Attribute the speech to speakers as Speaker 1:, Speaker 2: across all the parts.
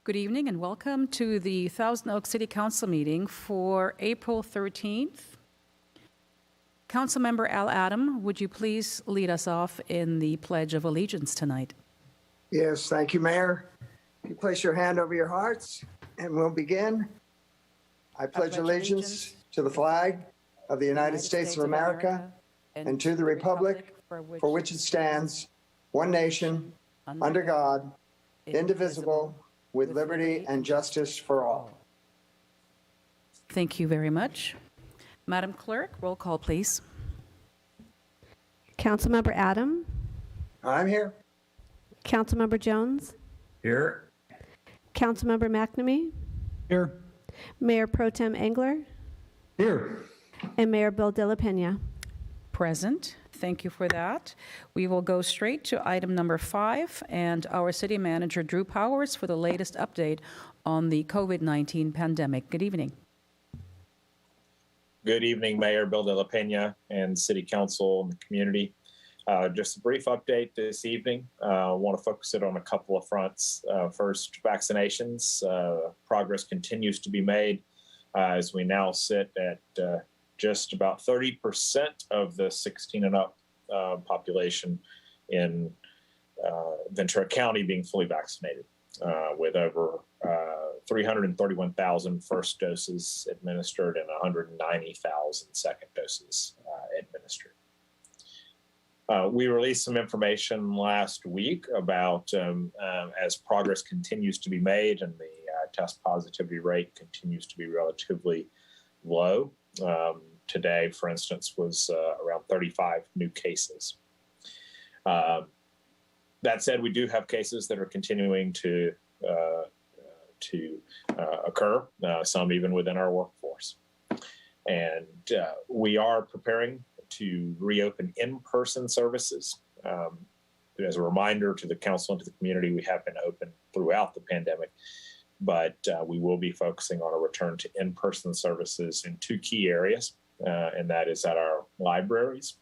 Speaker 1: Good evening and welcome to the Thousand Oaks City Council meeting for April 13th. Councilmember Al Adam, would you please lead us off in the Pledge of Allegiance tonight?
Speaker 2: Yes, thank you, Mayor. You place your hand over your hearts and we'll begin. I pledge allegiance to the flag of the United States of America and to the republic for which it stands, one nation, under God, indivisible, with liberty and justice for all.
Speaker 1: Thank you very much. Madam Clerk, roll call, please.
Speaker 3: Councilmember Adam,
Speaker 2: I'm here.
Speaker 3: Councilmember Jones,
Speaker 4: Here.
Speaker 3: Councilmember McNamee,
Speaker 4: Here.
Speaker 3: Mayor Pro Tem Engler,
Speaker 4: Here.
Speaker 3: and Mayor Bill De La Pena.
Speaker 1: Present. Thank you for that. We will go straight to item number 5 and our city manager, Drew Powers, for the latest update on the COVID-19 pandemic. Good evening.
Speaker 5: Good evening, Mayor Bill De La Pena and City Council and the community. Just a brief update this evening. I want to focus it on a couple of fronts. First, vaccinations. Progress continues to be made as we now sit at just about 30% of the 16 and up population in Ventura County being fully vaccinated, with over 331,000 first doses administered and 190,000 second doses administered. We released some information last week about as progress continues to be made and the test positivity rate continues to be relatively low. Today, for instance, was around 35 new cases. That said, we do have cases that are continuing to occur, some even within our workforce. And we are preparing to reopen in-person services. As a reminder to the council and to the community, we have been open throughout the pandemic, but we will be focusing on a return to in-person services in two key areas, and that is at our libraries,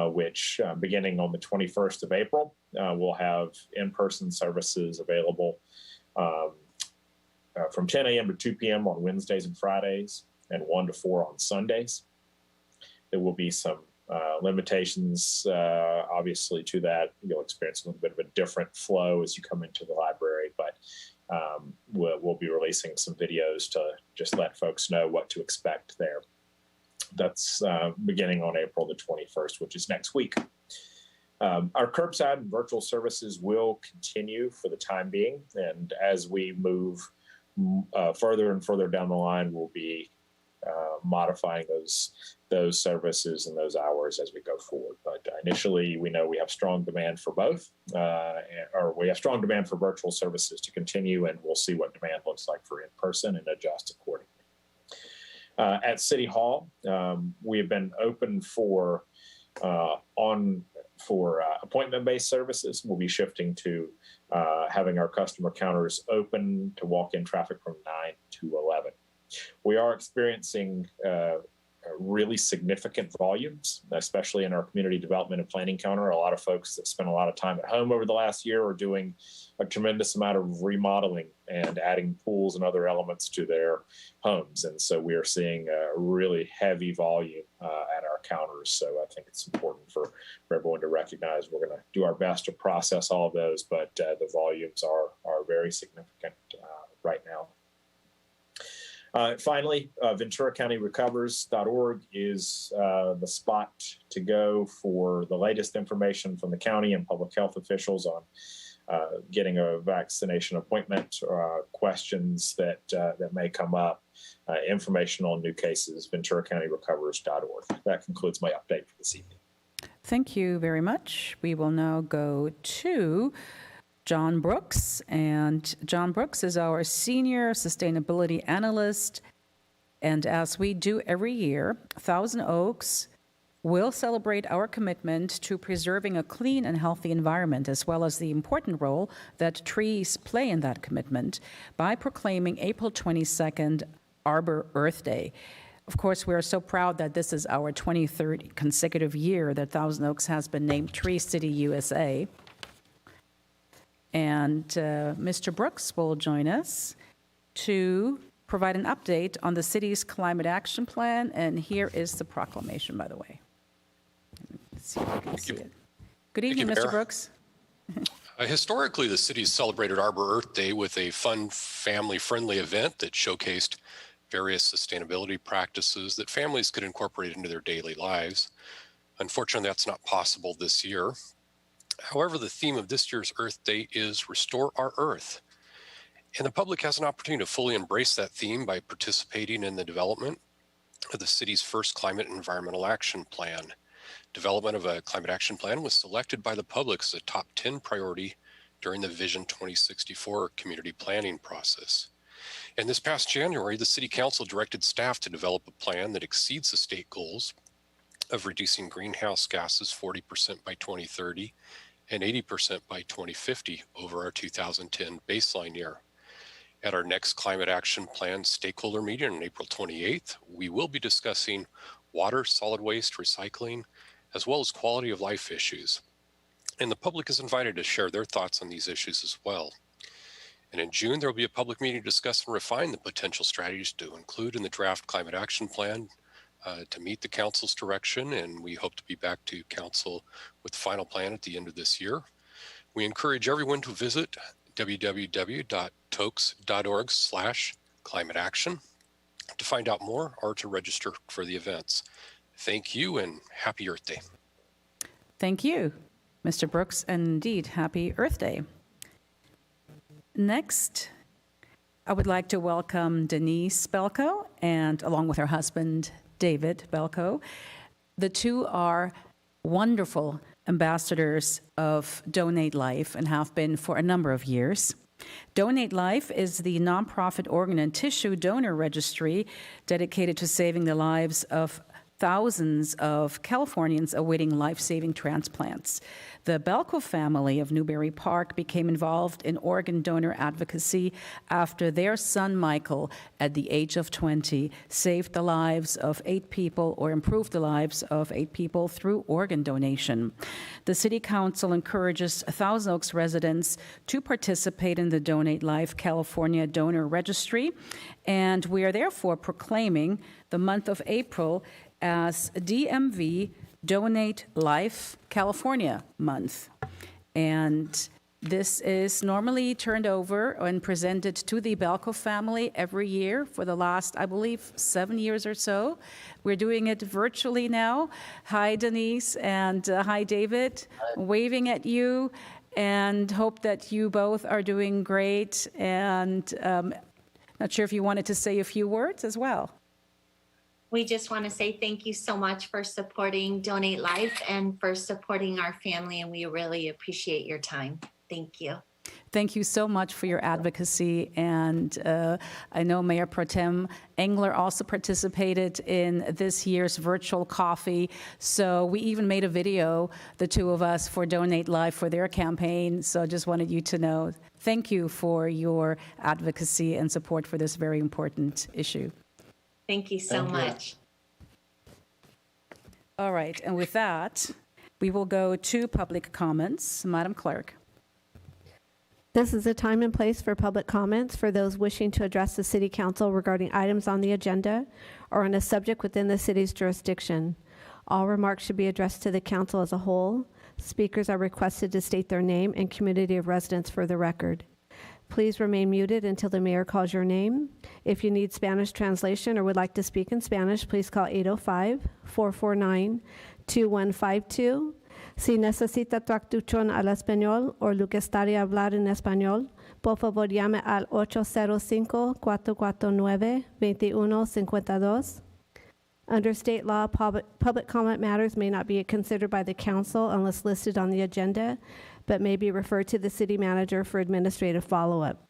Speaker 5: which beginning on the 21st of April, we'll have in-person services available from 10 a.m. to 2 p.m. on Wednesdays and Fridays, and 1 to 4 on Sundays. There will be some limitations, obviously, to that. You'll experience a little bit of a different flow as you come into the library, but we'll be releasing some videos to just let folks know what to expect there. That's beginning on April the 21st, which is next week. Our curbside and virtual services will continue for the time being, and as we move further and further down the line, we'll be modifying those services and those hours as we go forward. But initially, we know we have strong demand for both, or we have strong demand for virtual services to continue, and we'll see what demand looks like for in-person and adjust accordingly. At City Hall, we have been open for appointment-based services. We'll be shifting to having our customer counters open to walk-in traffic from 9 to 11. We are experiencing really significant volumes, especially in our community development and planning counter. A lot of folks that spent a lot of time at home over the last year are doing a tremendous amount of remodeling and adding pools and other elements to their homes. And so we are seeing a really heavy volume at our counters. So I think it's important for everyone to recognize we're going to do our best to process all of those, but the volumes are very significant right now. Finally, VenturaCountyRecovers.org is the spot to go for the latest information from the county and public health officials on getting a vaccination appointment, questions that may come up, information on new cases, VenturaCountyRecovers.org. That concludes my update for this evening.
Speaker 1: Thank you very much. We will now go to John Brooks, and John Brooks is our Senior Sustainability Analyst, and as we do every year, Thousand Oaks will celebrate our commitment to preserving a clean and healthy environment, as well as the important role that trees play in that commitment, by proclaiming April 22nd Arbor Earth Day. Of course, we are so proud that this is our 23rd consecutive year that Thousand Oaks has been named Tree City USA. And Mr. Brooks will join us to provide an update on the city's climate action plan. And here is the proclamation, by the way. Let's see if I can see it. Good evening,
Speaker 6: you,
Speaker 1: Mr.
Speaker 6: Mayor.
Speaker 1: Brooks.
Speaker 6: Historically, the city's celebrated Arbor Earth Day with a fun, family-friendly event that showcased various sustainability practices that families could incorporate into their daily lives. Unfortunately, that's not possible this year. However, the theme of this year's Earth Day is Restore Our Earth. And the public has an opportunity to fully embrace that theme by participating in the development of the city's first climate and environmental action plan. Development of a climate action plan was selected by the public as a top 10 priority during the Vision 2064 community planning process. And this past January, the City Council directed staff to develop a plan that exceeds the state goals of reducing greenhouse gases 40% by 2030 and 80% by 2050 over our 2010 baseline year. At our next Climate Action Plan stakeholder meeting on April 28th, we will be discussing water, solid waste, recycling, as well as quality of life issues. And the public is invited to share their thoughts on these issues as well. And in June, there will be a public meeting to discuss and refine the potential strategies to include in the draft Climate Action Plan to meet the council's direction. And we hope to be back to council with the final plan at the end of this year. We encourage everyone to visit www.tokes.org/climateaction to find out more or to register for the events. Thank you and happy Earth Day.
Speaker 1: Thank you, Mr. Brooks, and indeed, happy Earth Day. Next, I would like to welcome Denise Belko, and along with her husband, David Belko. The two are wonderful ambassadors of Donate Life and have been for a number of years. Donate Life is the nonprofit organ and tissue donor registry dedicated to saving the lives of thousands of Californians awaiting life-saving transplants. The Belko family of Newbury Park became involved in organ donor advocacy after their son Michael, at the age of 20, saved the lives of 8 people or improved the lives of 8 people through organ donation. The City Council encourages Thousand Oaks residents to participate in the Donate Life California Donor Registry, and we are therefore proclaiming the month of April as DMV Donate Life California Month. And this is normally turned over and presented to the Belko family every year for the last, I believe, 7 years or so. We're doing it virtually now. Hi, Denise, and hi, David. Waving at you, and hope that you both are doing great. And not sure if you wanted to say a few words as well.
Speaker 7: We just want to say thank you so much for supporting Donate Life and for supporting our family, and we really appreciate your time. Thank you.
Speaker 1: Thank you so much for your advocacy, and I know Mayor Pro Tem Engler also participated in this year's virtual coffee, so we even made a video, the two of us, for Donate Life for their campaign, so I just wanted you to know, thank you for your advocacy and support for this very important issue.
Speaker 7: Thank you so much.
Speaker 1: All right, and with that, we will go to public comments. Madam Clerk.
Speaker 3: This is a time and place for public comments for those wishing to address the City Council regarding items on the agenda or on a subject within the city's jurisdiction. All remarks should be addressed to the council as a whole. Speakers are requested to state their name and community of residence for the record. Please remain muted until the mayor calls your name. If you need Spanish translation or would like to speak in Spanish, please call 805-449-2152. Si necesita traducción al español o le gustaría hablar en español, por favor llame al 805-449-2152. Under state law, public comment matters may not be considered by the council unless listed on the agenda, but may be referred to the city manager for administrative follow-up.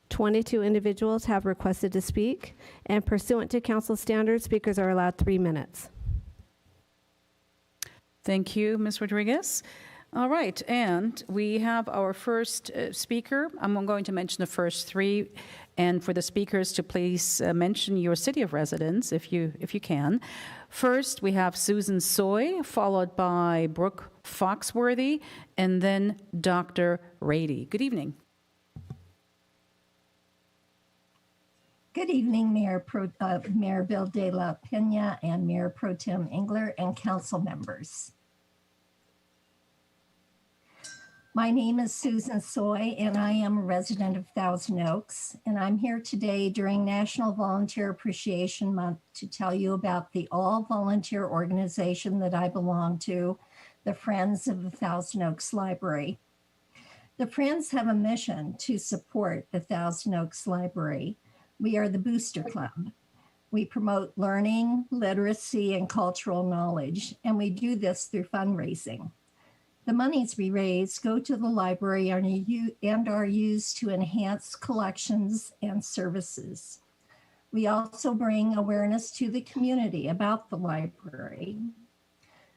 Speaker 3: 22 individuals have requested to speak, and pursuant to council standards, speakers are allowed 3 minutes.
Speaker 1: Thank you, Ms. Rodriguez. All right, and we have our first speaker. I'm going to mention the first three, and for the speakers to please mention your city of residence if you can. First, we have Susan Soy, followed by Brooke Foxworthy, and then Dr. Rady. Good evening.
Speaker 8: Good evening, Mayor Bill de la Pena and Mayor Pro Tem Engler and council members. My name is Susan Soy, and I am a resident of Thousand Oaks, and I'm here today during National Volunteer Appreciation Month to tell you about the all-volunteer organization that I belong to, the Friends of the Thousand Oaks Library. The Friends have a mission to support the Thousand Oaks Library. We are the Booster Club. We promote learning, literacy, and cultural knowledge, and we do this through fundraising. The monies we raise go to the library and are used to enhance collections and services. We also bring awareness to the community about the library.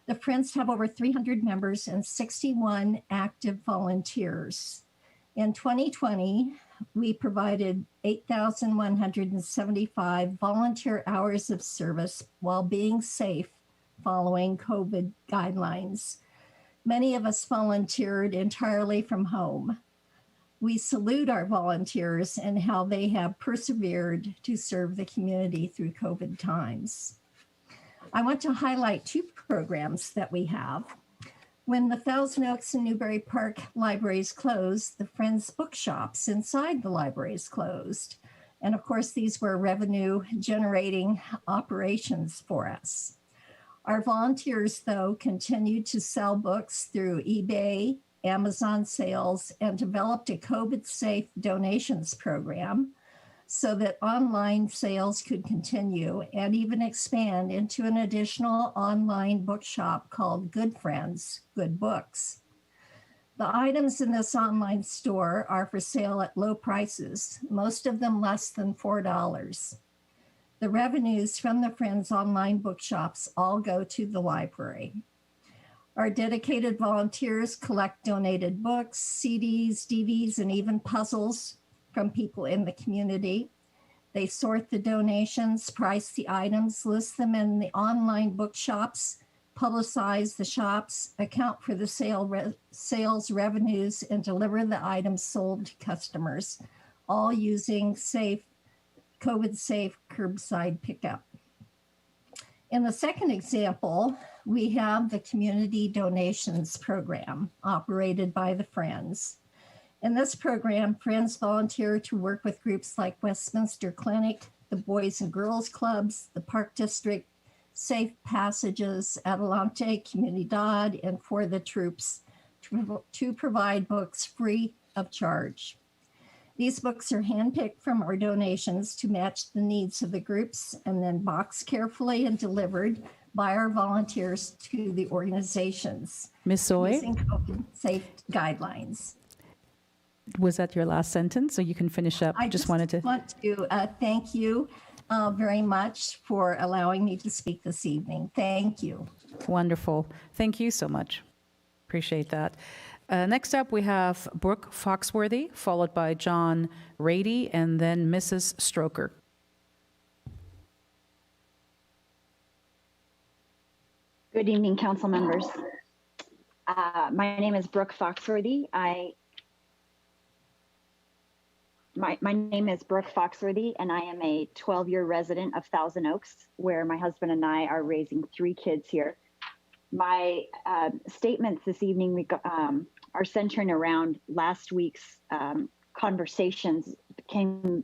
Speaker 8: The Friends have over 300 members and 61 active volunteers. In 2020, we provided 8,175 volunteer hours of service while being safe following COVID guidelines. Many of us volunteered entirely from home. We salute our volunteers and how they have persevered to serve the community through COVID times. I want to highlight two programs that we have. When the Thousand Oaks and Newbury Park libraries closed, the Friends bookshops inside the libraries closed. And of course, these were revenue generating operations for us. Our volunteers, though, continued to sell books through eBay, Amazon sales, and developed a COVID-safe donations program so that online sales could continue and even expand into an additional online bookshop called Good Friends, Good Books. The items in this online store are for sale at low prices, most of them less than $4. The revenues from the Friends online bookshops all go to the library. Our dedicated volunteers collect donated books, CDs, DVDs, and even puzzles from people in the community. They sort the donations, price the items, list them in the online bookshops, publicize the shops, account for the sales revenues, and deliver the items sold to customers, all using COVID-safe curbside pickup. In the second example, we have the Community Donations Program operated by the Friends. In this program, Friends volunteer to work with groups like Westminster Clinic, the Boys and Girls Clubs, the Park District, Safe Passages, Adelante Comunidad, and For the Troops to provide books free of charge. These books are handpicked from our donations to match the needs of the groups and then boxed carefully and delivered by our volunteers to the organizations.
Speaker 1: Ms. Soy,
Speaker 8: using COVID-safe guidelines.
Speaker 1: was that your last sentence? So you can finish up.
Speaker 8: I just want to thank you very much for allowing me to speak this evening. Thank you.
Speaker 1: Wonderful. Thank you so much. Appreciate that. Next up, we have Brooke Foxworthy, followed by John Rady, and then Mrs. Stroker.
Speaker 9: Good evening, council members. My name is Brooke Foxworthy. My name is Brooke Foxworthy, and I am a 12-year resident of Thousand Oaks, where my husband and I are raising 3 kids here. My statements this evening are centering around last week's conversations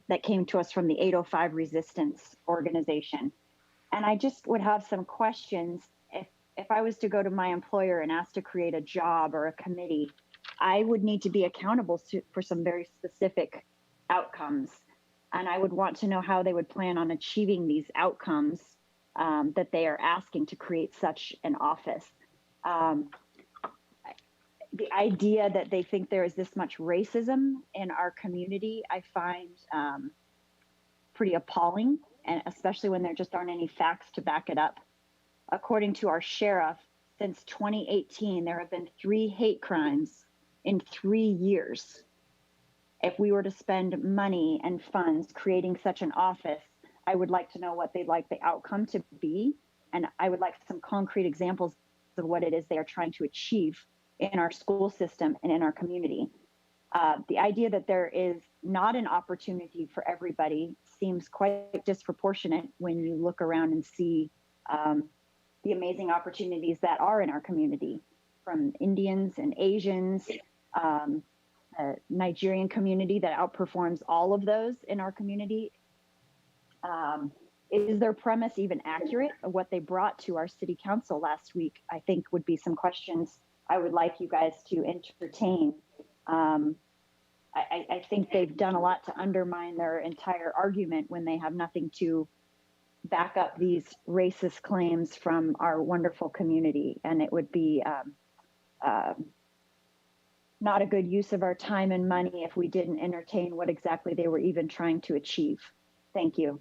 Speaker 9: that came to us from the 805 Resistance organization. And I just would have some questions. If I was to go to my employer and ask to create a job or a committee, I would need to be accountable for some very specific outcomes. And I would want to know how they would plan on achieving these outcomes that they are asking to create such an office. The idea that they think there is this much racism in our community, I find pretty appalling, and especially when there just aren't any facts to back it up. According to our sheriff, Since 2018, there have been 3 hate crimes in 3 years. If we were to spend money and funds creating such an office, I would like to know what they'd like the outcome to be. And I would like some concrete examples of what it is they are trying to achieve in our school system and in our community. The idea that there is not an opportunity for everybody seems quite disproportionate when you look around and see the amazing opportunities that are in our community, from Indians and Asians, a Nigerian community that outperforms all of those in our community. Is their premise even accurate? What they brought to our city council last week, I think, would be some questions I would like you guys to entertain. I think they've done a lot to undermine their entire argument when they have nothing to back up these racist claims from our wonderful community. And it would be not a good use of our time and money if we didn't entertain what exactly they were even trying to achieve. Thank you.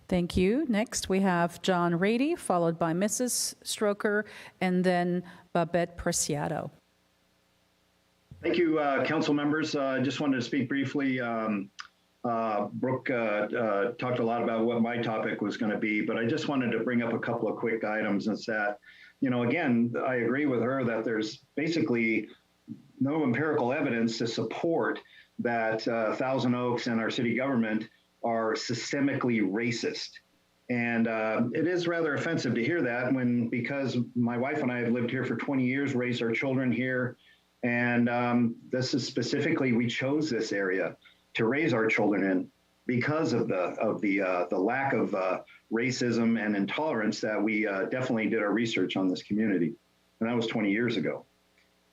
Speaker 1: Thank you. Next, we have John Rady, followed by Mrs. Stroker, and then Babette Preciado.
Speaker 4: Thank you, council members. I just wanted to speak briefly. Brooke talked a lot about what my topic was going to be, but I just wanted to bring up a couple of quick items. Is that, again, I agree with her that there's basically no empirical evidence to support that Thousand Oaks and our city government are systemically racist. And it is rather offensive to hear that because my wife and I have lived here for 20 years, raised our children here. And this is specifically, we chose this area to raise our children in because of the lack of racism and intolerance that we definitely did our research on this community. And that was 20 years ago.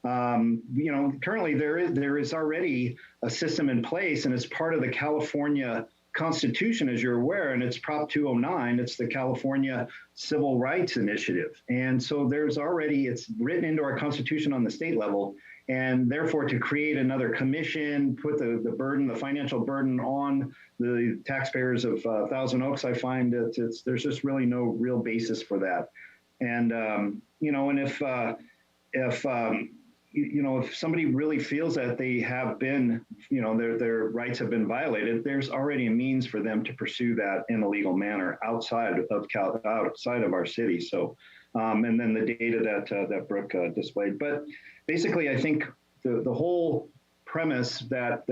Speaker 4: Currently there is already a system in place, and it's part of the California Constitution, as you're aware, and it's Prop 209. It's the California Civil Rights Initiative. And so it's written into our Constitution on the state level. And therefore, to create another commission, put the financial burden on the taxpayers of Thousand Oaks, I find that there's just really no real basis for that. And if somebody really feels that they have been, their rights have been violated, there's already a means for them to pursue that in a legal manner outside of our city. So, and then the data that Brooke displayed. But basically, I think the whole premise that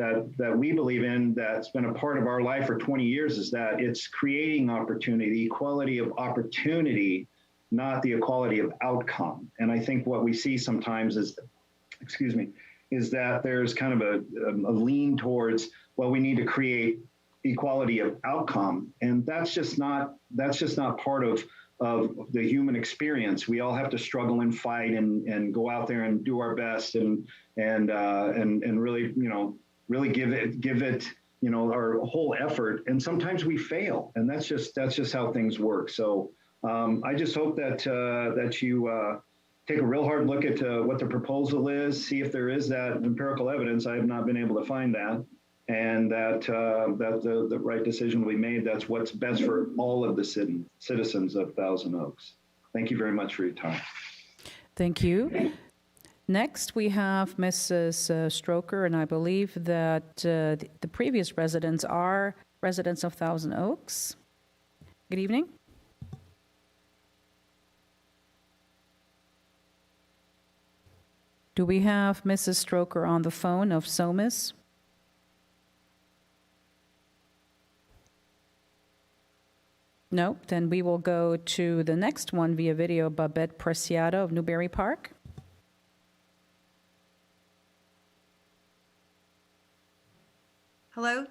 Speaker 4: we believe in, that's been a part of our life for 20 years, is that it's creating opportunity, equality of opportunity, not the equality of outcome. And I think what we see sometimes is that there's kind of a lean towards, well, we need to create equality of outcome. And that's just not part of the human experience. We all have to struggle and fight and go out there and do our best and really, really give it, our whole effort. And sometimes we fail, and that's just how things work. So I just hope that you take a real hard look at what the proposal is, see if there is that empirical evidence. I have not been able to find that, and that the right decision will be made. That's what's best for all of the citizens of Thousand Oaks. Thank you very much for your time.
Speaker 1: Thank you. Next, we have Mrs. Stroker, and I believe that the previous residents are residents of Thousand Oaks. Good evening. Do we have Mrs. Stroker on the phone of SOMIS? No, then we will go to the next one via video, Babette Preciado of Newberry Park.
Speaker 10: Hello?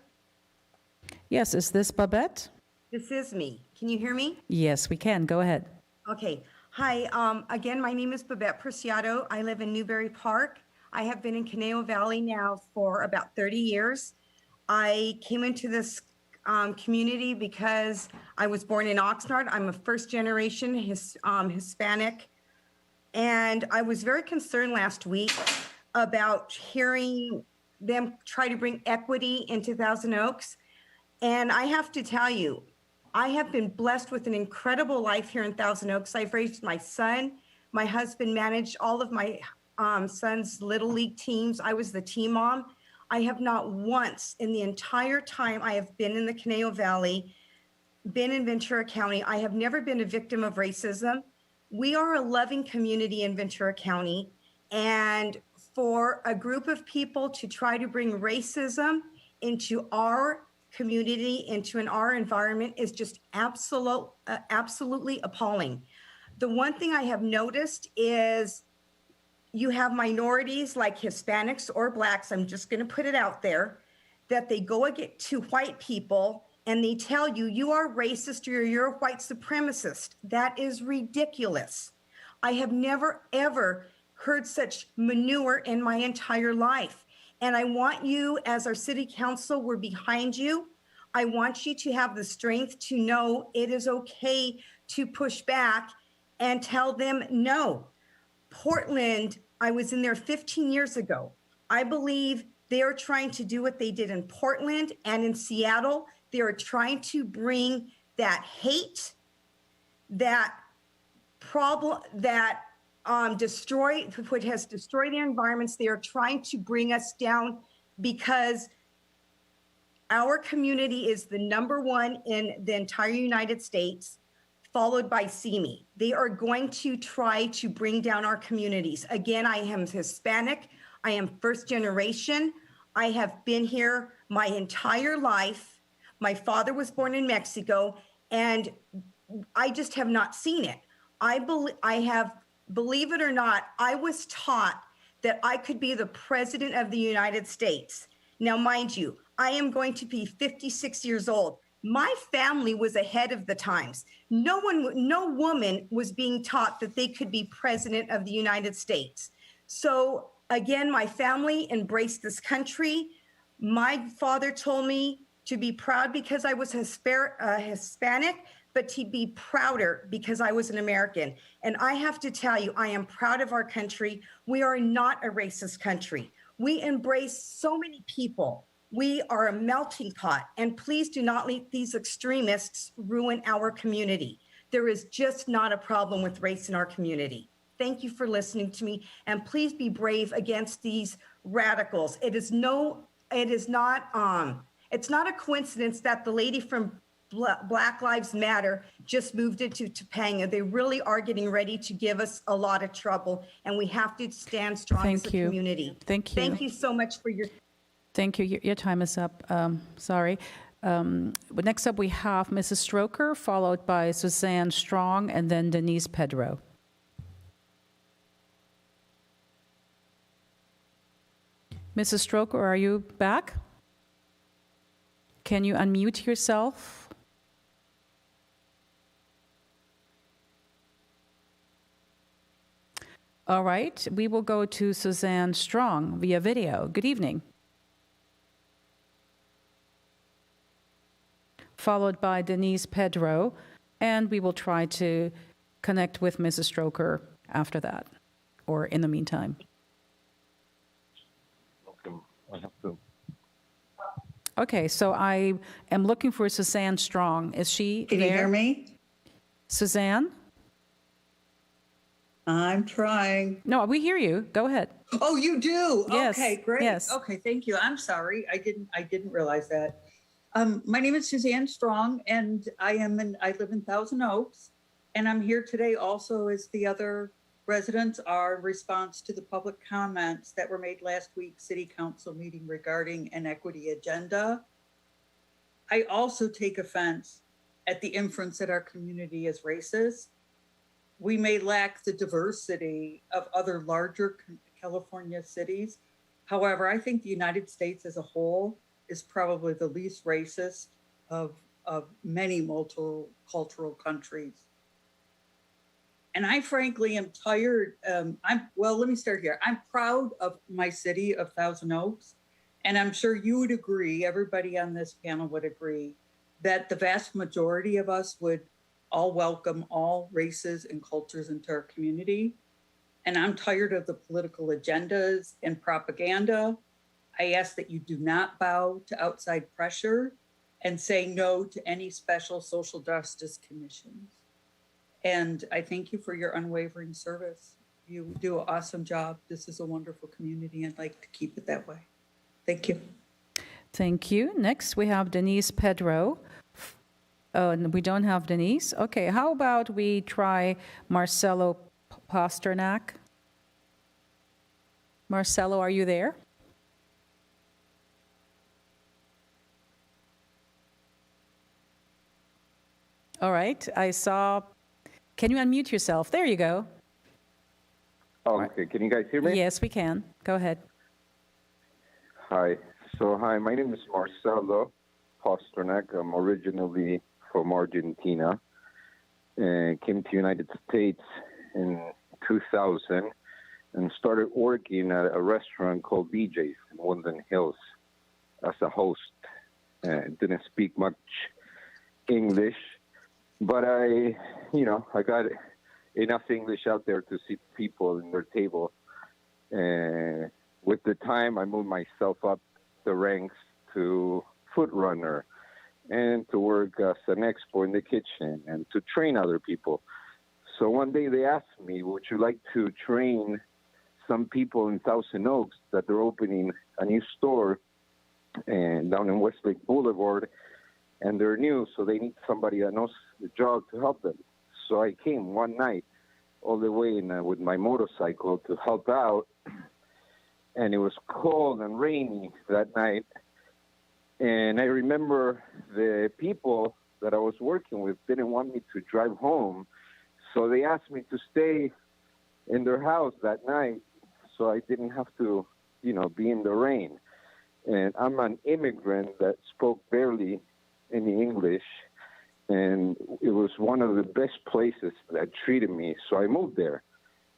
Speaker 1: Yes, is this Babette?
Speaker 10: This is me. Can you hear me?
Speaker 1: Yes, we can. Go ahead.
Speaker 10: Okay. Hi. Again, my name is Babette Preciado. I live in Newberry Park. I have been in Conejo Valley now for about 30 years. I came into this community because I was born in Oxnard. I'm a first generation Hispanic. And I was very concerned last week about hearing them try to bring equity into Thousand Oaks. And I have to tell you, I have been blessed with an incredible life here in Thousand Oaks. I've raised my son, My husband managed all of my son's little league teams. I was the team mom. I have not once in the entire time I have been in the Conejo Valley, been in Ventura County, I have never been a victim of racism. We are a loving community in Ventura County, and for a group of people to try to bring racism into our community, into our environment is just absolutely appalling. The one thing I have noticed is you have minorities like Hispanics or Blacks, I'm just going to put it out there, that they go to white people and they tell you, you are racist or you're a white supremacist. That is ridiculous. I have never, ever heard such manure in my entire life. And I want you, as our city council, we're behind you. I want you to have the strength to know it is okay to push back and tell them no. Portland, I was in there 15 years ago. I believe they are trying to do what they did in Portland and in Seattle. They are trying to bring that hate, that problem, that what has destroyed their environments. They are trying to bring us down because our community is the #1 in the entire United States, followed by CME. They are going to try to bring down our communities. Again, I am Hispanic. I am first generation. I have been here my entire life. My father was born in Mexico, and I just have not seen it. Believe it or not, I was taught that I could be the president of the United States. Now, mind you, I am going to be 56 years old. My family was ahead of the times. No woman was being taught that they could be president of the United States. So again, my family embraced this country. My father told me to be proud because I was Hispanic, but to be prouder because I was an American. And I have to tell you, I am proud of our country. We are not a racist country. We embrace so many people. We are a melting pot, and please do not let these extremists ruin our community. There is just not a problem with race in our community. Thank you for listening to me, and please be brave against these radicals. It's not a coincidence that the lady from Black Lives Matter just moved into Topanga. They really are getting ready to give us a lot of trouble, and we have to stand strong as a community.
Speaker 1: Thank you.
Speaker 10: Thank you so much for your.
Speaker 1: Thank you. Your time is up. Sorry. But next up, we have Mrs. Stroker, followed by Suzanne Strong, and then Denise Pedro. Mrs. Stroker, are you back? Can you unmute yourself? All right. We will go to Suzanne Strong via video. Good evening. Followed by Denise Pedro, and we will try to connect with Mrs. Stroker after that, or in the meantime. Okay, so I am looking for Suzanne Strong. Is she there?
Speaker 11: Can you hear me?
Speaker 1: Suzanne?
Speaker 11: I'm trying.
Speaker 1: No, we hear you. Go ahead.
Speaker 11: Oh, you do?
Speaker 1: Yes.
Speaker 11: Okay, great.
Speaker 1: Yes.
Speaker 11: Okay, thank you. I'm sorry. I didn't realize that. My name is Suzanne Strong, and I live in Thousand Oaks, and I'm here today also as the other residents are in response to the public comments that were made last week's City Council meeting regarding an equity agenda. I also take offense at the inference that our community is racist. We may lack the diversity of other larger California cities. However, I think the United States as a whole is probably the least racist of many multicultural countries. And I frankly am tired. Let me start here. I'm proud of my city of Thousand Oaks. And I'm sure you would agree, everybody on this panel would agree, that the vast majority of us would all welcome all races and cultures into our community. And I'm tired of the political agendas and propaganda. I ask that you do not bow to outside pressure and say no to any special social justice commissions. And I thank you for your unwavering service. You do an awesome job. This is a wonderful community and I'd like to keep it that way. Thank you.
Speaker 1: Thank you. Next, we have Denise Pedro. Oh, and we don't have Denise. Okay, how about we try Marcelo Pasternak? Marcelo, are you there? All right, I saw. Can you unmute yourself? There you go.
Speaker 12: Oh, okay. Can you guys hear me?
Speaker 1: Yes, we can. Go ahead.
Speaker 12: Hi. Hi, my name is Marcelo Pasternak. I'm originally from Argentina and came to the United States in 2000 and started working at a restaurant called BJ's in Woodland Hills as a host. Didn't speak much English, but I got enough English out there to see people in their table. And with the time, I moved myself up the ranks to food runner and to work as an expert in the kitchen and to train other people. So one day they asked me, would you like to train some people in Thousand Oaks that they're opening a new store and down in Westlake Boulevard, and they're new, so they need somebody that knows the job to help them. So I came one night all the way with my motorcycle to help out, and it was cold and rainy that night. And I remember the people that I was working with didn't want me to drive home, so they asked me to stay in their house that night so I didn't have to, be in the rain. And I'm an immigrant that spoke barely any English, and it was one of the best places that treated me. So I moved there,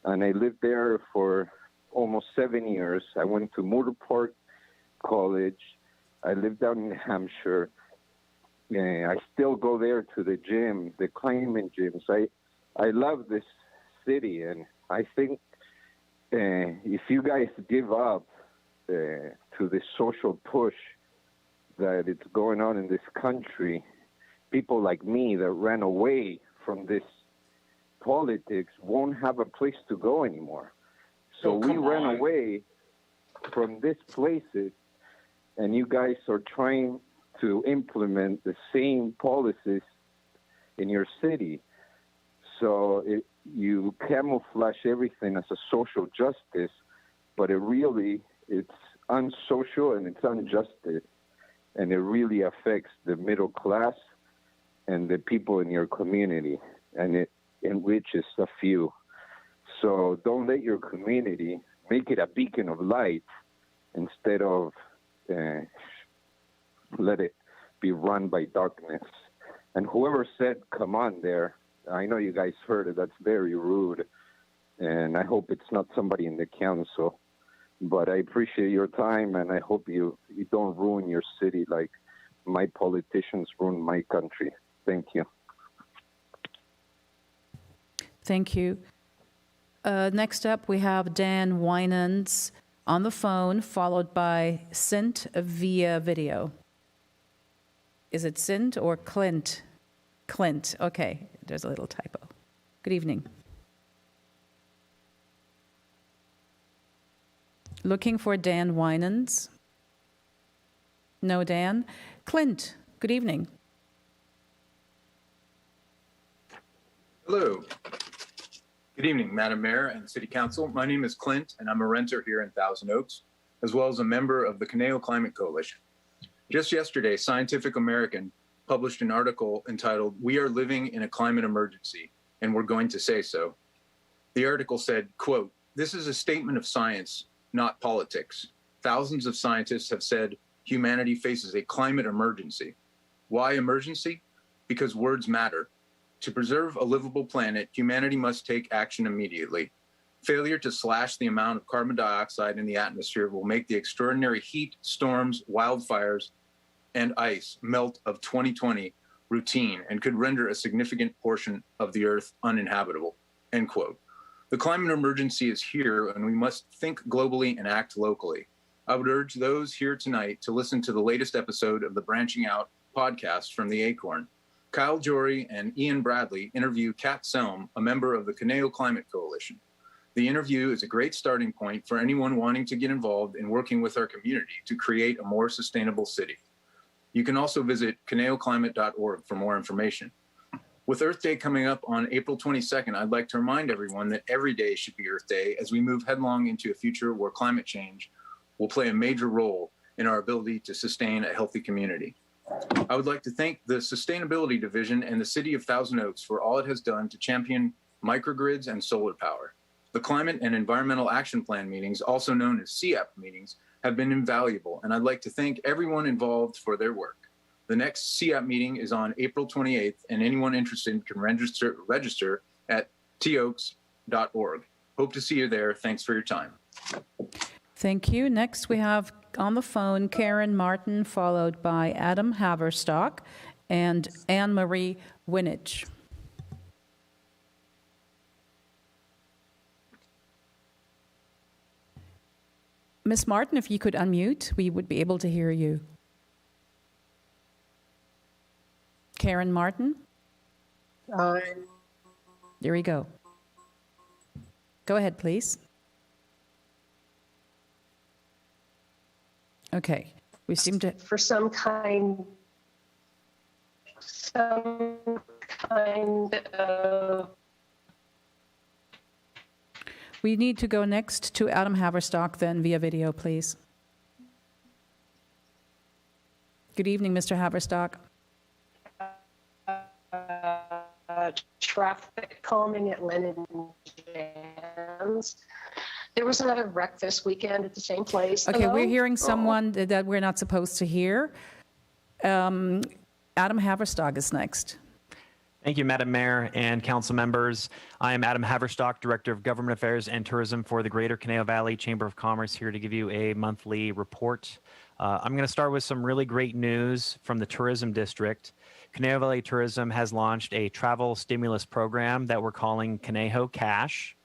Speaker 12: and I lived there for almost 7 years. I went to Motor Park College. I lived down in New Hampshire. And I still go there to the gym, the climbing gyms. I love this city, and I think if you guys give up to the social push that it's going on in this country, people like me that ran away from this politics won't have a place to go anymore. So we ran away from these places, and you guys are trying to implement the same policies in your city. So you camouflage everything as a social justice, but it's unsocial and it's injustice, and it really affects the middle class and the people in your community, and it enriches a few. So don't let your community make it a beacon of light instead of let it be run by darkness. And whoever said, come on there, I know you guys heard it, that's very rude. And I hope it's not somebody in the council. But I appreciate your time, and I hope you don't ruin your city like my politicians ruined my country. Thank you.
Speaker 1: Thank you. Next up, we have Dan Winans on the phone, followed by Sint via video. Is it Sint or Clint? Clint. Okay, there's a little typo. Good evening. Looking for Dan Winans. No Dan. Clint, good evening.
Speaker 13: Hello. Good evening, Madam Mayor and City Council. My name is Clint, and I'm a renter here in Thousand Oaks, as well as a member of the Conejo Climate Coalition. Just yesterday, Scientific American published an article entitled, "We are living in a climate emergency, and we're going to say so." The article said, quote, "This is a statement of science, not politics. Thousands of scientists have said humanity faces a climate emergency. Why emergency? Because words matter. To preserve a livable planet, humanity must take action immediately. Failure to slash the amount of carbon dioxide in the atmosphere will make the extraordinary heat, storms, wildfires, and ice melt of 2020 routine and could render a significant portion of the earth uninhabitable." End quote. The climate emergency is here, and we must think globally and act locally. I would urge those here tonight to listen to the latest episode of the Branching Out podcast from the Acorn. Kyle Jory and Ian Bradley interview Kat Selm, a member of the Conejo Climate Coalition. The interview is a great starting point for anyone wanting to get involved in working with our community to create a more sustainable city. You can also visit conejoclimate.org for more information. With Earth Day coming up on April 22nd, I'd like to remind everyone that every day should be Earth Day as we move headlong into a future where climate change will play a major role in our ability to sustain a healthy community. I would like to thank the Sustainability Division and the City of Thousand Oaks for all it has done to champion microgrids and solar power. The Climate and Environmental Action Plan meetings, also known as CEAP meetings, have been invaluable, and I'd like to thank everyone involved for their work. The next CEAP meeting is on April 28th, and anyone interested can register at toaks.org. Hope to see you there. Thanks for your time.
Speaker 1: Thank you. Next, we have on the phone Karen Martin, followed by Adam Haverstock and Anne Marie Winich. Ms. Martin, if you could unmute, we would be able to hear you. Karen Martin? There we go. Go ahead, please. Okay, we seem to...
Speaker 14: For some kind of...
Speaker 1: We need to go next to Adam Haverstock then via video, please. Good evening, Mr. Haverstock.
Speaker 14: Traffic calming at Lenin Jams. There was another wreck this weekend at the same place.
Speaker 1: Okay,
Speaker 14: Hello?
Speaker 1: we're hearing someone that we're not supposed to hear. Adam Haverstock is next.
Speaker 15: Thank you, Madam Mayor and council members. I am Adam Haverstock, Director of Government Affairs and Tourism for the Greater Conejo Valley Chamber of Commerce, here to give you a monthly report. I'm going to start with some really great news from the Tourism District. Conejo Valley Tourism has launched a travel stimulus program that we're calling Conejo Cash,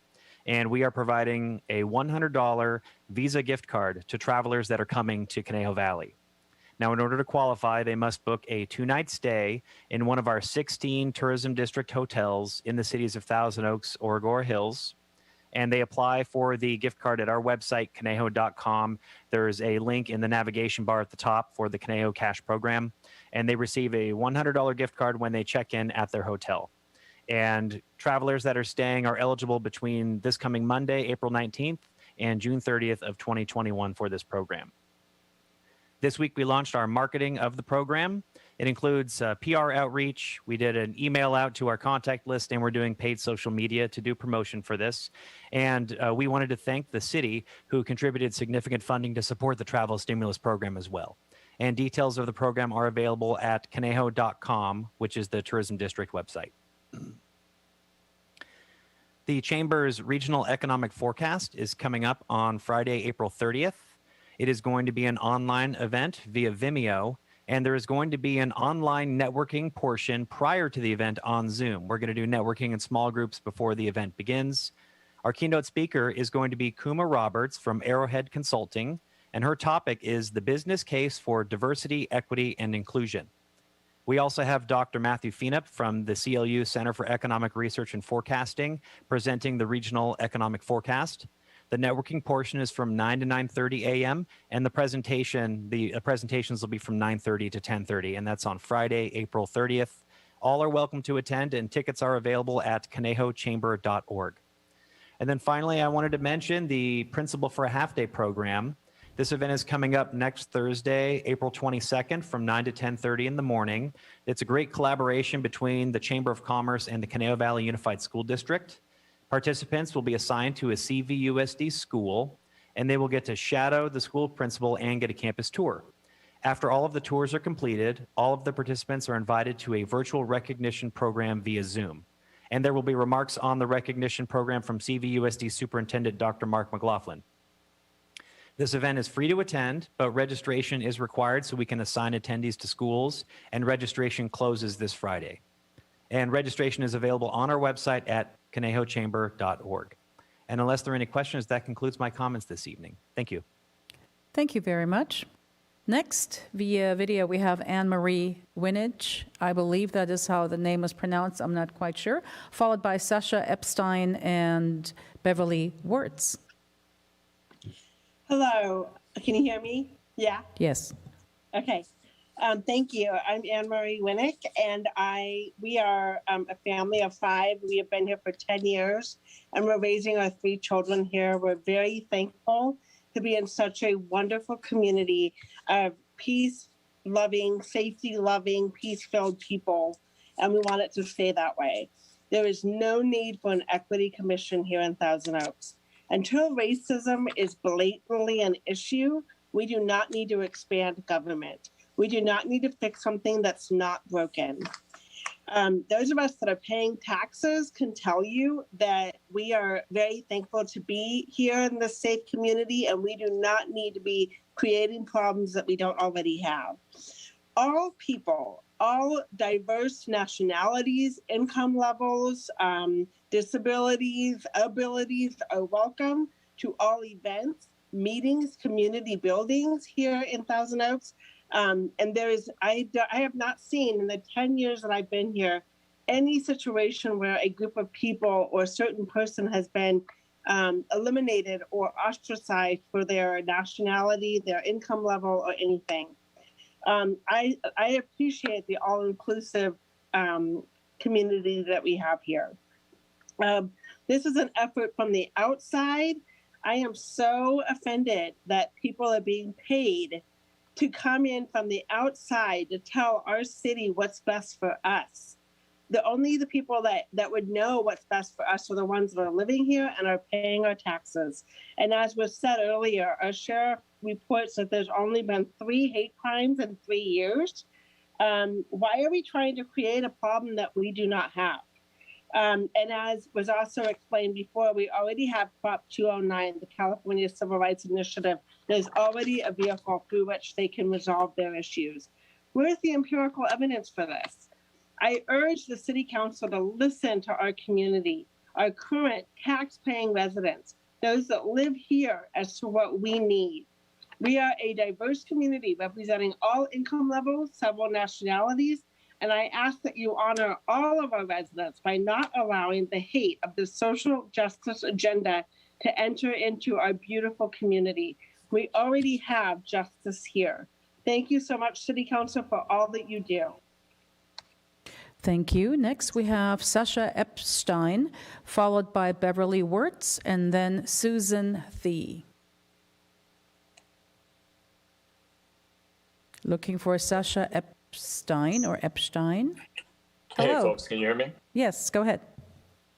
Speaker 15: and we are providing a $100 Visa gift card to travelers that are coming to Conejo Valley. Now, in order to qualify, they must book a 2-night stay in one of our 16 Tourism District hotels in the cities of Thousand Oaks or Agora Hills, and they apply for the gift card at our website, conejo.com. There's a link in the navigation bar at the top for the Conejo Cash program, and they receive a $100 gift card when they check in at their hotel. And travelers that are staying are eligible between this coming Monday, April 19th, and June 30th of 2021 for this program. This week, we launched our marketing of the program. It includes PR outreach. We did an email out to our contact list, and we're doing paid social media to do promotion for this. And we wanted to thank the city, who contributed significant funding to support the travel stimulus program as well. And details of the program are available at conejo.com, which is the Tourism District website. The Chamber's Regional Economic Forecast is coming up on Friday, April 30th. It is going to be an online event via Vimeo, and there is going to be an online networking portion prior to the event on Zoom. We're going to do networking in small groups before the event begins. Our keynote speaker is going to be Kuma Roberts from Arrowhead Consulting, and her topic is the business case for diversity, equity, and inclusion. We also have Dr. Matthew Feenup from the CLU Center for Economic Research and Forecasting presenting the Regional Economic Forecast. The networking portion is from 9 to 9:30 a.m. and the presentations will be from 9:30 to 10:30, and that's on Friday, April 30th. All are welcome to attend, and tickets are available at conejochamber.org. And then finally, I wanted to mention the Principal for a Half Day program. This event is coming up next Thursday, April 22nd from 9 to 10:30 in the morning. It's a great collaboration between the Chamber of Commerce and the Conejo Valley Unified School District. Participants will be assigned to a CVUSD school, and they will get to shadow the school principal and get a campus tour. After all of the tours are completed, all of the participants are invited to a virtual recognition program via Zoom. And there will be remarks on the recognition program from CVUSD Superintendent Dr. Mark McLaughlin. This event is free to attend, but registration is required so we can assign attendees to schools, and registration closes this Friday. And registration is available on our website at conejochamber.org. And unless there are any questions, that concludes my comments this evening. Thank you.
Speaker 1: Thank you very much. Next, via video, we have Anne-Marie Winage. I believe that is how the name was pronounced. I'm not quite sure. Followed by Sasha Epstein and Beverly Wirtz.
Speaker 16: Hello, can you hear me? Yeah?
Speaker 1: Yes.
Speaker 16: Okay. Thank you. I'm Anne-Marie Winnick, and we are a family of 5. We have been here for 10 years, and we're raising our 3 children here. We're very thankful to be in such a wonderful community of peace-loving, safety-loving, peace-filled people, and we want it to stay that way. There is no need for an equity commission here in Thousand Oaks. Until racism is blatantly an issue, we do not need to expand government. We do not need to fix something that's not broken. Those of us that are paying taxes can tell you that we are very thankful to be here in this safe community, and we do not need to be creating problems that we don't already have. All people, all diverse nationalities, income levels, disabilities, abilities are welcome to all events, meetings, community buildings here in Thousand Oaks. And I have not seen in the 10 years that I've been here any situation where a group of people or a certain person has been eliminated or ostracized for their nationality, their income level, or anything. I appreciate the all-inclusive community that we have here. This is an effort from the outside. I am so offended that people are being paid to come in from the outside to tell our city what's best for us. Only the people that would know what's best for us are the ones that are living here and are paying our taxes. And as was said earlier, our sheriff reports that there's only been 3 hate crimes in 3 years. Why are we trying to create a problem that we do not have? And as was also explained before, we already have Prop 209, the California Civil Rights Initiative. There's already a vehicle through which they can resolve their issues. Where's the empirical evidence for this? I urge the City Council to listen to our community, our current tax-paying residents, those that live here, as to what we need. We are a diverse community representing all income levels, several nationalities, and I ask that you honor all of our residents by not allowing the hate of the social justice agenda to enter into our beautiful community. We already have justice here. Thank you so much, City Council, for all that you do.
Speaker 1: Thank you. Next, we have Sasha Epstein, followed by Beverly Wirtz, and then Susan Thie. Looking for Sasha Epstein or Epstein.
Speaker 17: Hey,
Speaker 1: Hello.
Speaker 17: folks, can you hear me?
Speaker 1: Yes, go ahead.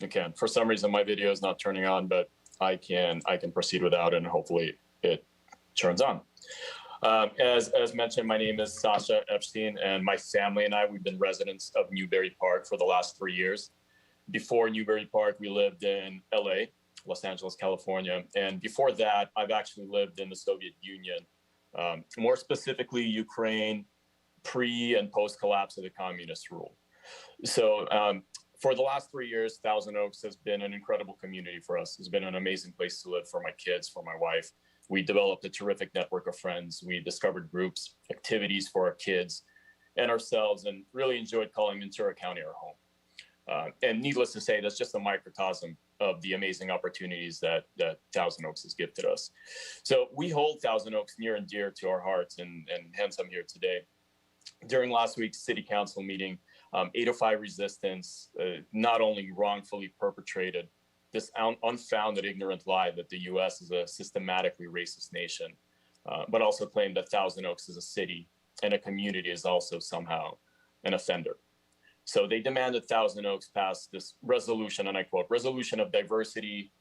Speaker 17: You can. For some reason, my video is not turning on, but I can proceed without it, and hopefully it turns on. As mentioned, my name is Sasha Epstein, and my family and I, we've been residents of Newbury Park for the last 3 years. Before Newbury Park, we lived in LA, Los Angeles, California. And before that, I've actually lived in the Soviet Union, more specifically, Ukraine, pre and post collapse of the communist rule. So for the last 3 years, Thousand Oaks has been an incredible community for us. It's been an amazing place to live for my kids, for my wife. We developed a terrific network of friends. We discovered groups, activities for our kids and ourselves, and really enjoyed calling Ventura County our home. And needless to say, that's just a microcosm of the amazing opportunities that Thousand Oaks has gifted us. So we hold Thousand Oaks near and dear to our hearts, and hence I'm here today. During last week's city council meeting, 805 Resistance not only wrongfully perpetrated this unfounded, ignorant lie that the U.S. is a systematically racist nation, but also claimed that Thousand Oaks is a city and a community is also somehow an offender. So they demanded Thousand Oaks pass this resolution, and I quote, "Resolution of diversity,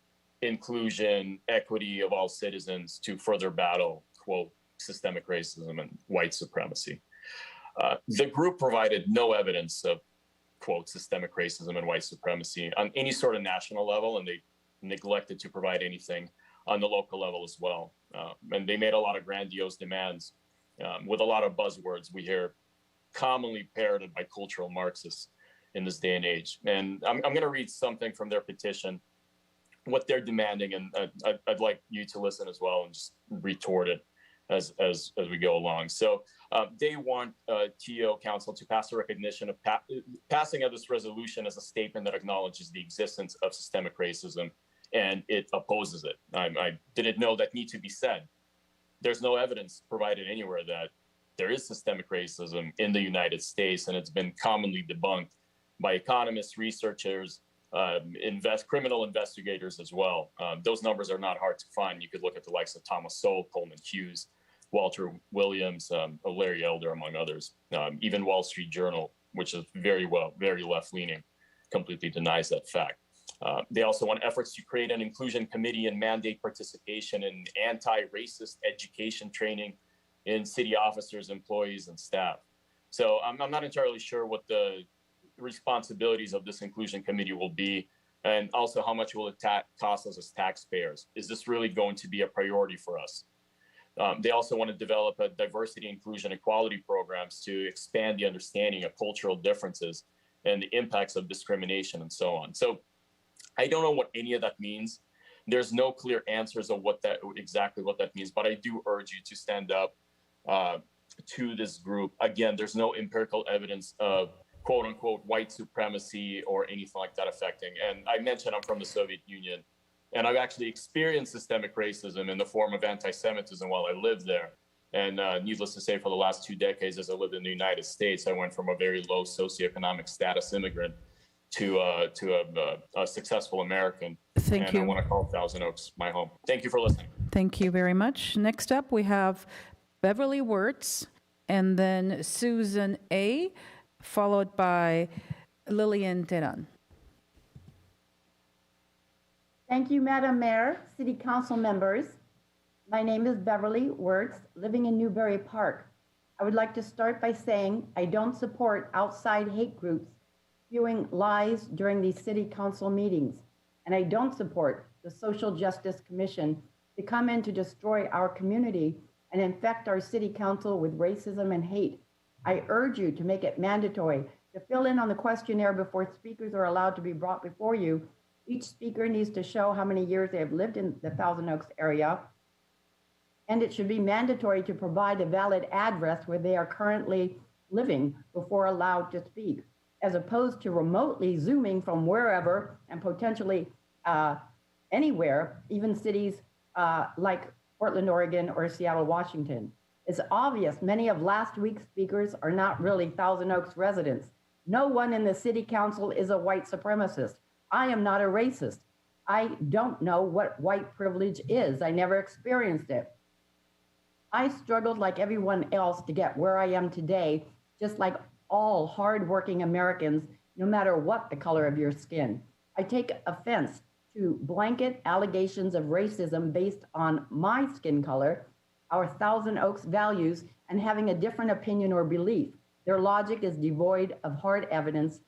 Speaker 17: inclusion, equity of all citizens to further battle," quote, "systemic racism and white supremacy." The group provided no evidence of, quote, "systemic racism and white supremacy" on any sort of national level, and they neglected to provide anything on the local level as well. And they made a lot of grandiose demands with a lot of buzzwords we hear commonly parroted by cultural Marxists in this day and age. And I'm going to read something from their petition, what they're demanding, and I'd like you to listen as well and just retort it. as we go along. So they want TO Council to pass a recognition of passing of this resolution as a statement that acknowledges the existence of systemic racism and it opposes it. I didn't know that need to be said. There's no evidence provided anywhere that there is systemic racism in the United States, and it's been commonly debunked by economists, researchers, criminal investigators as well. Those numbers are not hard to find. You could look at the likes of Thomas Sowell, Coleman Hughes, Walter Williams, Larry Elder, among others. Even Wall Street Journal, which is very left-leaning, completely denies that fact. They also want efforts to create an inclusion committee and mandate participation in anti-racist education training in city officers, employees, and staff. So I'm not entirely sure what the responsibilities of this inclusion committee will be, and also how much will it cost us as taxpayers. Is this really going to be a priority for us? They also want to develop a diversity, inclusion, equality programs to expand the understanding of cultural differences and the impacts of discrimination and so on. So I don't know what any of that means. There's no clear answers of exactly what that means, but I do urge you to stand up to this group. Again, there's no empirical evidence of quote unquote white supremacy or anything like that affecting. And I mentioned I'm from the Soviet Union, and I've actually experienced systemic racism in the form of anti-Semitism while I lived there. And needless to say, for the last 2 decades as I lived in the United States, I went from a very low socioeconomic status immigrant to a successful American.
Speaker 1: Thank you.
Speaker 17: I want to call Thousand Oaks my home. Thank you for listening.
Speaker 1: Thank you very much. Next up, we have Beverly Wirtz, and then Susan A., followed by Lillian Teran.
Speaker 18: Thank you, Madam Mayor, City Council members. My name is Beverly Wirtz, living in Newbury Park. I would like to start by saying I don't support outside hate groups spewing lies during these City Council meetings, and I don't support the Social Justice Commission to come in to destroy our community and infect our City Council with racism and hate. I urge you to make it mandatory to fill in on the questionnaire before speakers are allowed to be brought before you. Each speaker needs to show how many years they have lived in the Thousand Oaks area, and it should be mandatory to provide a valid address where they are currently living before allowed to speak, as opposed to remotely Zooming from wherever and potentially anywhere, even cities like Portland, Oregon, or Seattle, Washington. It's obvious many of last week's speakers are not really Thousand Oaks residents. No one in the City Council is a white supremacist. I am not a racist. I don't know what white privilege is. I never experienced it. I struggled like everyone else to get where I am today, just like all hardworking Americans, no matter what the color of your skin. I take offense to blanket allegations of racism based on my skin color, our Thousand Oaks values, and having a different opinion or belief. Their logic is devoid of hard evidence,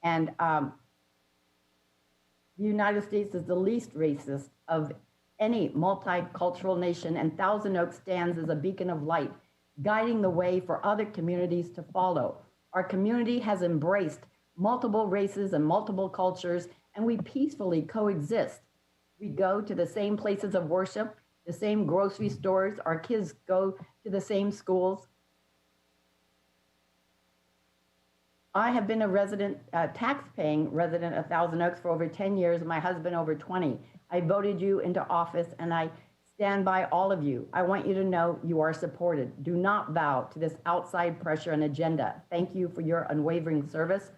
Speaker 18: and the United States is the least racist of any multicultural nation, and Thousand Oaks stands as a beacon of light, guiding the way for other communities to follow. Our community has embraced multiple races and multiple cultures, and we peacefully coexist. We go to the same places of worship, the same grocery stores, our kids go to the same schools. I have been a resident, tax-paying resident of Thousand Oaks for over 10 years, my husband over 20. I voted you into office, and I stand by all of you. I want you to know you are supported. Do not bow to this outside pressure and agenda. Thank you for your unwavering service.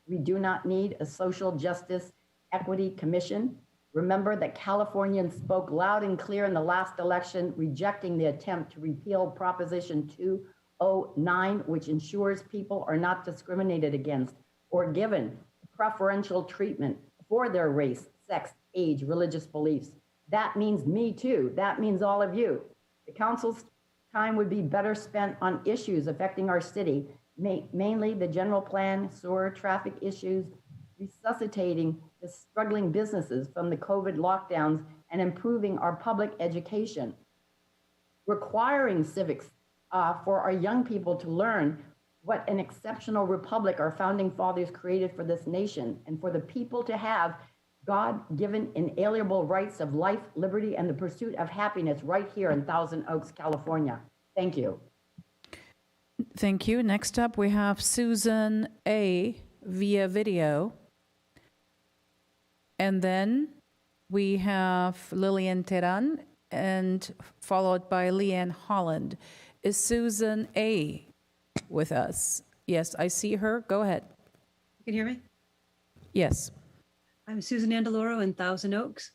Speaker 18: We do not need a social justice equity commission. Remember that Californians spoke loud and clear in the last election, rejecting the attempt to repeal Proposition 209, which ensures people are not discriminated against or given preferential treatment for their race, sex, age, religious beliefs. That means me too. That means all of you. The council's time would be better spent on issues affecting our city, mainly the general plan, sewer, traffic issues, resuscitating the struggling businesses from the COVID lockdowns, and improving our public education. Requiring civics for our young people to learn what an exceptional republic our founding fathers created for this nation, and for the people to have God-given inalienable rights of life, liberty, and the pursuit of happiness right here in Thousand Oaks, California. Thank you.
Speaker 1: Thank you. Next up, we have Susan A. via video. And then we have Lillian Teran, and followed by Leanne Holland. Is Susan A. with us? Yes, I see her. Go ahead.
Speaker 19: You can hear me?
Speaker 1: Yes.
Speaker 19: I'm Susan Andaloro in Thousand Oaks.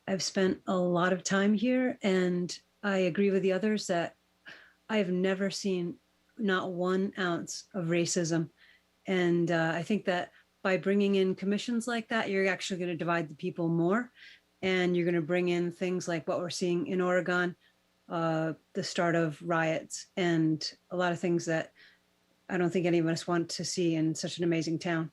Speaker 19: I've spent a lot of time here, and I agree with the others that I have never seen not 1 ounce of racism. And I think that by bringing in commissions like that, you're actually going to divide the people more. And you're going to bring in things like what we're seeing in Oregon, the start of riots, and a lot of things that I don't think any of us want to see in such an amazing town.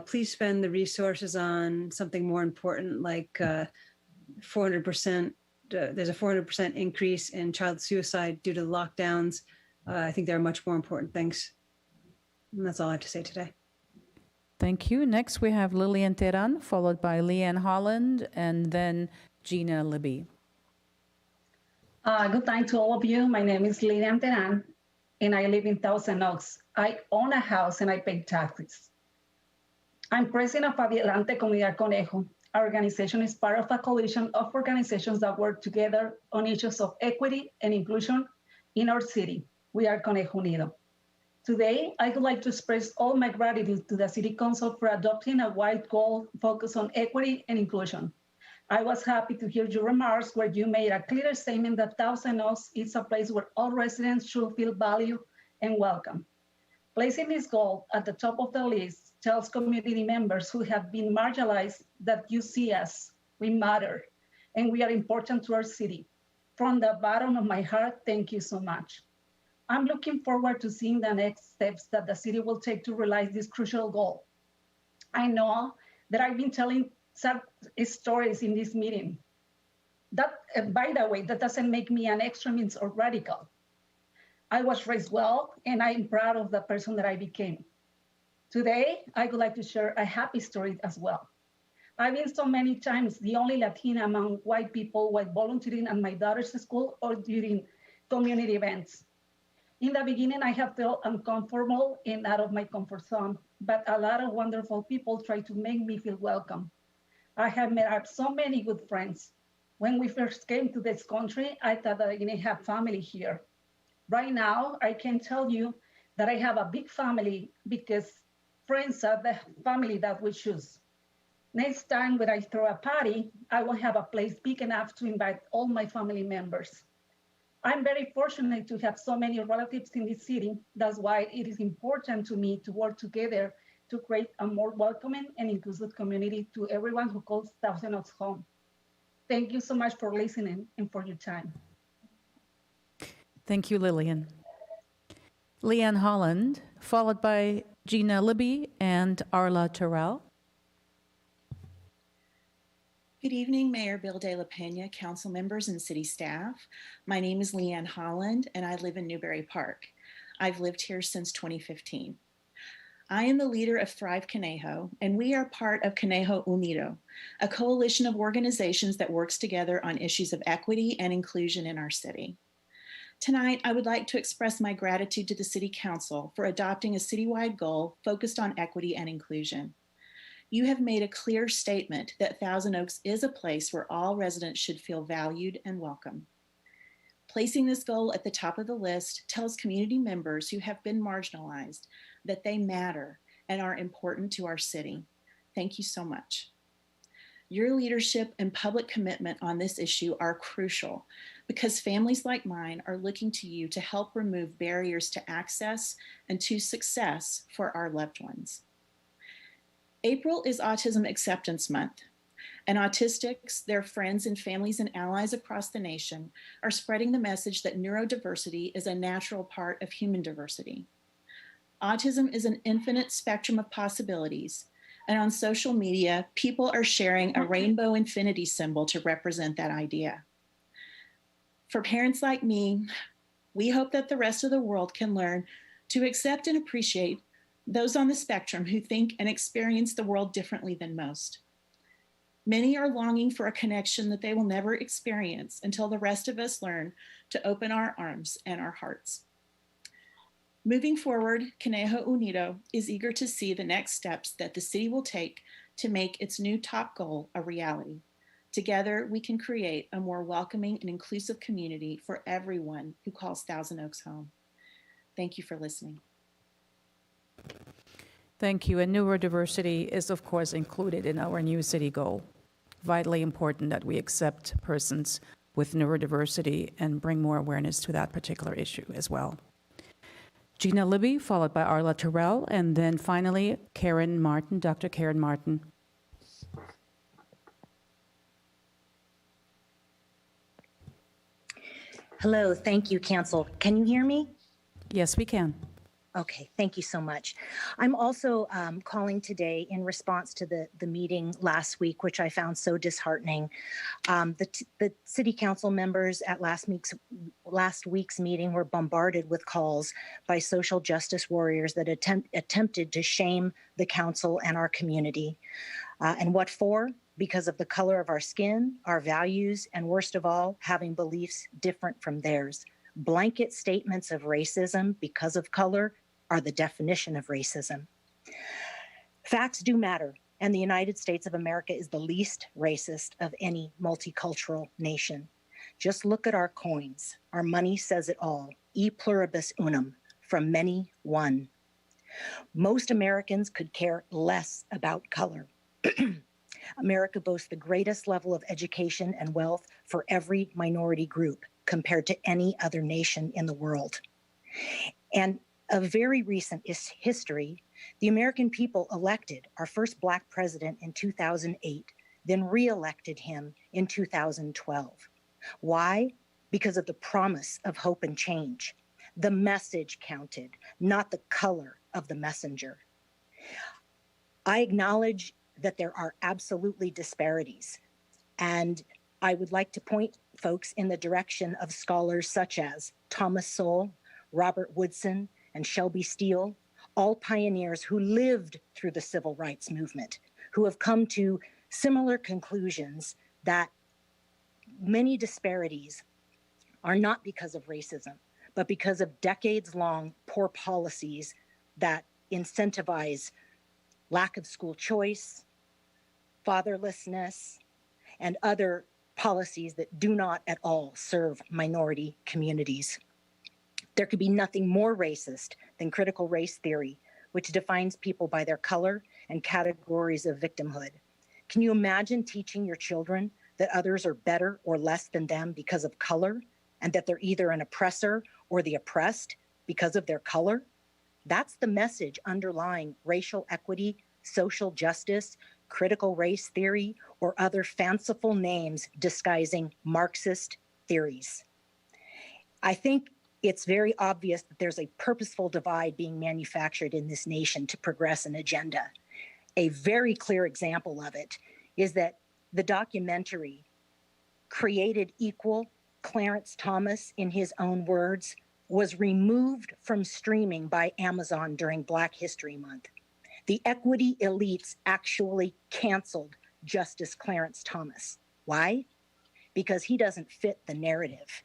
Speaker 19: Please spend the resources on something more important, like 400%. There's a 400% increase in child suicide due to the lockdowns. I think there are much more important things. And that's all I have to say today.
Speaker 1: Thank you. Next, we have Lillian Teran, followed by Leanne Holland, and then Gina Libby.
Speaker 20: Good night to all of you. My name is Lillian Teran, and I live in Thousand Oaks. I own a house and I pay taxes. I'm president of Adelante Comunidad Conejo. Our organization is part of a coalition of organizations that work together on issues of equity and inclusion in our city. We are Conejo Unido. Today, I would like to express all my gratitude to the City Council for adopting a wide goal focused on equity and inclusion. I was happy to hear your remarks where you made a clear statement that Thousand Oaks is a place where all residents should feel valued and welcome. Placing this goal at the top of the list tells community members who have been marginalized that you see us, we matter, and we are important to our city. From the bottom of my heart, thank you so much. I'm looking forward to seeing the next steps that the city will take to realize this crucial goal. I know that I've been telling sad stories in this meeting. That, by the way, that doesn't make me an extremist or radical. I was raised well, and I'm proud of the person that I became. Today, I would like to share a happy story as well. I've been so many times the only Latina among white people while volunteering at my daughter's school or during community events. In the beginning, I have felt uncomfortable and out of my comfort zone, but a lot of wonderful people try to make me feel welcome. I have met up so many good friends. When we first came to this country, I thought that I didn't have family here. Right now, I can tell you that I have a big family because friends are the family that we choose. Next time when I throw a party, I will have a place big enough to invite all my family members. I'm very fortunate to have so many relatives in this city. That's why it is important to me to work together to create a more welcoming and inclusive community to everyone who calls Thousand Oaks home. Thank you so much for listening and for your time.
Speaker 1: Thank you, Lillian. Leanne Holland, followed by Gina Libby and Arla Terrell.
Speaker 21: Good evening, Mayor Bill De La Pena, council members, and city staff. My name is Leanne Holland, and I live in Newbury Park. I've lived here since 2015. I am the leader of Thrive Conejo, and we are part of Conejo Unido, a coalition of organizations that works together on issues of equity and inclusion in our city. Tonight, I would like to express my gratitude to the City Council for adopting a citywide goal focused on equity and inclusion. You have made a clear statement that Thousand Oaks is a place where all residents should feel valued and welcome. Placing this goal at the top of the list tells community members who have been marginalized that they matter and are important to our city. Thank you so much. Your leadership and public commitment on this issue are crucial because families like mine are looking to you to help remove barriers to access and to success for our loved ones. April is Autism Acceptance Month, and autistics, their friends and families and allies across the nation are spreading the message that neurodiversity is a natural part of human diversity. Autism is an infinite spectrum of possibilities, and on social media, people are sharing a rainbow infinity symbol to represent that idea. For parents like me, we hope that the rest of the world can learn to accept and appreciate those on the spectrum who think and experience the world differently than most. Many are longing for a connection that they will never experience until the rest of us learn to open our arms and our hearts. Moving forward, Conejo Unido is eager to see the next steps that the city will take to make its new top goal a reality. Together, we can create a more welcoming and inclusive community for everyone who calls Thousand Oaks home. Thank you for listening.
Speaker 1: Thank you. And neurodiversity is, of course, included in our new city goal. Vitally important that we accept persons with neurodiversity and bring more awareness to that particular issue as well. Gina Libby, followed by Arla Terrell, and then finally Karen Martin, Dr. Karen Martin.
Speaker 2: Hello, thank you, Council. Can you hear me?
Speaker 1: Yes, we can.
Speaker 2: Okay, thank you so much. I'm also calling today in response to the meeting last week, which I found so disheartening. The city council members at last week's meeting were bombarded with calls by social justice warriors that attempted to shame the council and our community. And what for? Because of the color of our skin, our values, and worst of all, having beliefs different from theirs. Blanket statements of racism because of color are the definition of racism. Facts do matter, and the United States of America is the least racist of any multicultural nation. Just look at our coins. Our money says it all. E pluribus unum, from many, one. Most Americans could care less about color. America boasts the greatest level of education and wealth for every minority group compared to any other nation in the world. And of very recent history, the American people elected our first Black president in 2008, then re-elected him in 2012. Why? Because of the promise of hope and change. The message counted, not the color of the messenger. I acknowledge that there are absolutely disparities, and I would like to point folks in the direction of scholars such as Thomas Sowell, Robert Woodson, and Shelby Steele, all pioneers who lived through the civil rights movement, who have come to similar conclusions that many disparities are not because of racism, but because of decades-long poor policies that incentivize lack of school choice, fatherlessness, and other policies that do not at all serve minority communities. There could be nothing more racist than critical race theory, which defines people by their color and categories of victimhood. Can you imagine teaching your children that others are better or less than them because of color, and that they're either an oppressor or the oppressed because of their color? That's the message underlying racial equity, social justice, critical race theory, or other fanciful names disguising Marxist theories. I think it's very obvious that there's a purposeful divide being manufactured in this nation to progress an agenda. A very clear example of it is that the documentary Created Equal, Clarence Thomas, in his own words, was removed from streaming by Amazon during Black History Month. The equity elites actually canceled Justice Clarence Thomas. Why? Because he doesn't fit the narrative.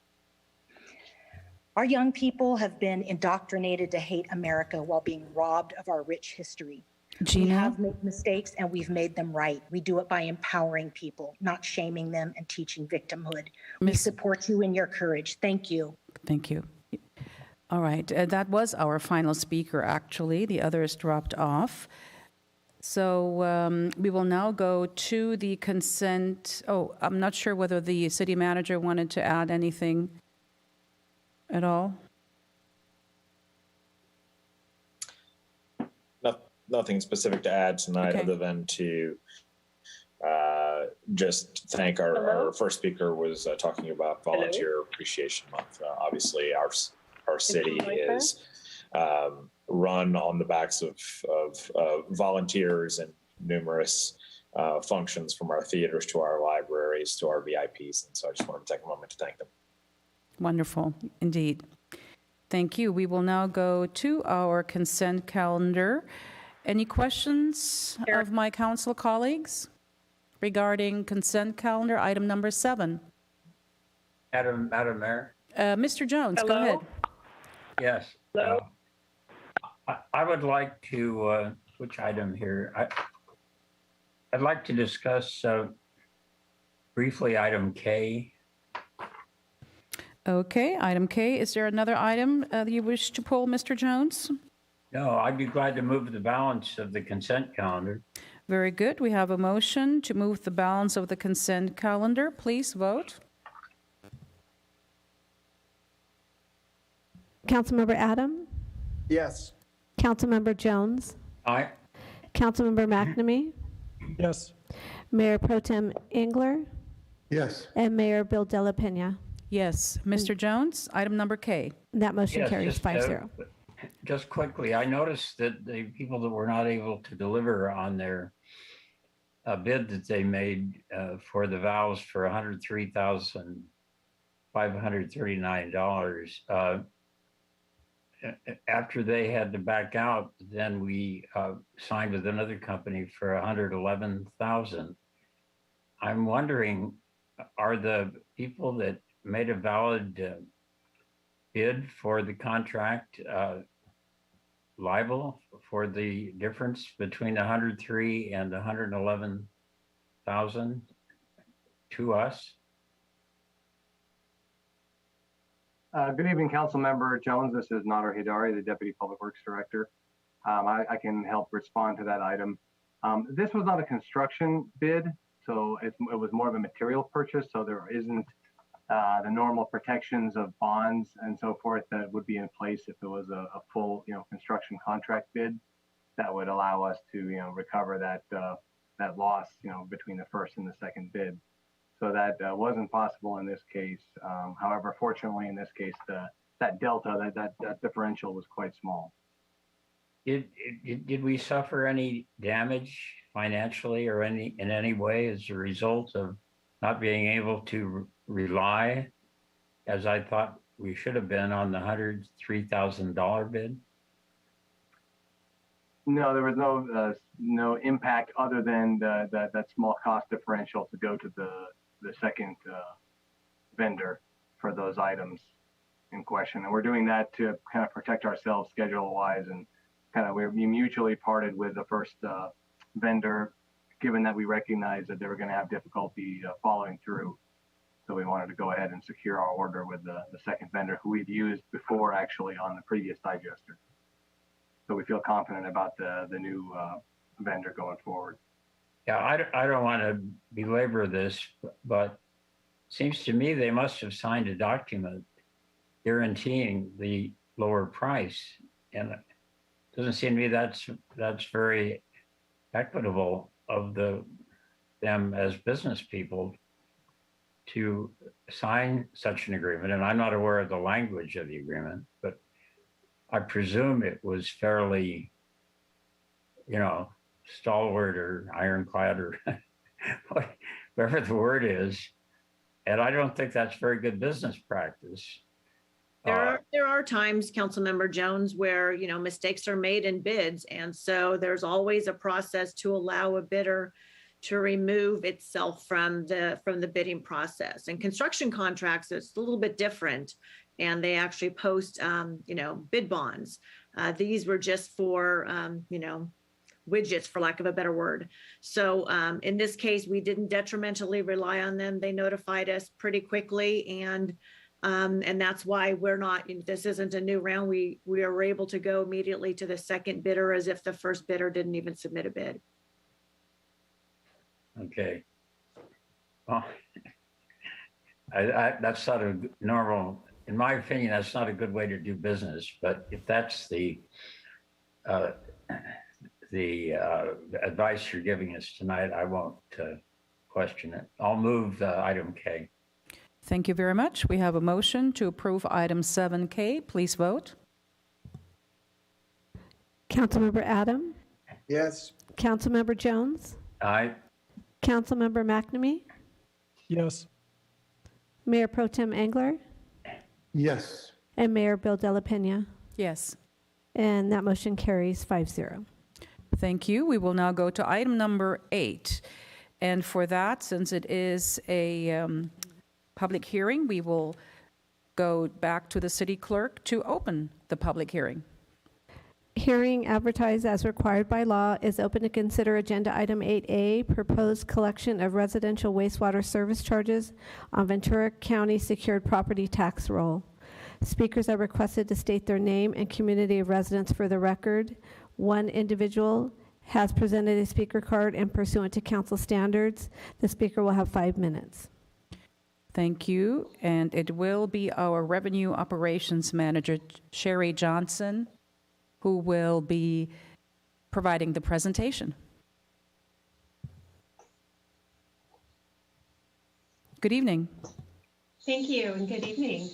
Speaker 2: Our young people have been indoctrinated to hate America while being robbed of our rich history.
Speaker 1: Gina?
Speaker 2: We have made mistakes and we've made them right. We do it by empowering people, not shaming them and teaching victimhood. We support you in your courage. Thank you.
Speaker 1: Thank you. All right, that was our final speaker, actually. The others dropped off. So we will now go to the consent. Oh, I'm not sure whether the city manager wanted to add anything at all.
Speaker 5: Nothing specific to add tonight, other than to just thank our first speaker was talking about Volunteer Appreciation Month. Obviously, our city is run on the backs of volunteers and numerous functions, from our theaters to our libraries to our VIPs. And so I just wanted to take a moment to thank them.
Speaker 1: Wonderful, indeed. Thank you. We will now go to our consent calendar. Any questions of my council colleagues regarding consent calendar item number 7?
Speaker 6: Madam Mayor?
Speaker 1: Mr. Jones, go ahead.
Speaker 6: Yes. I would like to, which item here? I'd like to discuss briefly item K.
Speaker 1: Okay, item K. Is there another item that you wish to pull, Mr. Jones?
Speaker 6: No, I'd be glad to move the balance of the consent calendar.
Speaker 1: Very good. We have a motion to move the balance of the consent calendar. Please vote.
Speaker 3: Councilmember Adam?
Speaker 22: Yes.
Speaker 3: Councilmember Jones?
Speaker 6: Aye.
Speaker 3: Councilmember McNamee?
Speaker 22: Yes.
Speaker 3: Mayor Pro Tem Engler?
Speaker 22: Yes.
Speaker 3: And Mayor Bill De La Pena?
Speaker 1: Yes. Mr. Jones, item number K.
Speaker 3: That motion
Speaker 6: Yes,
Speaker 3: carries
Speaker 6: just,
Speaker 3: 5-0.
Speaker 6: Just quickly, I noticed that the people that were not able to deliver on their bid that they made for the valves for $103,539, after they had to back out, then we signed with another company for $111,000. I'm wondering, are the people that made a valid bid for the contract liable for the difference between the 103 and the 111,000 to us?
Speaker 23: Good evening, Council Member Jones. This is Nader Hidari, the Deputy Public Works Director. I can help respond to that item. This was not a construction bid, so it was more of a material purchase, so there isn't the normal protections of bonds and so forth that would be in place if it was a full, construction contract bid that would allow us to, recover that loss, between the first and the second bid. So that wasn't possible in this case. However, fortunately, in this case, that delta, that differential was quite small.
Speaker 6: Did we suffer any damage financially or in any way as a result of not being able to rely, as I thought we should have been, on the $103,000 bid?
Speaker 23: No, there was no impact other than that small cost differential to go to the second vendor for those items in question. And we're doing that to kind of protect ourselves schedule-wise, and we mutually parted with the first vendor, given that we recognized that they were going to have difficulty following through. So we wanted to go ahead and secure our order with the second vendor, who we've used before actually on the previous digester. So we feel confident about the new vendor going forward.
Speaker 6: Yeah, I don't want to belabor this, but it seems to me they must have signed a document guaranteeing the lower price. And it doesn't seem to me that's very equitable of them as business people to sign such an agreement. And I'm not aware of the language of the agreement, but I presume it was fairly, stalwart or ironclad or whatever the word is. And I don't think that's very good business practice.
Speaker 24: There are times, Councilmember Jones, where, mistakes are made in bids. And so there's always a process to allow a bidder to remove itself from the bidding process. And construction contracts, it's a little bit different. And they actually post, bid bonds. These were just for, widgets, for lack of a better word. So in this case, we didn't detrimentally rely on them. They notified us pretty quickly, and that's why we're not. This isn't a new round. We are able to go immediately to the second bidder as if the first bidder didn't even submit a bid.
Speaker 6: Okay. Well, that's not a normal. In my opinion, that's not a good way to do business. But if that's the advice you're giving us tonight, I won't question it. I'll move item K.
Speaker 1: Thank you very much. We have a motion to approve item 7K. Please vote.
Speaker 3: Councilmember Adam?
Speaker 22: Yes.
Speaker 3: Councilmember Jones?
Speaker 6: Aye.
Speaker 3: Councilmember McNamee?
Speaker 22: Yes.
Speaker 3: Mayor Pro Tem Engler?
Speaker 22: Yes.
Speaker 3: And Mayor Bill de la Pena.
Speaker 1: Yes.
Speaker 3: And that motion carries 5-0.
Speaker 1: Thank you. We will now go to item number 8. And for that, since it is a public hearing, we will go back to the city clerk to open the public hearing.
Speaker 3: Hearing advertised as required by law is open to consider agenda item 8A, proposed collection of residential wastewater service charges on Ventura County secured property tax roll. Speakers are requested to state their name and community of residence for the record. One individual has presented a speaker card, and pursuant to council standards, the speaker will have 5 minutes.
Speaker 1: Thank you. And it will be our Revenue Operations Manager, Sherry Johnson, who will be providing the presentation. Good evening.
Speaker 4: Thank you, and good evening.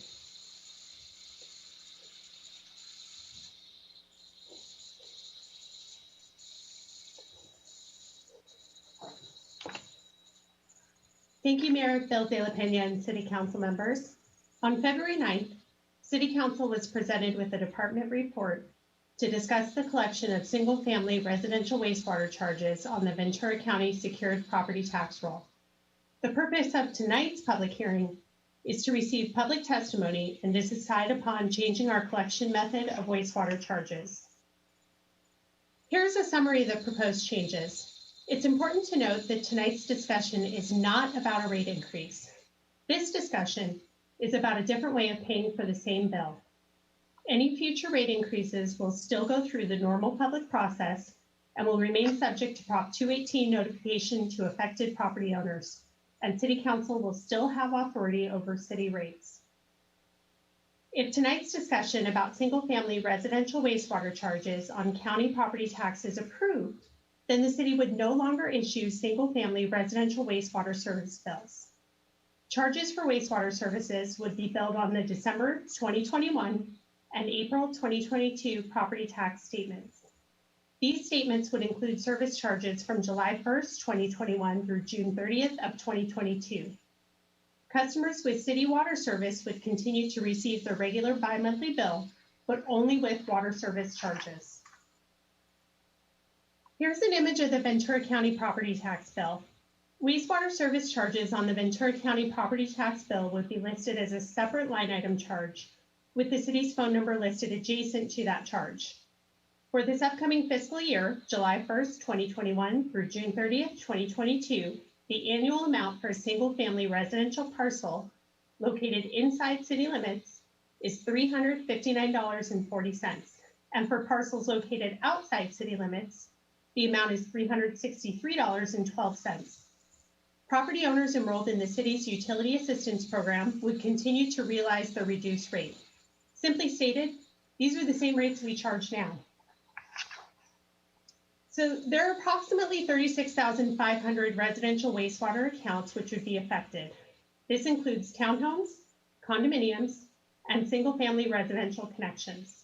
Speaker 4: Thank you, Mayor Bill de la Pena and City Council members. On February 9th, City Council was presented with a department report to discuss the collection of single-family residential wastewater charges on the Ventura County secured property tax roll. The purpose of tonight's public hearing is to receive public testimony and to decide upon changing our collection method of wastewater charges. Here's a summary of the proposed changes. It's important to note that tonight's discussion is not about a rate increase. This discussion is about a different way of paying for the same bill. Any future rate increases will still go through the normal public process and will remain subject to Prop 218 notification to affected property owners, and City Council will still have authority over city rates. If tonight's discussion about single-family residential wastewater charges on county property tax is approved, then the city would no longer issue single-family residential wastewater service bills. Charges for wastewater services would be billed on the December 2021 and April 2022 property tax statements. These statements would include service charges from July 1st, 2021 through June 30th of 2022. Customers with city water service would continue to receive their regular bi-monthly bill, but only with water service charges. Here's an image of the Ventura County property tax bill. Wastewater service charges on the Ventura County property tax bill would be listed as a separate line item charge, with the city's phone number listed adjacent to that charge. For this upcoming fiscal year, July 1st, 2021 through June 30th, 2022, the annual amount for a single-family residential parcel located inside city limits is $359.40, and for parcels located outside city limits, the amount is $363.12. Property owners enrolled in the city's utility assistance program would continue to realize the reduced rate. Simply stated, these are the same rates we charge now. So there are approximately 36,500 residential wastewater accounts which would be affected. This includes townhomes, condominiums, and single-family residential connections.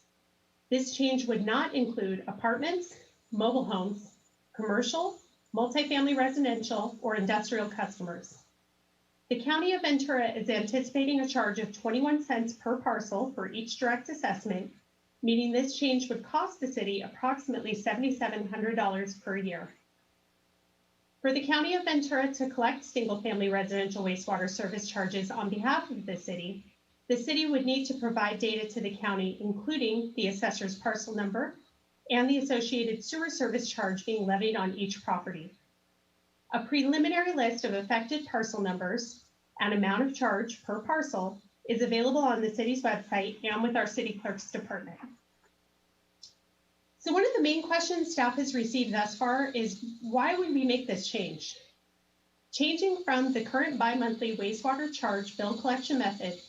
Speaker 4: This change would not include apartments, mobile homes, commercial, multifamily residential, or industrial customers. The County of Ventura is anticipating a charge of 21 cents per parcel for each direct assessment, meaning this change would cost the city approximately $7,700 per year. For the County of Ventura to collect single-family residential wastewater service charges on behalf of the city would need to provide data to the county, including the assessor's parcel number and the associated sewer service charge being levied on each property. A preliminary list of affected parcel numbers and amount of charge per parcel is available on the city's website and with our city clerk's department. So one of the main questions staff has received thus far is, why would we make this change? Changing from the current bi-monthly wastewater charge bill collection method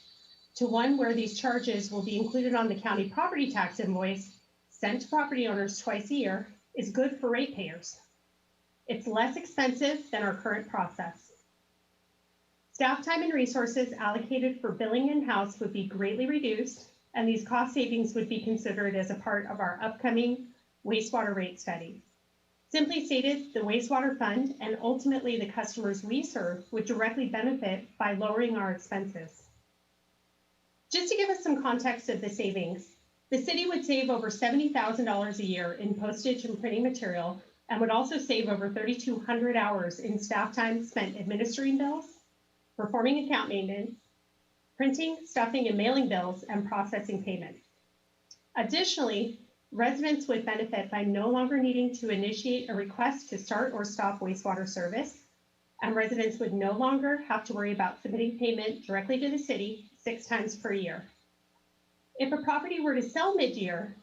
Speaker 4: to one where these charges will be included on the county property tax invoice sent to property owners twice a year is good for ratepayers. It's less expensive than our current process. Staff time and resources allocated for billing in-house would be greatly reduced, and these cost savings would be considered as a part of our upcoming wastewater rate study. Simply stated, the wastewater fund and ultimately the customers we serve would directly benefit by lowering our expenses. Just to give us some context of the savings, the city would save over $70,000 a year in postage and printing material, and would also save over 3,200 hours in staff time spent administering bills, performing account maintenance, printing, stuffing, and mailing bills, and processing payments. Additionally, residents would benefit by no longer needing to initiate a request to start or stop wastewater service, and residents would no longer have to worry about submitting payment directly to the city 6 times per year. If a property were to sell mid-year,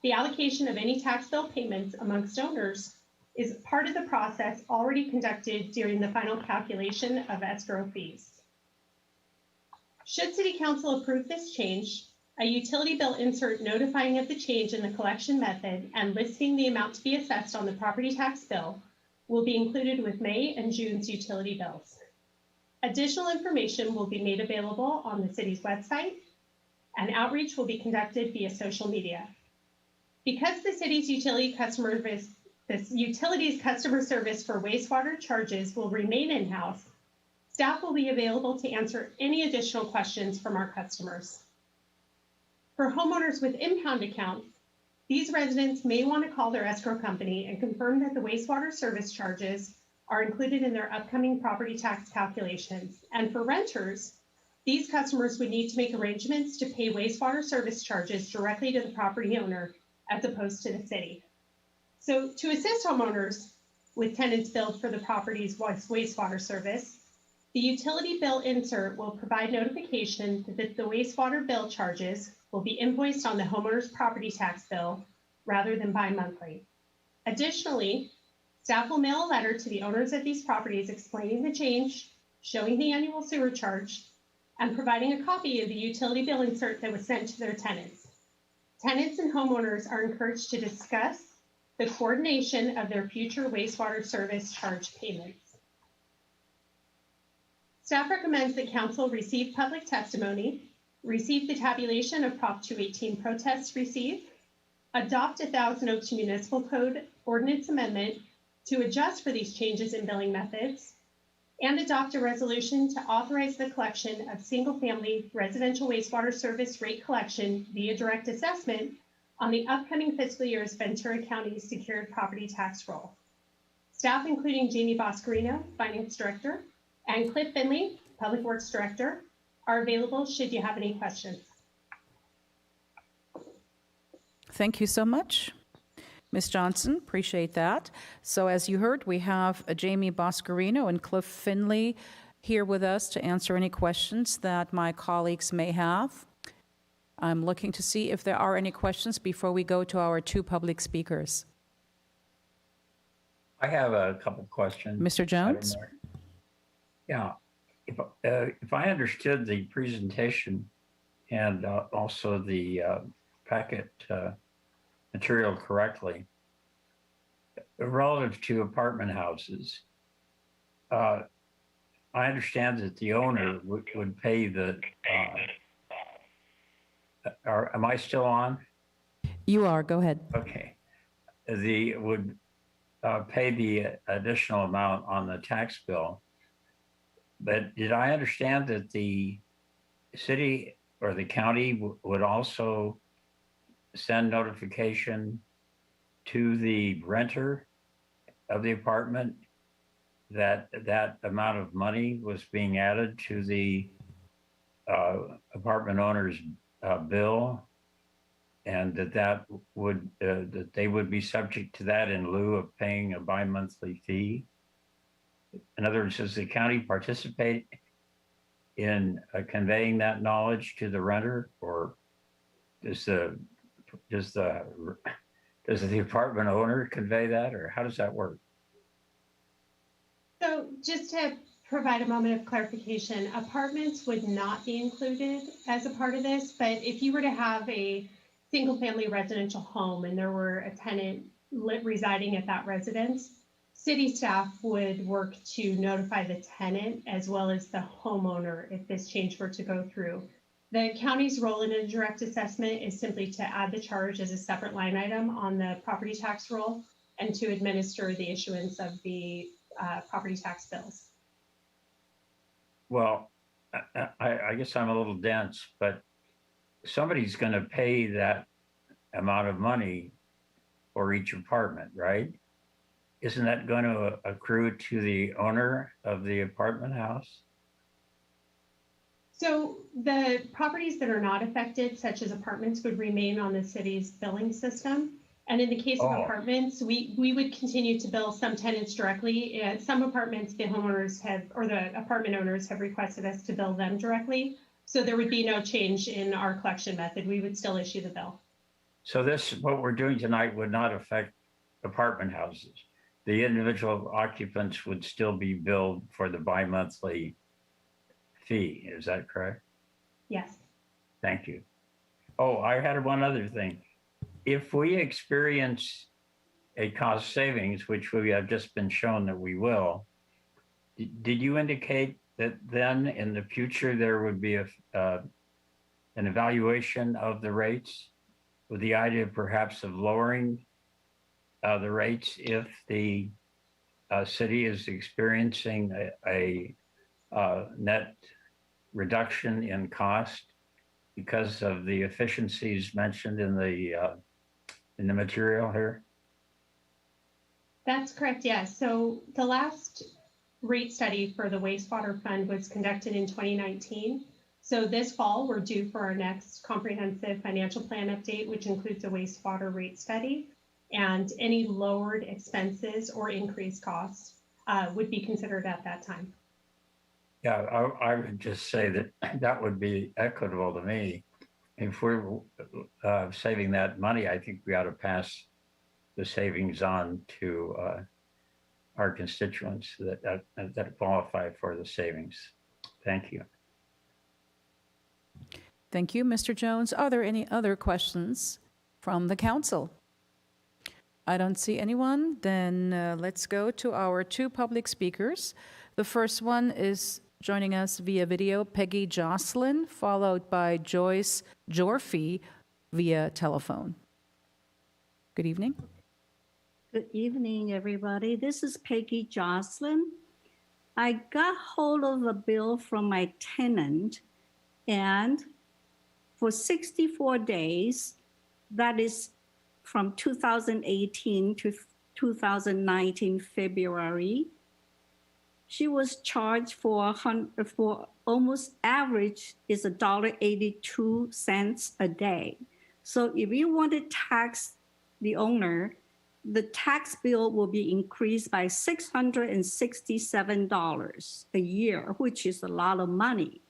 Speaker 4: the allocation of any tax bill payments amongst owners is part of the process already conducted during the final calculation of escrow fees. Should City Council approve this change, a utility bill insert notifying of the change in the collection method and listing the amount to be assessed on the property tax bill will be included with May and June's utility bills. Additional information will be made available on the city's website, and outreach will be conducted via social media. Because the city's utilities customer service for wastewater charges will remain in-house, staff will be available to answer any additional questions from our customers. For homeowners with impound accounts, these residents may want to call their escrow company and confirm that the wastewater service charges are included in their upcoming property tax calculations. And for renters, these customers would need to make arrangements to pay wastewater service charges directly to the property owner as opposed to the city. So to assist homeowners with tenants billed for the property's wastewater service, the utility bill insert will provide notification that the wastewater bill charges will be invoiced on the homeowner's property tax bill rather than bi-monthly. Additionally, staff will mail a letter to the owners of these properties explaining the change, showing the annual sewer charge, and providing a copy of the utility bill insert that was sent to their tenants. Tenants and homeowners are encouraged to discuss the coordination of their future wastewater service charge payments. Staff recommends that Council receive public testimony, receive the tabulation of Prop 218 protests received, adopt a Thousand Oaks Municipal Code ordinance amendment to adjust for these changes in billing methods, and adopt a resolution to authorize the collection of single-family residential wastewater service rate collection via direct assessment on the upcoming fiscal year's Ventura County secured property tax roll. Staff, including Jamie Boscarino, Finance Director, and Cliff Finley, Public Works Director, are available should you have any questions.
Speaker 1: Thank you so much, Ms. Johnson. Appreciate that. So as you heard, we have Jamie Boscarino and Cliff Finley here with us to answer any questions that my colleagues may have. I'm looking to see if there are any questions before we go to our 2 public speakers.
Speaker 6: I have a couple of questions.
Speaker 1: Mr. Jones?
Speaker 6: Yeah, if I understood the presentation and also the packet material correctly, relative to apartment houses, I understand that the owner would pay the, am I still on?
Speaker 1: You are, go ahead.
Speaker 6: Okay. Would pay the additional amount on the tax bill. But did I understand that the city or the county would also send notification to the renter of the apartment that that amount of money was being added to the apartment owner's bill, and that they would be subject to that in lieu of paying a bi-monthly fee? In other words, does the county participate in conveying that knowledge to the renter, or does the apartment owner convey that, or how does that work?
Speaker 4: So just to provide a moment of clarification, apartments would not be included as a part of this, but if you were to have a single-family residential home and there were a tenant residing at that residence, city staff would work to notify the tenant as well as the homeowner if this change were to go through. The county's role in a direct assessment is simply to add the charge as a separate line item on the property tax roll and to administer the issuance of the property tax bills.
Speaker 6: Well, I guess I'm a little dense, but somebody's going to pay that amount of money for each apartment, right? Isn't that going to accrue to the owner of the apartment house?
Speaker 4: So the properties that are not affected, such as apartments, would remain on the city's billing system. And in the case of apartments, we would continue to bill some tenants directly. And some apartments, the homeowners have, or the apartment owners have requested us to bill them directly. So there would be no change in our collection method. We would still issue the bill.
Speaker 6: So this, what we're doing tonight would not affect apartment houses. The individual occupants would still be billed for the bi-monthly fee. Is that correct?
Speaker 4: Yes.
Speaker 6: Thank you. Oh, I had one other thing. If we experience a cost savings, which we have just been shown that we will, did you indicate that then in the future there would be an evaluation of the rates with the idea perhaps of lowering the rates if the city is experiencing a net reduction in cost because of the efficiencies mentioned in the material here?
Speaker 4: That's correct, yes. So the last rate study for the wastewater fund was conducted in 2019. So this fall, we're due for our next comprehensive financial plan update, which includes a wastewater rate study, and any lowered expenses or increased costs would be considered at that time.
Speaker 6: Yeah, I would just say that that would be equitable to me. If we're saving that money, I think we ought to pass the savings on to our constituents that qualify for the savings. Thank you.
Speaker 1: Thank you, Mr. Jones. Are there any other questions from the council? I don't see anyone. Then let's go to our two public speakers. The first one is joining us via video, Peggy Jocelyn, followed by Joyce Jorfie via telephone. Good evening.
Speaker 7: Good evening, everybody. This is Peggy Jocelyn. I got hold of a bill from my tenant, and for 64 days, that is from 2018 to 2019 February, she was charged for almost average is $1.82 a day. So if you want to tax the owner, the tax bill will be increased by $667 a year, which is a lot of money.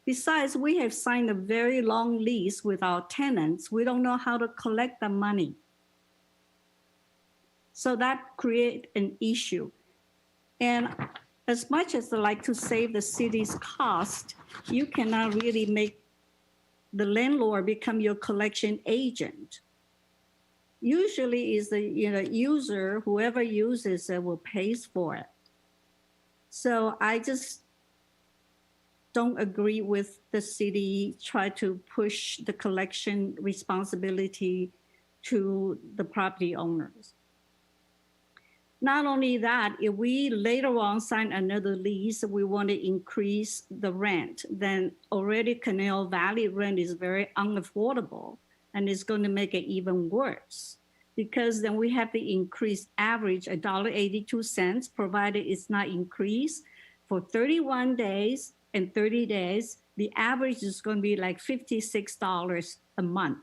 Speaker 7: Besides, we have signed a very long lease with our tenants. We don't know how to collect the money. So that creates an issue. And as much as I like to save the city's cost, you cannot really make the landlord become your collection agent. Usually is the user, whoever uses it will pay for it. So I just don't agree with the city try to push the collection responsibility to the property owners. Not only that, if we later on sign another lease, we want to increase the rent, then already Canal Valley rent is very unaffordable, and it's going to make it even worse because then we have to increase average $1.82, provided it's not increased for 31 days and 30 days. The average is going to be like $56 a month.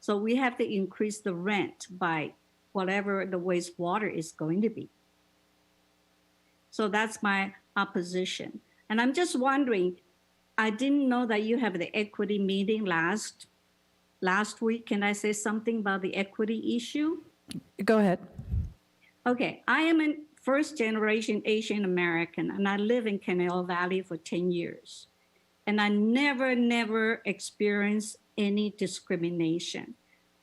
Speaker 7: So we have to increase the rent by whatever the wastewater is going to be. So that's my opposition. And I'm just wondering, I didn't know that you have the equity meeting last week. Can I say something about the equity issue?
Speaker 1: Go ahead.
Speaker 7: Okay, I am a first generation Asian American, and I live in Canal Valley for 10 years. And I never experienced any discrimination.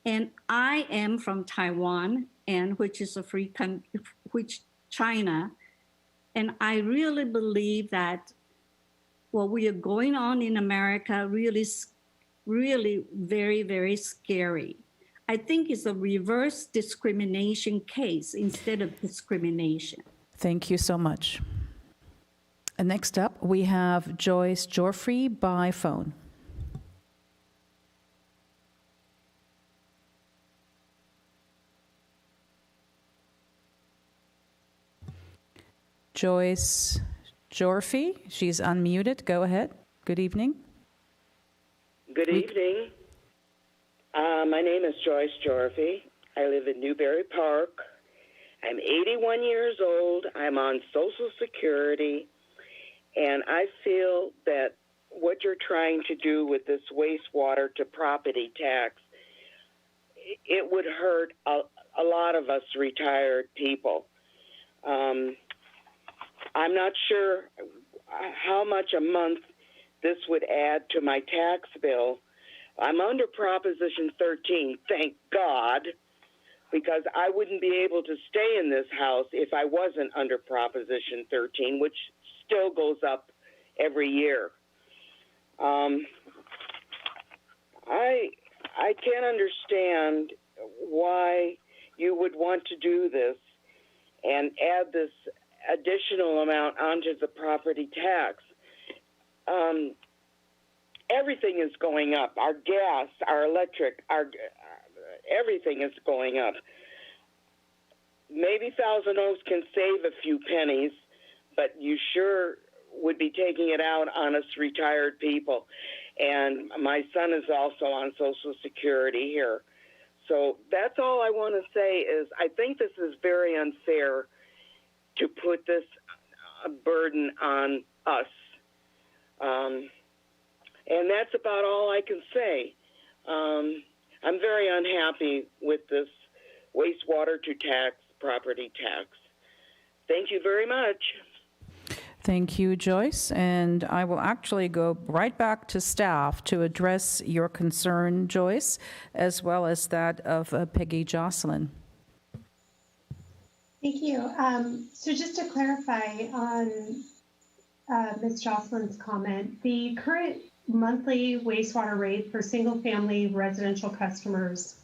Speaker 7: And I am from Taiwan, and which is a free country, which China. And I really believe that what we are going on in America really very, very scary. I think it's a reverse discrimination case instead of discrimination.
Speaker 1: Thank you so much. And next up, we have Joyce Jorfie by phone. Joyce Jorfy. She's unmuted. Go ahead. Good evening.
Speaker 8: Good evening. My name is Joyce Jorfy. I live in Newberry Park. I'm 81 years old. I'm on Social Security. And I feel that what you're trying to do with this wastewater to property tax, it would hurt a lot of us retired people. I'm not sure how much a month this would add to my tax bill. I'm under Proposition 13, thank God, because I wouldn't be able to stay in this house if I wasn't under Proposition 13, which still goes up every year. I can't understand why you would want to do this and add this additional amount onto the property tax. Everything is going up. Our gas, our electric, everything is going up. Maybe Thousand Oaks can save a few pennies, but you sure would be taking it out on us retired people. And my son is also on Social Security here. So that's all I want to say is I think this is very unfair to put this burden on us. And that's about all I can say. I'm very unhappy with this wastewater to tax, property tax. Thank you very much.
Speaker 1: Thank you, Joyce. And I will actually go right back to staff to address your concern, Joyce, as well as that of Peggy Jocelyn.
Speaker 4: Thank you. So just to clarify on Ms. Jocelyn's comment, the current monthly wastewater rate for single-family residential customers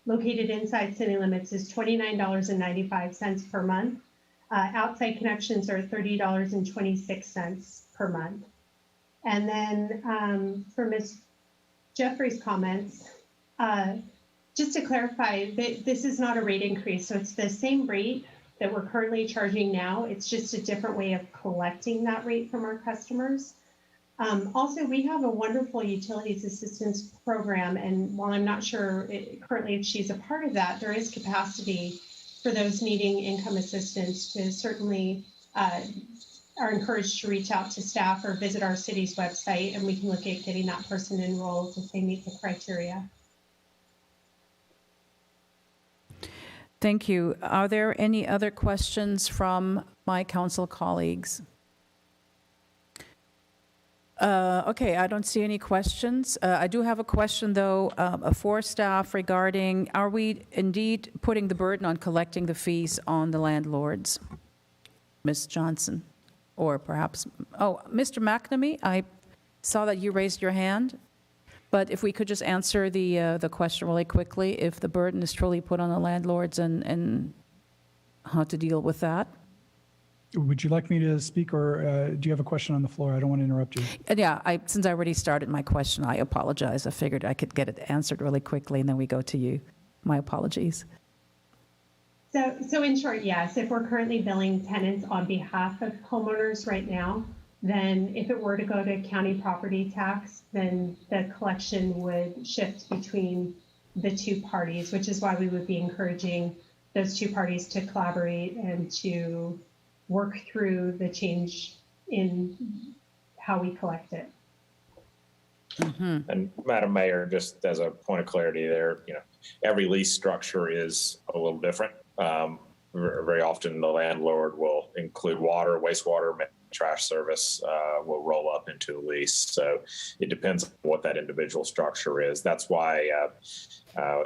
Speaker 4: located inside city limits is $29.95 per month. Outside connections are $30.26 per month. And then for Ms. Jeffrey's comments, just to clarify, this is not a rate increase. So it's the same rate that we're currently charging now. It's just a different way of collecting that rate from our customers. Also, we have a wonderful utilities assistance program. And while I'm not sure currently if she's a part of that, there is capacity for those needing income assistance to certainly are encouraged to reach out to staff or visit our city's website, and we can look at getting that person enrolled if they meet the criteria.
Speaker 1: Thank you. Are there any other questions from my council colleagues? Okay, I don't see any questions. I do have a question, though, for staff regarding, are we indeed putting the burden on collecting the fees on the landlords? Ms. Johnson, or perhaps, Mr. McNamee, I saw that you raised your hand, but if we could just answer the question really quickly, if the burden is truly put on the landlords and how to deal with that.
Speaker 9: Would you like me to speak, or do you have a question on the floor? I don't want to interrupt you.
Speaker 1: Yeah, since I already started my question, I apologize. I figured I could get it answered really quickly, and then we go to you. My apologies.
Speaker 4: So in short, yes, if we're currently billing tenants on behalf of homeowners right now, then if it were to go to county property tax, then the collection would shift between the two parties, which is why we would be encouraging those two parties to collaborate and to work through the change in how we collect it.
Speaker 1: Mm-hmm.
Speaker 5: And Madam Mayor, just as a point of clarity there, every lease structure is a little different. Very often the landlord will include water, wastewater, trash service will roll up into the lease. So it depends on what that individual structure is. That's why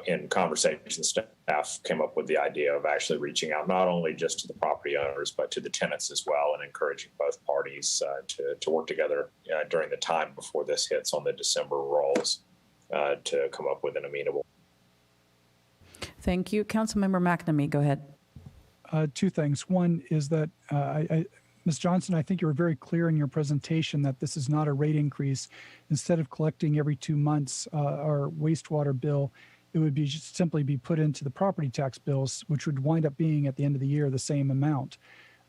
Speaker 5: in conversation, staff came up with the idea of actually reaching out not only just to the property owners, but to the tenants as well, and encouraging both parties to work together during the time before this hits on the December rolls to come up with an amenable.
Speaker 1: Thank you. Councilmember McNamee, go ahead.
Speaker 9: Two things. One is that Ms. Johnson, I think you were very clear in your presentation that this is not a rate increase. Instead of collecting every 2 months our wastewater bill, it would be just simply be put into the property tax bills, which would wind up being at the end of the year the same amount.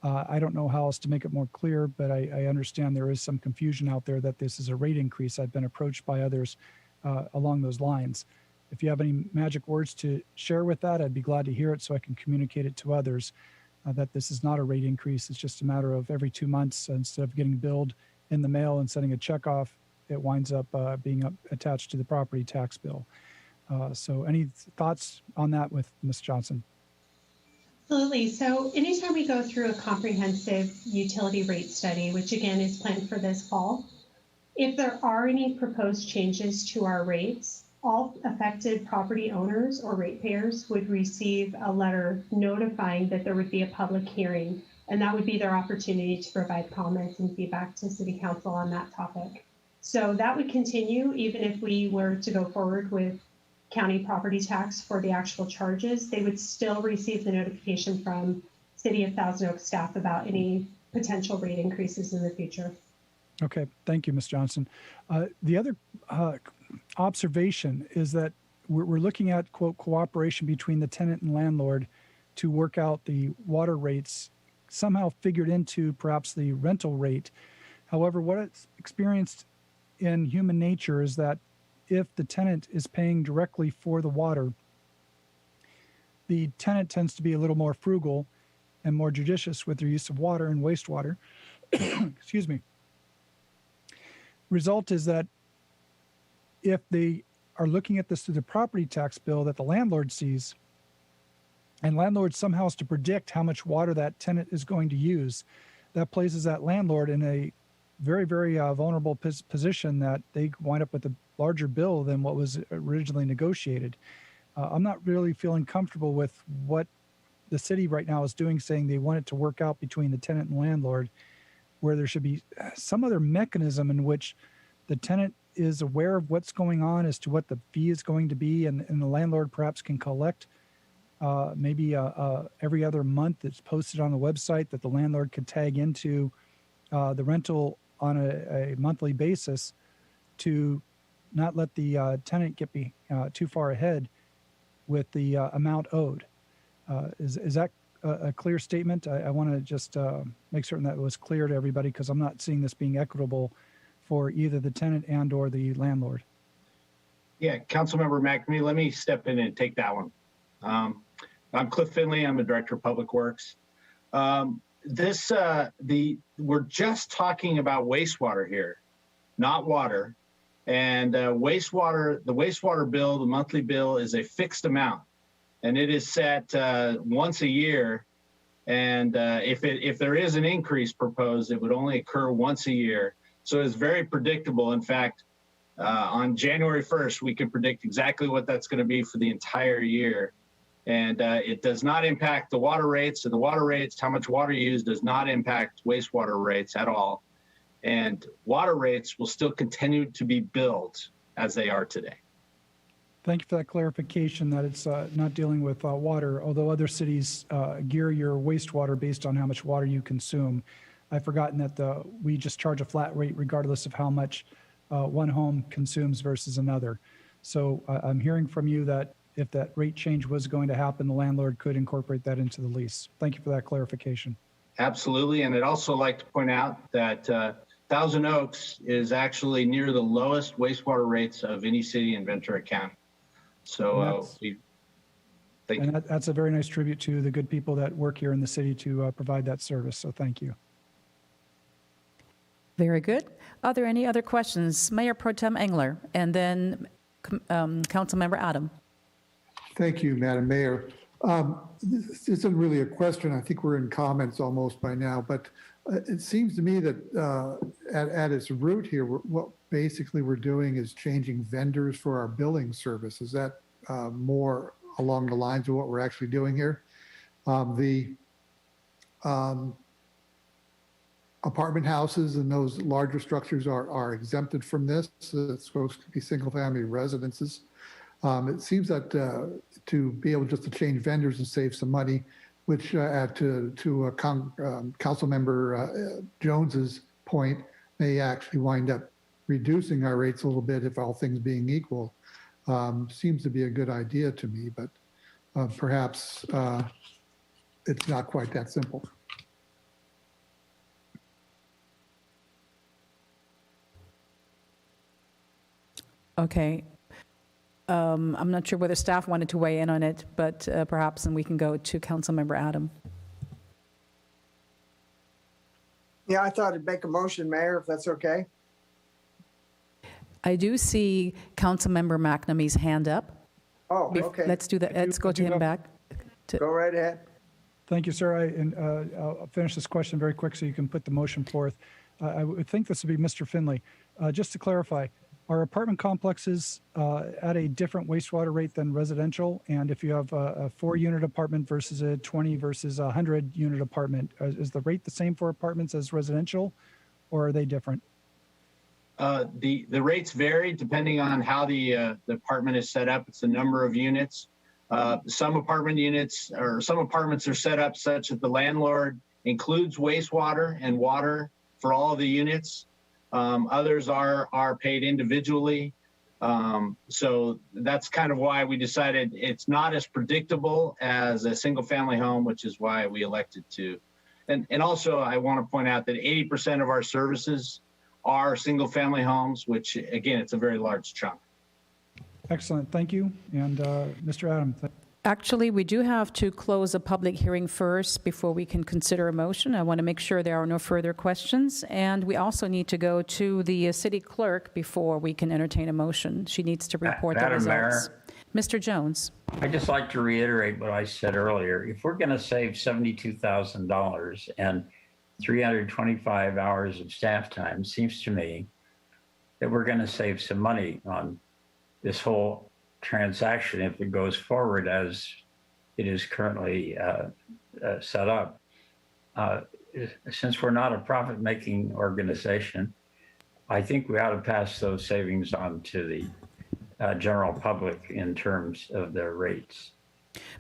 Speaker 9: I don't know how else to make it more clear, but I understand there is some confusion out there that this is a rate increase. I've been approached by others along those lines. If you have any magic words to share with that, I'd be glad to hear it so I can communicate it to others that this is not a rate increase. It's just a matter of every 2 months, instead of getting billed in the mail and sending a check off, it winds up being attached to the property tax bill. So any thoughts on that with Ms. Johnson?
Speaker 4: Absolutely. So anytime we go through a comprehensive utility rate study, which again is planned for this fall, if there are any proposed changes to our rates, all affected property owners or ratepayers would receive a letter notifying that there would be a public hearing, and that would be their opportunity to provide comments and feedback to City Council on that topic. So that would continue even if we were to go forward with county property tax for the actual charges. They would still receive the notification from City of Thousand Oaks staff about any potential rate increases in the future.
Speaker 9: Okay, thank you, Ms. Johnson. The other observation is that we're looking at, quote, cooperation between the tenant and landlord to work out the water rates, somehow figured into perhaps the rental rate. However, what it's experienced in human nature is that if the tenant is paying directly for the water, the tenant tends to be a little more frugal and more judicious with their use of water and wastewater. Excuse me. Result is that if they are looking at this through the property tax bill that the landlord sees, and landlord somehow has to predict how much water that tenant is going to use, that places that landlord in a very, very vulnerable position that they wind up with a larger bill than what was originally negotiated. I'm not really feeling comfortable with what the city right now is doing, saying they want it to work out between the tenant and landlord, where there should be some other mechanism in which the tenant is aware of what's going on as to what the fee is going to be, and the landlord perhaps can collect maybe every other month it's posted on the website that the landlord could tag into the rental on a monthly basis to not let the tenant get too far ahead with the amount owed. Is that a clear statement? I want to just make certain that it was clear to everybody, because I'm not seeing this being equitable for either the tenant and or the landlord.
Speaker 10: Yeah, Councilmember McNamee, let me step in and take that one. I'm Cliff Finley. I'm the Director of Public Works. We're just talking about wastewater here, not water. And the wastewater bill, the monthly bill, is a fixed amount, and it is set once a year. And if there is an increase proposed, it would only occur once a year. So it's very predictable. In fact, on January 1st, we can predict exactly what that's going to be for the entire year. And it does not impact the water rates. So the water rates, how much water you use, does not impact wastewater rates at all. And water rates will still continue to be billed as they are today.
Speaker 9: Thank you for that clarification that it's not dealing with water, although other cities gear your wastewater based on how much water you consume. I've forgotten that we just charge a flat rate regardless of how much one home consumes versus another. So I'm hearing from you that if that rate change was going to happen, the landlord could incorporate that into the lease. Thank you for that clarification.
Speaker 10: Absolutely. And I'd also like to point out that Thousand Oaks is actually near the lowest wastewater rates of any city in Ventura County. So
Speaker 9: that's a very nice tribute to the good people that work here in the city to provide that service. So thank you.
Speaker 1: Very good. Are there any other questions? Mayor Pro Tem Engler, and then Councilmember Adam.
Speaker 22: Thank you, Madam Mayor. This isn't really a question. I think we're in comments almost by now, but it seems to me that at its root here, what basically we're doing is changing vendors for our billing service. Is that more along the lines of what we're actually doing here? The apartment houses and those larger structures are exempted from this. It's supposed to be single-family residences. It seems that to be able just to change vendors and save some money, which to Councilmember Jones's point, may actually wind up reducing our rates a little bit if all things being equal. Seems to be a good idea to me, but perhaps it's not quite that simple.
Speaker 1: Okay. I'm not sure whether staff wanted to weigh in on it, but perhaps then we can go to Councilmember Adam.
Speaker 11: Yeah, I thought I'd make a motion, Mayor, if that's okay.
Speaker 1: I do see Councilmember McNamee's hand up.
Speaker 11: Oh, okay.
Speaker 1: Let's do that. Let's go to him back.
Speaker 11: Go right ahead.
Speaker 9: Thank you, sir. I'll finish this question very quick so you can put the motion forth. I would think this would be Mr. Finley. Just to clarify, are apartment complexes at a different wastewater rate than residential? And if you have a 4-unit apartment versus a 20 versus a 100-unit apartment, is the rate the same for apartments as residential, or are they different?
Speaker 10: The rates vary depending on how the apartment is set up. It's the number of units. Some apartments are set up such that the landlord includes wastewater and water for all of the units. Others are paid individually. So that's kind of why we decided it's not as predictable as a single family home, which is why we elected to. And also I want to point out that 80% of our services are single family homes, which again, it's a very large chunk.
Speaker 9: Excellent. Thank you. And Mr. Adam.
Speaker 1: Actually, we do have to close a public hearing first before we can consider a motion. I want to make sure there are no further questions. And we also need to go to the city clerk before we can entertain a motion. She needs to report the results.
Speaker 6: Mayor,
Speaker 1: Mr. Jones.
Speaker 6: I'd just like to reiterate what I said earlier. If we're going to save $72,000 and 325 hours of staff time, seems to me that we're going to save some money on this whole transaction if it goes forward as it is currently set up. Since we're not a profit-making organization, I think we ought to pass those savings on to the general public in terms of their rates.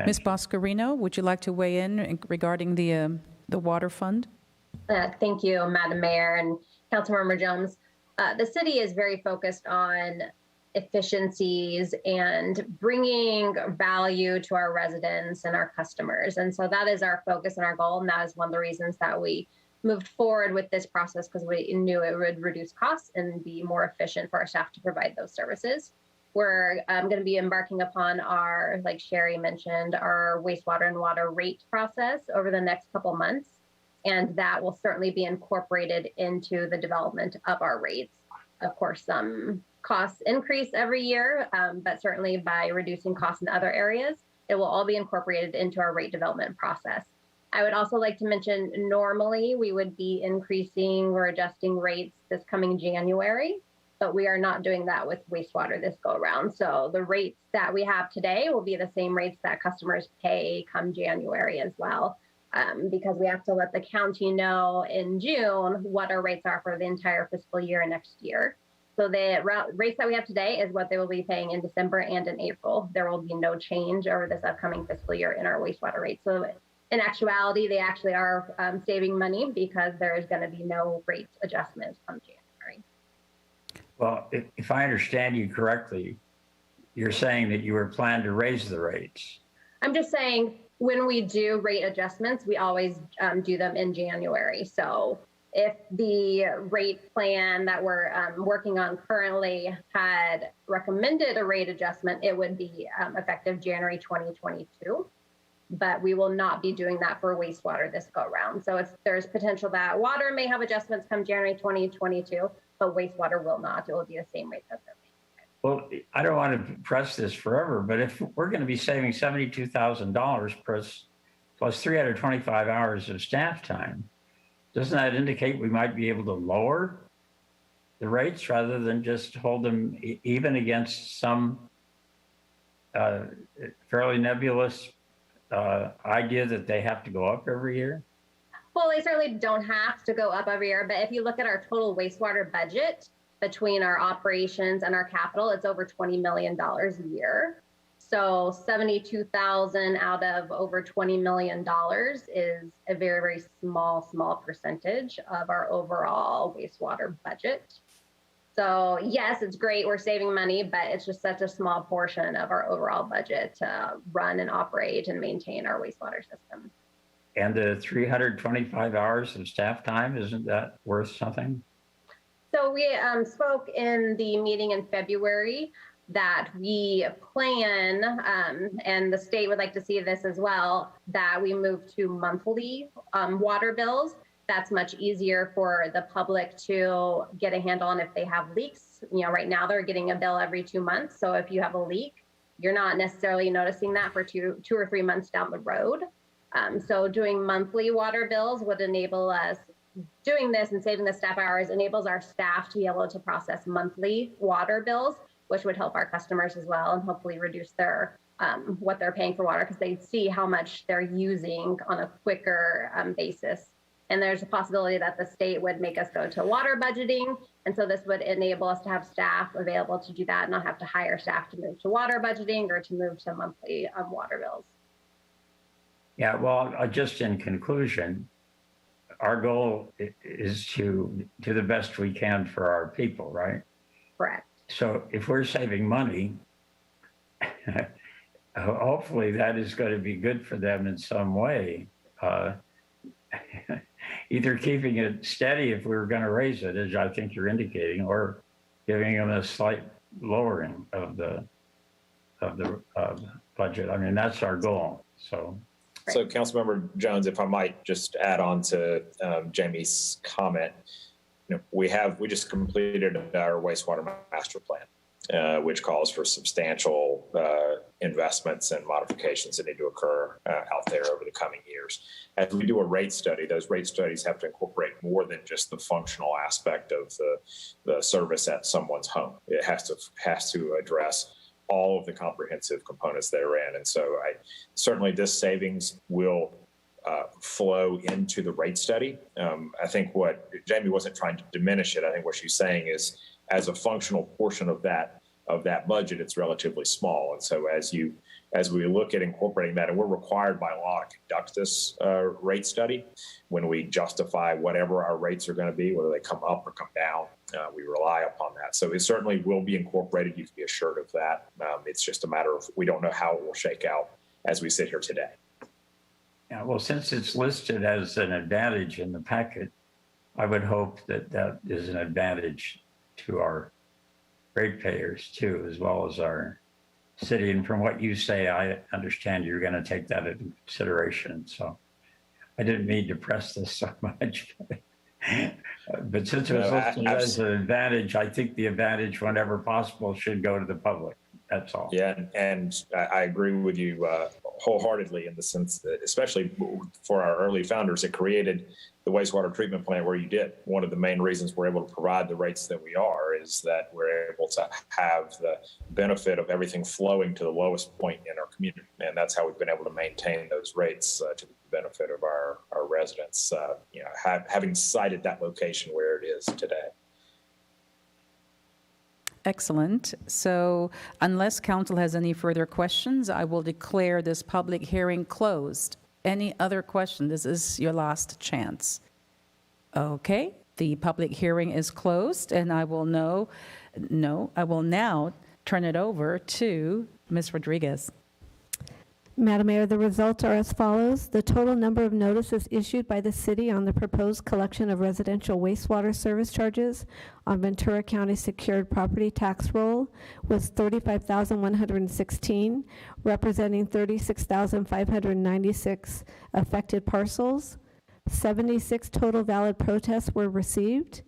Speaker 1: Ms. Boscarino, would you like to weigh in regarding the water fund?
Speaker 12: Thank you, Madam Mayor and Councilmember Jones. The city is very focused on efficiencies and bringing value to our residents and our customers. And so that is our focus and our goal. And that is one of the reasons that we moved forward with this process, because we knew it would reduce costs and be more efficient for our staff to provide those services. We're going to be embarking upon our, like Sherry mentioned, our wastewater and water rate process over the next couple months. And that will certainly be incorporated into the development of our rates. Of course, some costs increase every year, but certainly by reducing costs in other areas, it will all be incorporated into our rate development process. I would also like to mention, normally we would be increasing or adjusting rates this coming January, but we are not doing that with wastewater this go around. So the rates that we have today will be the same rates that customers pay come January as well. Because we have to let the county know in June what our rates are for the entire fiscal year next year. So the rates that we have today is what they will be paying in December and in April. There will be no change over this upcoming fiscal year in our wastewater rates. So in actuality, they actually are saving money because there is going to be no rate adjustments come January.
Speaker 6: Well, if I understand you correctly, you're saying that you were planning to raise the rates.
Speaker 12: I'm just saying, when we do rate adjustments, we always do them in January. So if the rate plan that we're working on currently had recommended a rate adjustment, it would be effective January 2022. But we will not be doing that for wastewater this go around. So there's potential that water may have adjustments come January 2022, but wastewater will not. It will be the same rate that they're paying.
Speaker 6: Well, I don't want to press this forever, but if we're going to be saving $72,000 plus 325 hours of staff time, doesn't that indicate we might be able to lower the rates rather than just hold them even against some fairly nebulous idea that they have to go up every year?
Speaker 12: Well, they certainly don't have to go up every year, but if you look at our total wastewater budget, between our operations and our capital, it's over $20 million a year. So 72,000 out of over $20 million is a very, very small percentage of our overall wastewater budget. So yes, it's great, we're saving money, but it's just such a small portion of our overall budget to run and operate and maintain our wastewater system.
Speaker 6: And the 325 hours of staff time, isn't that worth something?
Speaker 12: So we spoke in the meeting in February that we plan, and the state would like to see this as well, that we move to monthly water bills. That's much easier for the public to get a handle on if they have leaks. You know, right now they're getting a bill every 2 months. So if you have a leak, you're not necessarily noticing that for two or 3 months down the road. So doing monthly water bills would enable us, doing this and saving the staff hours enables our staff to be able to process monthly water bills, which would help our customers as well and hopefully reduce their what they're paying for water because they see how much they're using on a quicker basis. And there's a possibility that the state would make us go to water budgeting. And so this would enable us to have staff available to do that and not have to hire staff to move to water budgeting or to move to monthly water bills.
Speaker 6: Yeah, well, just in conclusion, our goal is to do the best we can for our people, right?
Speaker 12: Correct.
Speaker 6: So if we're saving money, hopefully that is going to be good for them in some way. Either keeping it steady if we were going to raise it, as I think you're indicating, or giving them a slight lowering of the budget. I mean, that's our goal. So
Speaker 5: Councilmember Jones, if I might just add on to Jamie's comment, you know, we just completed our wastewater master plan, which calls for substantial investments and modifications that need to occur out there over the coming years. As we do a rate study, those rate studies have to incorporate more than just the functional aspect of the service at someone's home. It has to address all of the comprehensive components therein. And so certainly this savings will flow into the rate study. I think what Jamie wasn't trying to diminish it. I think what she's saying is as a functional portion of that budget, it's relatively small. And so as we look at incorporating that, and we're required by law to conduct this rate study when we justify whatever our rates are going to be, whether they come up or come down, we rely upon that. So it certainly will be incorporated. You can be assured of that. It's just a matter of, we don't know how it will shake out as we sit here today.
Speaker 6: Yeah, well, since it's listed as an advantage in the packet, I would hope that that is an advantage to our ratepayers too, as well as our city. And from what you say, I understand you're going to take that into consideration. So I didn't mean to press this so much. But since it was listed as an advantage, I think the advantage, whenever possible, should go to the public. That's all.
Speaker 5: Yeah, and I agree with you wholeheartedly in the sense that, especially for our early founders, it created the wastewater treatment plant where you did. One of the main reasons we're able to provide the rates that we are is that we're able to have the benefit of everything flowing to the lowest point in our community. And that's how we've been able to maintain those rates to the benefit of our residents, having cited that location where it is today.
Speaker 1: Excellent. So unless council has any further questions, I will declare this public hearing closed. Any other question? This is your last chance. Okay, the public hearing is closed, and I will now turn it over to Ms. Rodriguez.
Speaker 3: Madam Mayor, the results are as follows. The total number of notices issued by the city on the proposed collection of residential wastewater service charges on Ventura County secured property tax roll was 35,116, representing 36,596 affected parcels. 76 total valid protests were received.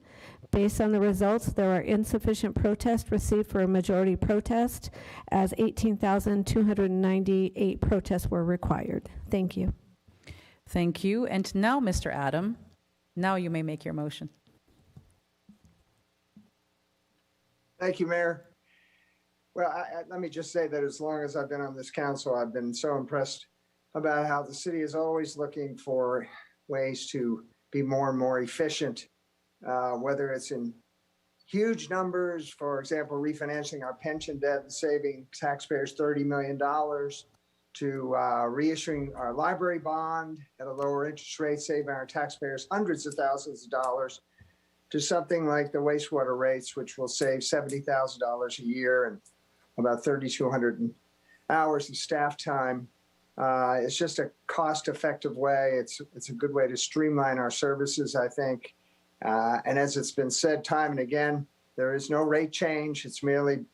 Speaker 3: Based on the results, there are insufficient protests received for a majority protest, as 18,298 protests were required. Thank you.
Speaker 1: Thank you. And now, Mr. Adam, now you may make your motion.
Speaker 11: Thank you, Mayor. Well, let me just say that as long as I've been on this council, I've been so impressed about how the city is always looking for ways to be more and more efficient. Whether it's in huge numbers, for example, refinancing our pension debt and saving taxpayers $30 million, to reissuing our library bond at a lower interest rate, saving our taxpayers hundreds of thousands of dollars, to something like the wastewater rates, which will save $70,000 a year and about 3,200 hours of staff time. It's just a cost-effective way. It's a good way to streamline our services, I think. And as it's been said time and again, there is no rate change. It's merely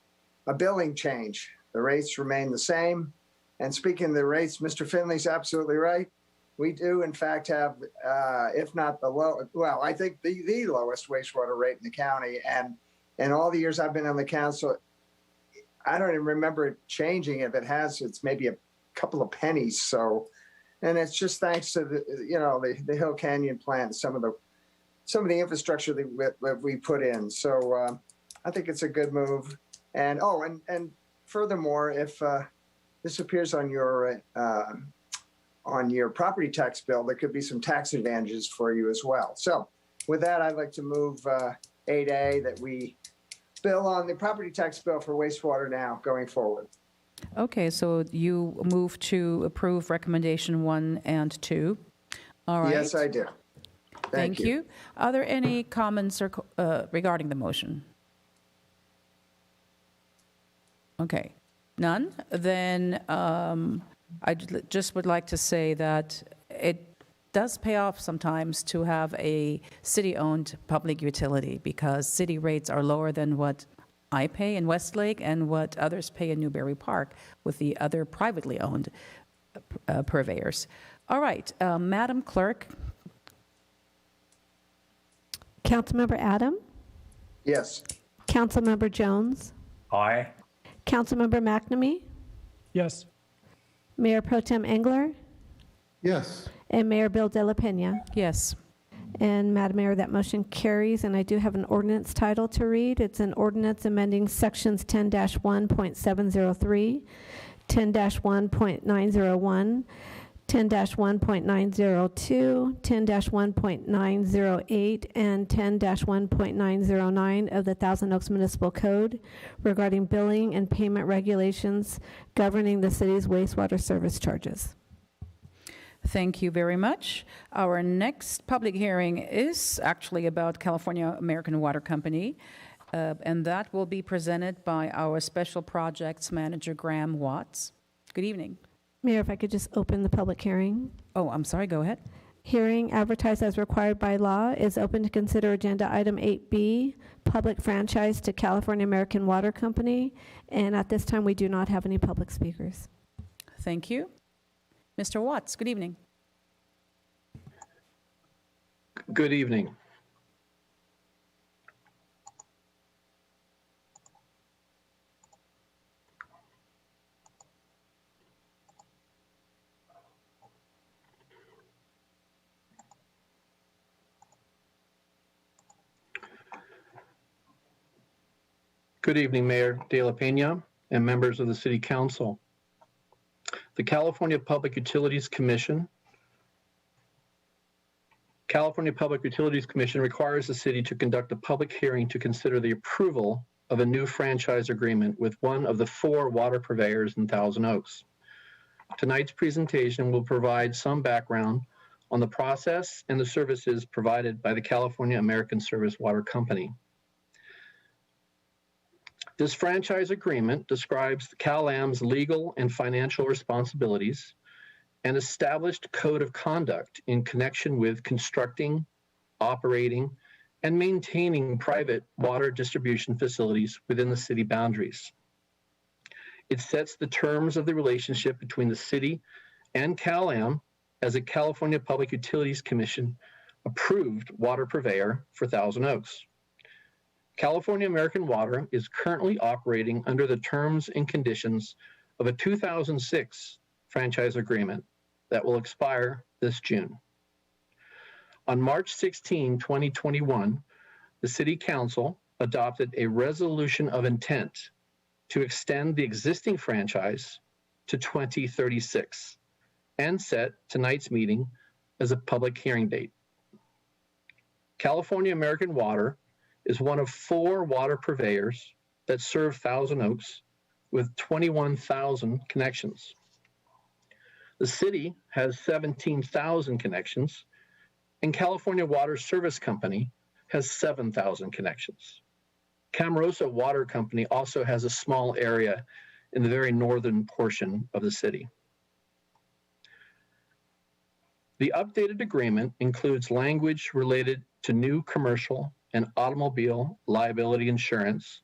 Speaker 11: a billing change. The rates remain the same. And speaking of the rates, Mr. Finley's absolutely right. We do, in fact, have, if not the low, well, I think the lowest wastewater rate in the county. And in all the years I've been on the council, I don't even remember it changing. If it has, it's maybe a couple of pennies. So, and it's just thanks to the Hill Canyon plant, some of the infrastructure that we put in. So I think it's a good move. And furthermore, if this appears on your property tax bill, there could be some tax advantages for you as well. So with that, I'd like to move 8A, that we bill on the property tax bill for wastewater now going forward.
Speaker 1: Okay, so you move to approve recommendation 1 and 2. All right.
Speaker 11: Yes, I do.
Speaker 1: Thank you. Are there any comments or regarding the motion? Okay, none. Then I just would like to say that it does pay off sometimes to have a city-owned public utility, because city rates are lower than what I pay in Westlake and what others pay in Newbury Park with the other privately owned purveyors. All right, Madam Clerk.
Speaker 3: Councilmember Adam?
Speaker 11: Yes.
Speaker 3: Councilmember Jones?
Speaker 6: Aye.
Speaker 3: Councilmember McNamee?
Speaker 9: Yes.
Speaker 3: Mayor Pro Tem Engler?
Speaker 22: Yes.
Speaker 3: And Mayor Bill De La Pena?
Speaker 1: Yes.
Speaker 3: And Madam Mayor, that motion carries, and I do have an ordinance title to read. It's an ordinance amending sections 10-1.703, 10-1.901, 10-1.902, 10-1.908, and 10-1.909 of the Thousand Oaks Municipal Code regarding billing and payment regulations governing the city's wastewater service charges.
Speaker 1: Thank you very much. Our next public hearing is actually about California American Water Company, and that will be presented by our Special Projects Manager, Graham Watts. Good evening.
Speaker 3: Mayor, if I could just open the public hearing.
Speaker 1: Oh, I'm sorry, go ahead.
Speaker 3: Hearing advertised as required by law is open to consider agenda item 8B, public franchise to California American Water Company. And at this time, we do not have any public speakers.
Speaker 1: Thank you. Mr. Watts, good evening.
Speaker 13: Good evening. Good evening, Mayor De La Pena and members of the City Council. The California Public Utilities Commission requires the city to conduct a public hearing to consider the approval of a new franchise agreement with one of the 4 water purveyors in Thousand Oaks. Tonight's presentation will provide some background on the process and the services provided by the California American Service Water Company. This franchise agreement describes CalAM's legal and financial responsibilities and established code of conduct in connection with constructing, operating, and maintaining private water distribution facilities within the city boundaries. It sets the terms of the relationship between the city and CalAM as a California Public Utilities Commission approved water purveyor for Thousand Oaks. California American Water is currently operating under the terms and conditions of a 2006 franchise agreement that will expire this June. On March 16, 2021, the City Council adopted a resolution of intent to extend the existing franchise to 2036 and set tonight's meeting as a public hearing date. California American Water is one of 4 water purveyors that serve Thousand Oaks with 21,000 connections. The city has 17,000 connections, and California Water Service Company has 7,000 connections. Camarosa Water Company also has a small area in the very northern portion of the city. The updated agreement includes language related to new commercial and automobile liability insurance,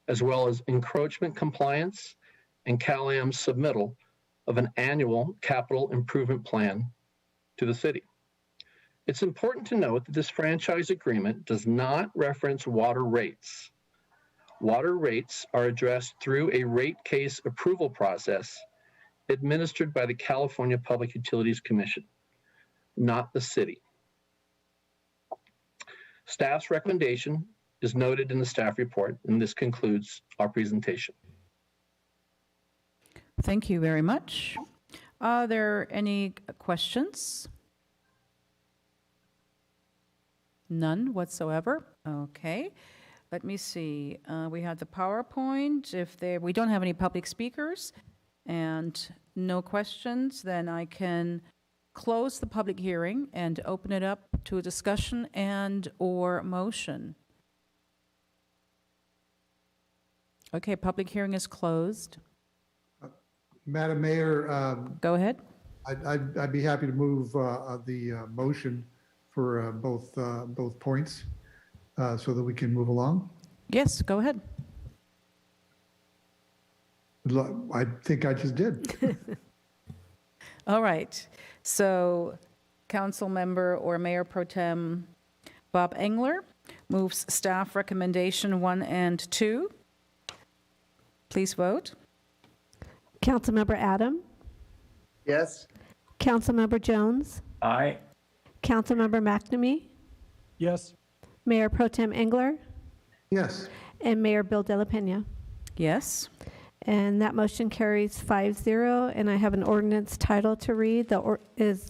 Speaker 13: as well as encroachment compliance and CalAM's submittal of an annual capital improvement plan to the city. It's important to note that this franchise agreement does not reference water rates. Water rates are addressed through a rate case approval process administered by the California Public Utilities Commission, not the city. Staff's recommendation is noted in the staff report, and this concludes our presentation.
Speaker 1: Thank you very much. Are there any questions? None whatsoever. Okay. Let me see. We have the PowerPoint. We don't have any public speakers and no questions, then I can close the public hearing and open it up to a discussion and or motion. Okay, public hearing is closed.
Speaker 22: Madam Mayor.
Speaker 1: Go ahead.
Speaker 22: I'd be happy to move the motion for both points so that we can move along.
Speaker 1: Yes, go ahead.
Speaker 22: I think I just did.
Speaker 1: All right. So Council Member or Mayor Pro Tem Bob Engler moves staff recommendation 1 and 2. Please vote.
Speaker 3: Councilmember Adam?
Speaker 11: Yes.
Speaker 3: Councilmember Jones?
Speaker 6: Aye.
Speaker 3: Councilmember McNamee?
Speaker 9: Yes.
Speaker 3: Mayor Pro Tem Engler?
Speaker 22: Yes.
Speaker 3: And Mayor Bill De La Pena?
Speaker 1: Yes.
Speaker 3: And that motion carries 5-0. And I have an ordinance title to read,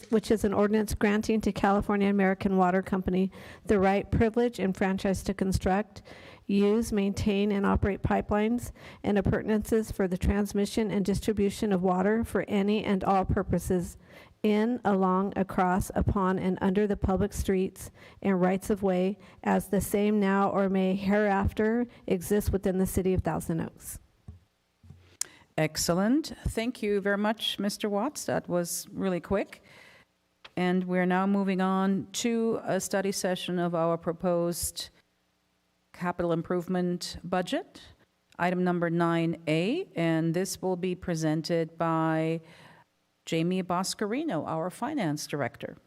Speaker 3: which is an ordinance granting to California American Water Company the right, privilege, and franchise to construct, use, maintain, and operate pipelines and appurtenances for the transmission and distribution of water for any and all purposes in, along, across, upon, and under the public streets and rights of way as the same now or may hereafter exist within the city of Thousand Oaks.
Speaker 1: Excellent. Thank you very much, Mr. Watts. That was really quick. And we're now moving on to a study session of our proposed capital improvement budget, item number 9A, and this will be presented by Jamie Boscarino, our finance director.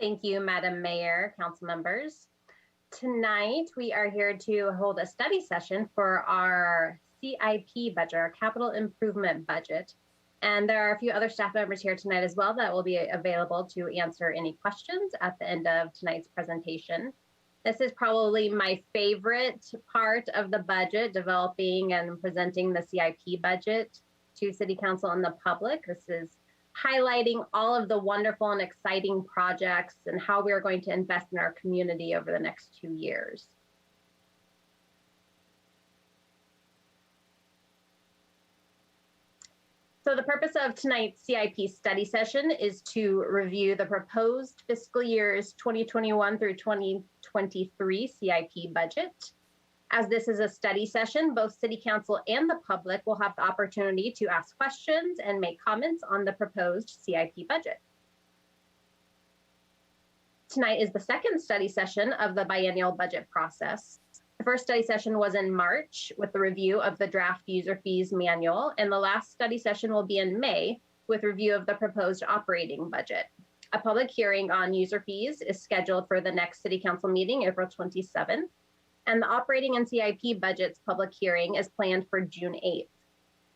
Speaker 12: Thank you, Madam Mayor, council members. Tonight, we are here to hold a study session for our CIP budget, our capital improvement budget. And there are a few other staff members here tonight as well that will be available to answer any questions at the end of tonight's presentation. This is probably my favorite part of the budget, developing and presenting the CIP budget to City Council and the public. This is highlighting all of the wonderful and exciting projects and how we are going to invest in our community over the next 2 years. So the purpose of tonight's CIP study session is to review the proposed fiscal years 2021 through 2023 CIP budget. As this is a study session, both City Council and the public will have the opportunity to ask questions and make comments on the proposed CIP budget. Tonight is the second study session of the biennial budget process. The first study session was in March with the review of the draft user fees manual, and the last study session will be in May with review of the proposed operating budget. A public hearing on user fees is scheduled for the next City Council meeting, April 27th, and the operating and CIP budget's public hearing is planned for June 8th.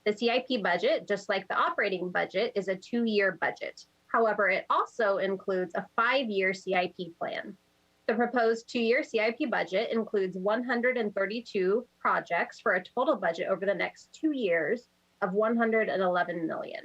Speaker 12: The CIP budget, just like the operating budget, is a 2-year budget. However, it also includes a 5-year CIP plan. The proposed 2-year CIP budget includes 132 projects for a total budget over the next 2 years of $111 million.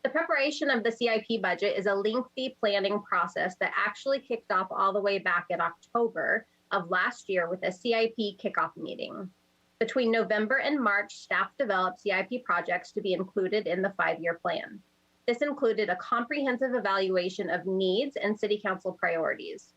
Speaker 12: The preparation of the CIP budget is a lengthy planning process that actually kicked off all the way back in October of last year with a CIP kickoff meeting. Between November and March, staff developed CIP projects to be included in the 5-year plan. This included a comprehensive evaluation of needs and City Council priorities.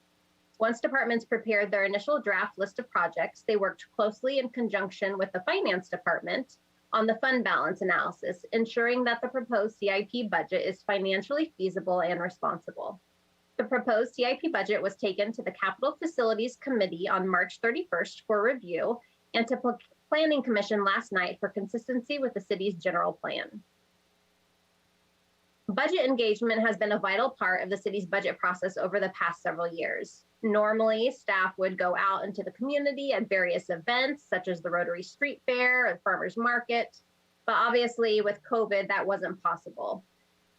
Speaker 12: Once departments prepared their initial draft list of projects, they worked closely in conjunction with the Finance Department on the fund balance analysis, ensuring that the proposed CIP budget is financially feasible and responsible. The proposed CIP budget was taken to the Capital Facilities Committee on March 31st for review and to Planning Commission last night for consistency with the city's general plan. Budget engagement has been a vital part of the city's budget process over the past several years. Normally, staff would go out into the community at various events, such as the Rotary Street Fair or Farmers Market, but obviously with COVID, that wasn't possible.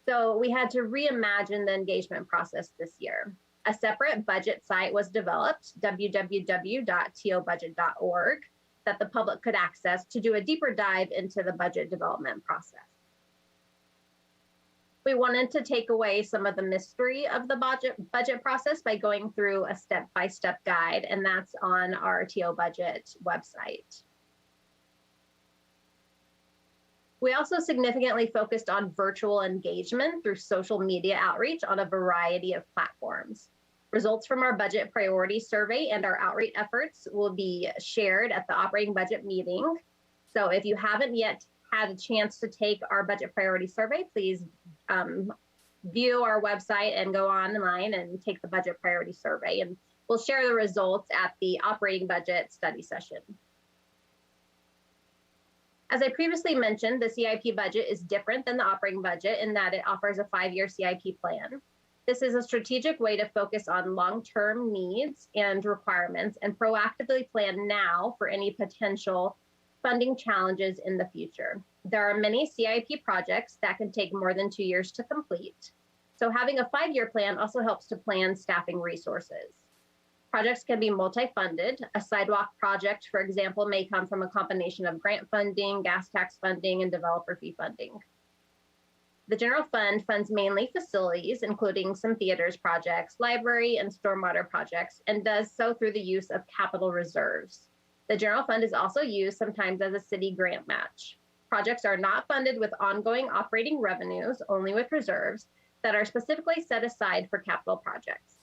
Speaker 12: So we had to reimagine the engagement process this year. A separate budget site was developed, www.tobudget.org, that the public could access to do a deeper dive into the budget development process. We wanted to take away some of the mystery of the budget process by going through a step-by-step guide, and that's on our TO Budget website. We also significantly focused on virtual engagement through social media outreach on a variety of platforms. Results from our budget priority survey and our outreach efforts will be shared at the operating budget meeting. So if you haven't yet had a chance to take our budget priority survey, please view our website and go online and take the budget priority survey. And we'll share the results at the operating budget study session. As I previously mentioned, the CIP budget is different than the operating budget in that it offers a 5-year CIP plan. This is a strategic way to focus on long-term needs and requirements and proactively plan now for any potential funding challenges in the future. There are many CIP projects that can take more than 2 years to complete. So having a 5-year plan also helps to plan staffing resources. Projects can be multi-funded. A sidewalk project, for example, may come from a combination of grant funding, gas tax funding, and developer fee funding. The general fund funds mainly facilities, including some theaters projects, library, and stormwater projects, and does so through the use of capital reserves. The general fund is also used sometimes as a city grant match. Projects are not funded with ongoing operating revenues, only with reserves that are specifically set aside for capital projects.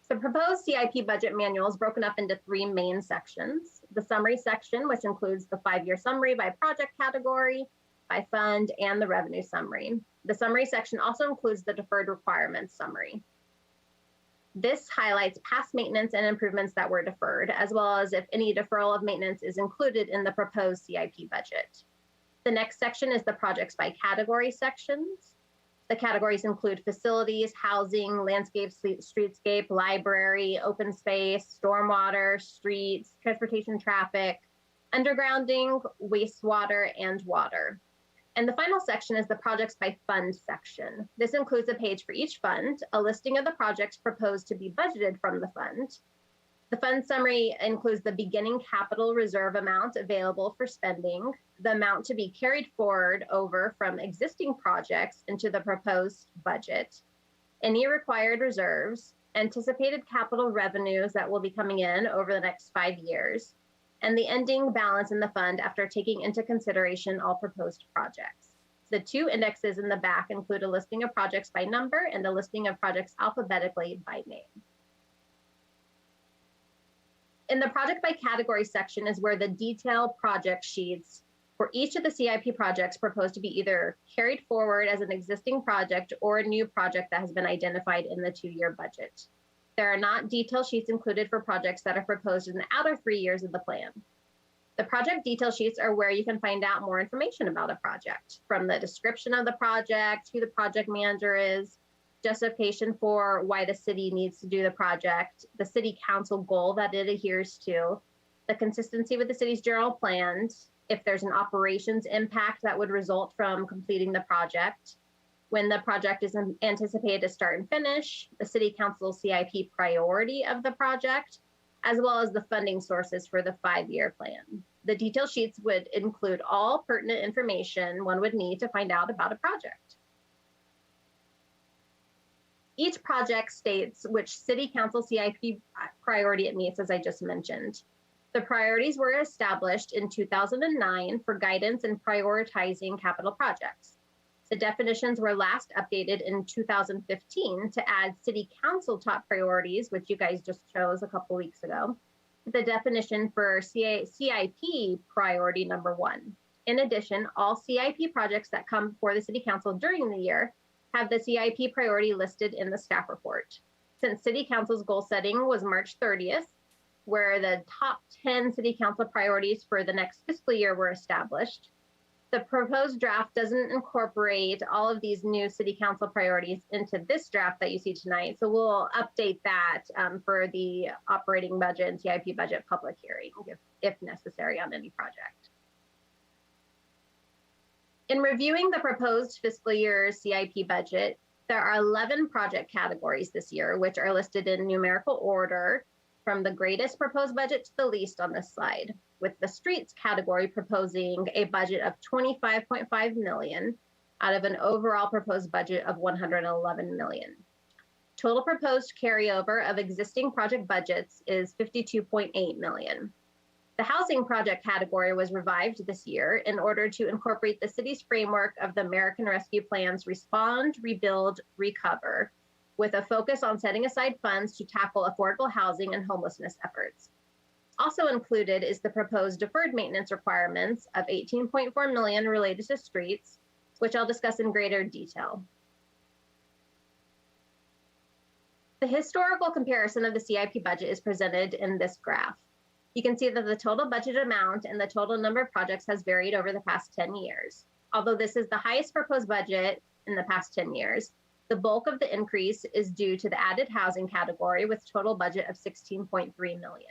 Speaker 12: The proposed CIP budget manual is broken up into 3 main sections. The summary section, which includes the 5-year summary by project category, by fund, and the revenue summary. The summary section also includes the deferred requirements summary. This highlights past maintenance and improvements that were deferred, as well as if any deferral of maintenance is included in the proposed CIP budget. The next section is the projects by category sections. The categories include facilities, housing, landscape, streetscape, library, open space, stormwater, streets, transportation, traffic, undergrounding, wastewater, and water. And the final section is the projects by fund section. This includes a page for each fund, a listing of the projects proposed to be budgeted from the fund. The fund summary includes the beginning capital reserve amount available for spending, the amount to be carried forward over from existing projects into the proposed budget, any required reserves, anticipated capital revenues that will be coming in over the next 5 years, and the ending balance in the fund after taking into consideration all proposed projects. The 2 indexes in the back include a listing of projects by number and a listing of projects alphabetically by name. In the project by category section is where the detailed project sheets for each of the CIP projects proposed to be either carried forward as an existing project or a new project that has been identified in the 2-year budget. There are not detail sheets included for projects that are proposed in the outer 3 years of the plan. The project detail sheets are where you can find out more information about a project, from the description of the project, who the project manager is, justification for why the city needs to do the project, the city council goal that it adheres to, the consistency with the city's general plans, if there's an operations impact that would result from completing the project, when the project is anticipated to start and finish, the city council CIP priority of the project, as well as the funding sources for the 5-year plan. The detail sheets would include all pertinent information one would need to find out about a project. Each project states which city council CIP priority it meets, as I just mentioned. The priorities were established in 2009 for guidance in prioritizing capital projects. The definitions were last updated in 2015 to add city council top priorities, which you guys just chose a couple weeks ago. the definition for CIP priority number 1. In addition, all CIP projects that come before the City Council during the year have the CIP priority listed in the staff report. Since City Council's goal setting was March 30th, where the top 10 City Council priorities for the next fiscal year were established, the proposed draft doesn't incorporate all of these new City Council priorities into this draft that you see tonight. So we'll update that for the operating budget and CIP budget public hearing if necessary on any project. In reviewing the proposed fiscal year CIP budget, there are 11 project categories this year, which are listed in numerical order from the greatest proposed budget to the least on this slide, with the streets category proposing a budget of $25.5 million out of an overall proposed budget of $111 million. Total proposed carryover of existing project budgets is $52.8 million. The housing project category was revived this year in order to incorporate the city's framework of the American Rescue Plan's Respond, Rebuild, Recover, with a focus on setting aside funds to tackle affordable housing and homelessness efforts. Also included is the proposed deferred maintenance requirements of $18.4 million related to streets, which I'll discuss in greater detail. The historical comparison of the CIP budget is presented in this graph. You can see that the total budget amount and the total number of projects has varied over the past 10 years. Although this is the highest proposed budget in the past 10 years, the bulk of the increase is due to the added housing category with total budget of $16.3 million.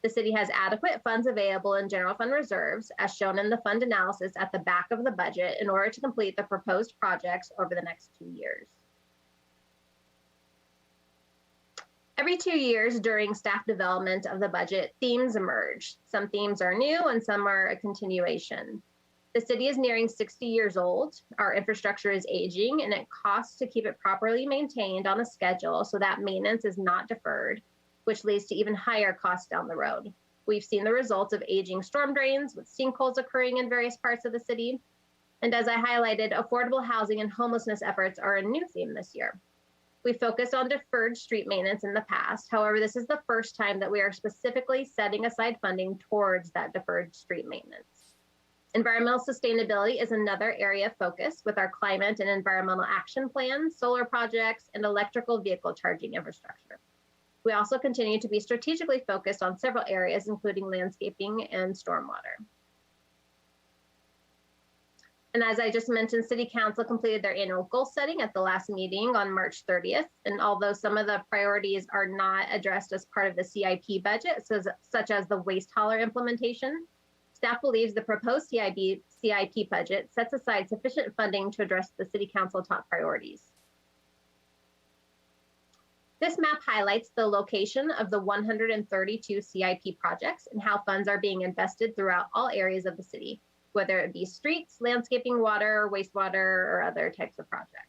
Speaker 12: The city has adequate funds available in general fund reserves, as shown in the fund analysis at the back of the budget, in order to complete the proposed projects over the next 2 years. Every 2 years during staff development of the budget, themes emerge. Some themes are new and some are a continuation. The city is nearing 60 years old. Our infrastructure is aging and it costs to keep it properly maintained on a schedule so that maintenance is not deferred, which leads to even higher costs down the road. We've seen the results of aging storm drains with sinkholes occurring in various parts of the city. And as I highlighted, affordable housing and homelessness efforts are a new theme this year. We focused on deferred street maintenance in the past. However, this is the first time that we are specifically setting aside funding towards that deferred street maintenance. Environmental sustainability is another area of focus with our climate and environmental action plan, solar projects, and electrical vehicle charging infrastructure. We also continue to be strategically focused on several areas, including landscaping and stormwater. And as I just mentioned, City Council completed their annual goal setting at the last meeting on March 30th. And although some of the priorities are not addressed as part of the CIP budget, such as the waste hauler implementation, staff believes the proposed CIP budget sets aside sufficient funding to address the City Council top priorities. This map highlights the location of the 132 CIP projects and how funds are being invested throughout all areas of the city, whether it be streets, landscaping, water, wastewater, or other types of projects.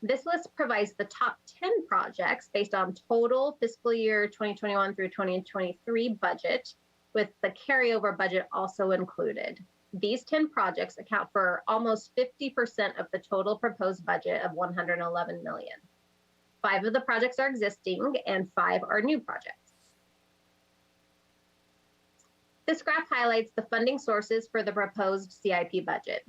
Speaker 12: This list provides the top 10 projects based on total fiscal year 2021 through 2023 budget, with the carryover budget also included. These 10 projects account for almost 50% of the total proposed budget of $111 million. 5 of the projects are existing and 5 are new projects. This graph highlights the funding sources for the proposed CIP budget.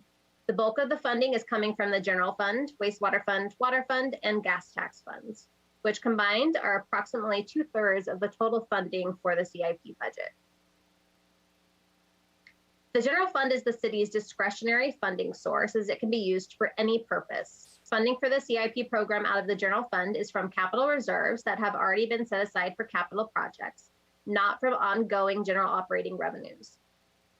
Speaker 12: The bulk of the funding is coming from the general fund, wastewater fund, water fund, and gas tax funds, which combined are approximately 2/3 of the total funding for the CIP budget. The general fund is the city's discretionary funding source, as it can be used for any purpose. Funding for the CIP program out of the general fund is from capital reserves that have already been set aside for capital projects, not from ongoing general operating revenues.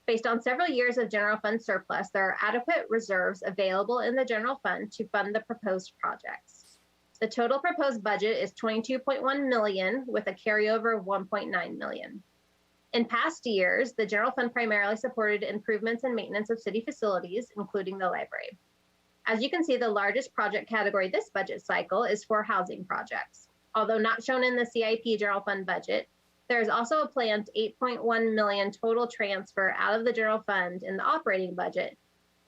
Speaker 12: Based on several years of general fund surplus, there are adequate reserves available in the general fund to fund the proposed projects. The total proposed budget is $22.1 million with a carryover of $1.9 million. In past years, the general fund primarily supported improvements and maintenance of city facilities, including the library. As you can see, the largest project category this budget cycle is for housing projects. Although not shown in the CIP general fund budget, there is also a planned $8.1 million total transfer out of the general fund in the operating budget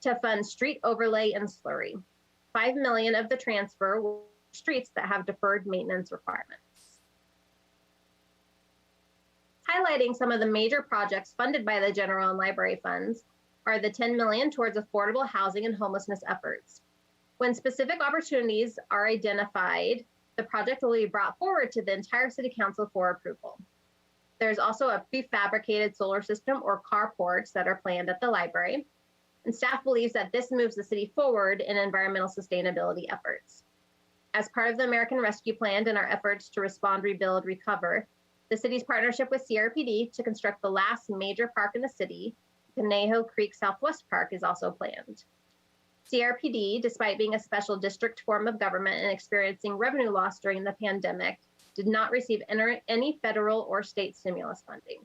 Speaker 12: to fund street overlay and slurry. $5 million of the transfer were streets that have deferred maintenance requirements. Highlighting some of the major projects funded by the general and library funds are the $10 million towards affordable housing and homelessness efforts. When specific opportunities are identified, the project will be brought forward to the entire City Council for approval. There's also a prefabricated solar system or carports that are planned at the library, and staff believes that this moves the city forward in environmental sustainability efforts. As part of the American Rescue Plan and our efforts to respond, rebuild, recover, the city's partnership with CRPD to construct the last major park in the city, Conejo Creek Southwest Park, is also planned. CRPD, despite being a special district form of government and experiencing revenue loss during the pandemic, did not receive any federal or state stimulus funding.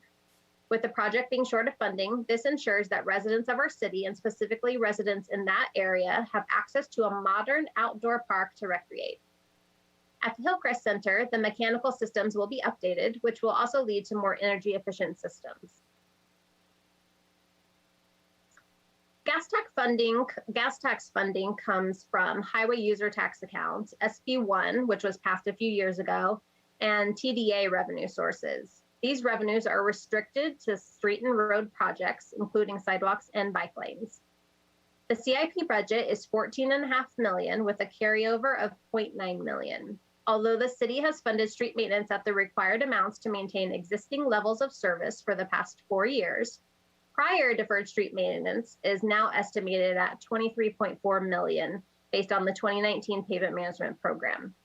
Speaker 12: With the project being short of funding, this ensures that residents of our city, and specifically residents in that area, have access to a modern outdoor park to recreate. At the Hillcrest Center, the mechanical systems will be updated, which will also lead to more energy efficient systems. Gas tax funding comes from highway user tax accounts, SB1, which was passed a few years ago, and TDA revenue sources. These revenues are restricted to street and road projects, including sidewalks and bike lanes. The CIP budget is $14.5 million with a carryover of $0.9 million. Although the city has funded street maintenance at the required amounts to maintain existing levels of service for the past 4 years, prior deferred street maintenance is now estimated at $23.4 million based on the 2019 pavement management program.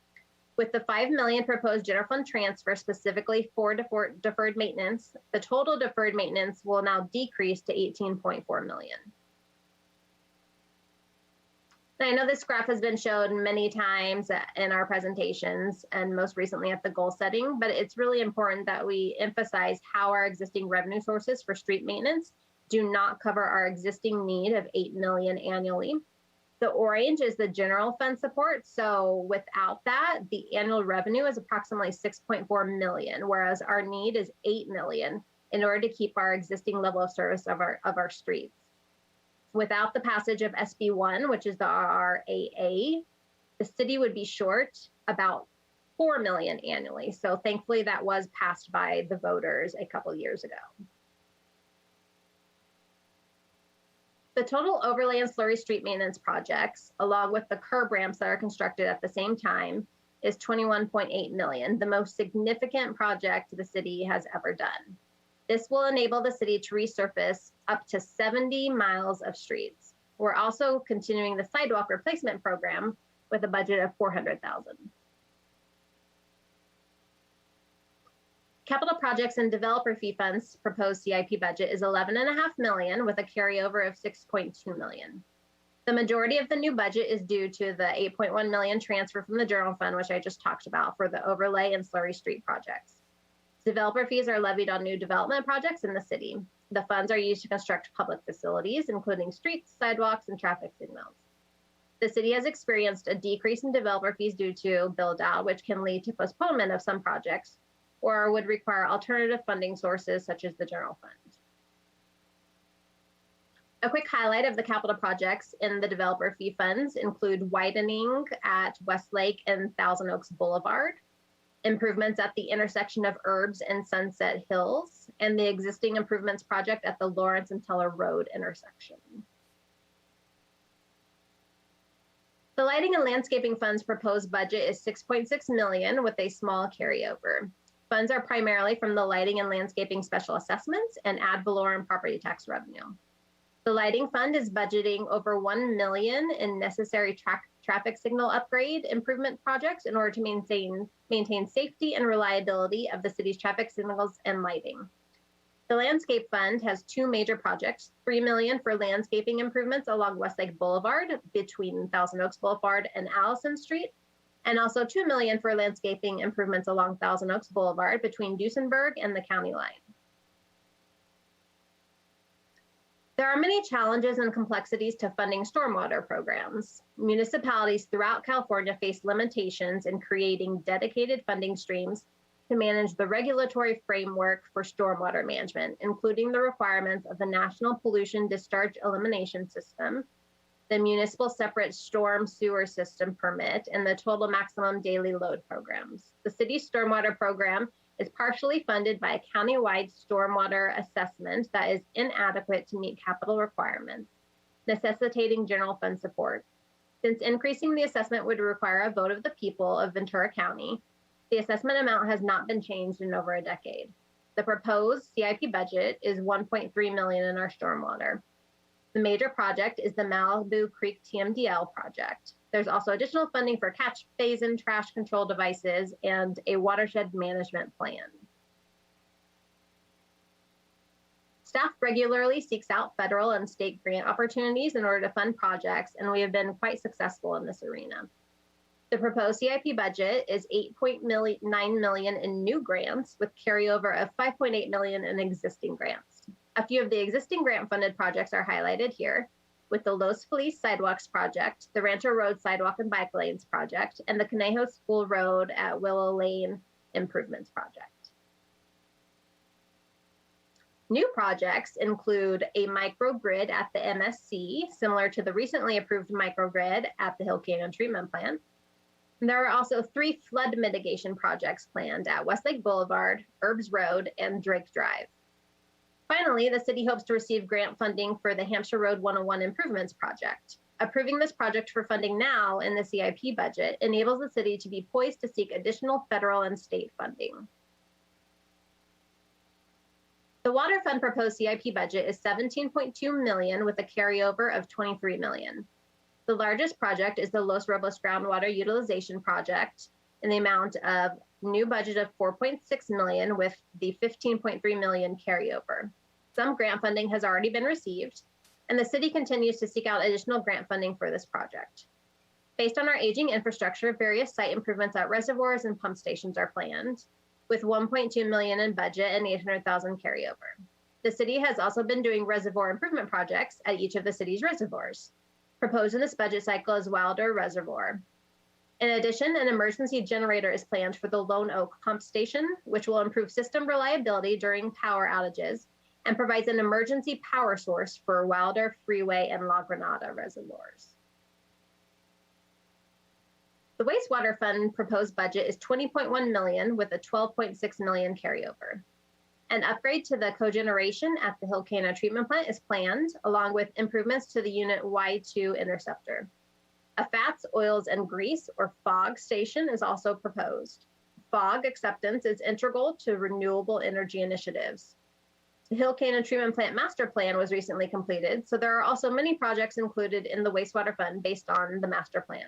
Speaker 12: With the $5 million proposed general fund transfer specifically for deferred maintenance, the total deferred maintenance will now decrease to $18.4 million. I know this graph has been shown many times in our presentations and most recently at the goal setting, but it's really important that we emphasize how our existing revenue sources for street maintenance do not cover our existing need of $8 million annually. The orange is the general fund support. So without that, the annual revenue is approximately $6.4 million, whereas our need is $8 million in order to keep our existing level of service of our streets. Without the passage of SB1, which is the RRAA, the city would be short about $4 million annually. So thankfully that was passed by the voters a couple of years ago. The total overlay and slurry street maintenance projects, along with the curb ramps that are constructed at the same time, is $21.8 million, the most significant project the city has ever done. This will enable the city to resurface up to 70 miles of streets. We're also continuing the sidewalk replacement program with a budget of $400,000. Capital projects and developer fee funds proposed CIP budget is $11.5 million with a carryover of $6.2 million. The majority of the new budget is due to the $8.1 million transfer from the general fund, which I just talked about for the overlay and slurry street projects. Developer fees are levied on new development projects in the city. The funds are used to construct public facilities, including streets, sidewalks, and traffic signals. The city has experienced a decrease in developer fees due to build out, which can lead to postponement of some projects, or would require alternative funding sources such as the general fund. A quick highlight of the capital projects in the developer fee funds include widening at Westlake and Thousand Oaks Boulevard, improvements at the intersection of Herbs and Sunset Hills, and the existing improvements project at the Lawrence and Teller Road intersection. The lighting and landscaping funds proposed budget is $6.6 million with a small carryover. Funds are primarily from the lighting and landscaping special assessments and ad valorem property tax revenue. The lighting fund is budgeting over $1 million in necessary traffic signal upgrade improvement projects in order to maintain safety and reliability of the city's traffic signals and lighting. The landscape fund has two major projects, $3 million for landscaping improvements along Westlake Boulevard between Thousand Oaks Boulevard and Allison Street, and also $2 million for landscaping improvements along Thousand Oaks Boulevard between Duesenberg and the county line. There are many challenges and complexities to funding stormwater programs. Municipalities throughout California face limitations in creating dedicated funding streams to manage the regulatory framework for stormwater management, including the requirements of the National Pollution Discharge Elimination System, the Municipal Separate Storm Sewer System Permit, and the Total Maximum Daily Load programs. The city's stormwater program is partially funded by a countywide stormwater assessment that is inadequate to meet capital requirements, necessitating general fund support. Since increasing the assessment would require a vote of the people of Ventura County, the assessment amount has not been changed in over a decade. The proposed CIP budget is $1.3 million in our stormwater. The major project is the Malibu Creek TMDL project. There's also additional funding for catch basin trash control devices and a watershed management plan. Staff regularly seeks out federal and state grant opportunities in order to fund projects, and we have been quite successful in this arena. The proposed CIP budget is $8.9 million in new grants with carryover of $5.8 million in existing grants. A few of the existing grant-funded projects are highlighted here, with the Los Feliz Sidewalks Project, the Rancho Road Sidewalk and Bike Lanes Project, and the Conejo School Road at Willow Lane Improvements Project. New projects include a microgrid at the MSC, similar to the recently approved microgrid at the Hill Canyon Treatment Plant. And there are also 3 flood mitigation projects planned at Westlake Boulevard, Herbs Road, and Drake Drive. Finally, the city hopes to receive grant funding for the Hampshire Road 101 Improvements Project. Approving this project for funding now in the CIP budget enables the city to be poised to seek additional federal and state funding. The Water Fund proposed CIP budget is $17.2 million with a carryover of $23 million. The largest project is the Los Robles Groundwater Utilization Project in the amount of new budget of $4.6 million with the $15.3 million carryover. Some grant funding has already been received, and the city continues to seek out additional grant funding for this project. Based on our aging infrastructure, various site improvements at reservoirs and pump stations are planned, with $1.2 million in budget and $800,000 carryover. The city has also been doing reservoir improvement projects at each of the city's reservoirs. Proposed in this budget cycle is Wilder Reservoir. In addition, an emergency generator is planned for the Lone Oak Pump Station, which will improve system reliability during power outages and provides an emergency power source for Wilder, Freeway, and La Granada reservoirs. The wastewater fund proposed budget is $20.1 million with a $12.6 million carryover. An upgrade to the cogeneration at the Hill Canyon Treatment Plant is planned, along with improvements to the Unit Y2 interceptor. A fats, oils, and grease, or FOG station is also proposed. FOG acceptance is integral to renewable energy initiatives. The Hill Canyon Treatment Plant Master Plan was recently completed, so there are also many projects included in the wastewater fund based on the master plan.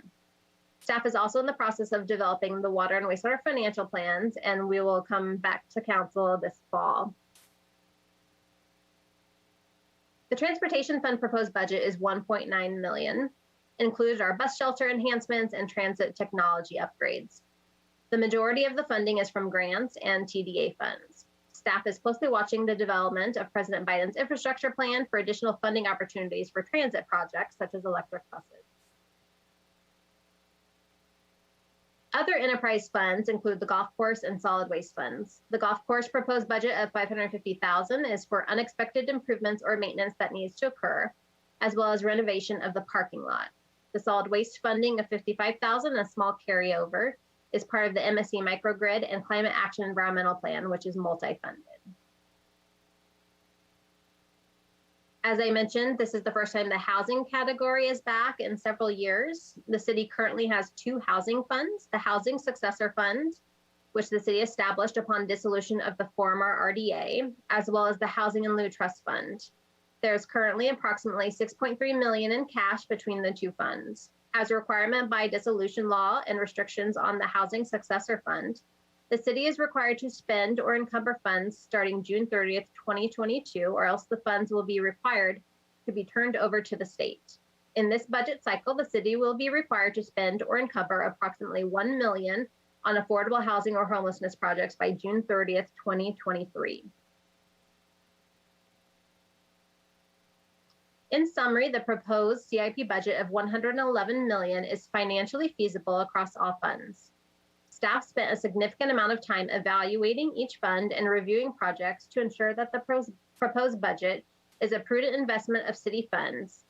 Speaker 12: Staff is also in the process of developing the water and wastewater financial plans, and we will come back to council this fall. The transportation fund proposed budget is $1.9 million. Included are bus shelter enhancements and transit technology upgrades. The majority of the funding is from grants and TDA funds. Staff is closely watching the development of President Biden's infrastructure plan for additional funding opportunities for transit projects such as electric buses. Other enterprise funds include the golf course and solid waste funds. The golf course proposed budget of $550,000 is for unexpected improvements or maintenance that needs to occur, as well as renovation of the parking lot. The solid waste funding of $55,000, a small carryover, is part of the MSC microgrid and climate action environmental plan, which is multi-funded. As I mentioned, this is the first time the housing category is back in several years. The city currently has 2 housing funds, the Housing Successor Fund, which the city established upon dissolution of the former RDA, as well as the Housing in Lieu Trust Fund. There's currently approximately $6.3 million in cash between the 2 funds. As a requirement by dissolution law and restrictions on the Housing Successor Fund, the city is required to spend or encumber funds starting June 30th, 2022, or else the funds will be required to be turned over to the state. In this budget cycle, the city will be required to spend or encumber approximately $1 million on affordable housing or homelessness projects by June 30th, 2023. In summary, the proposed CIP budget of $111 million is financially feasible across all funds. Staff spent a significant amount of time evaluating each fund and reviewing projects to ensure that the proposed budget is a prudent investment of city funds.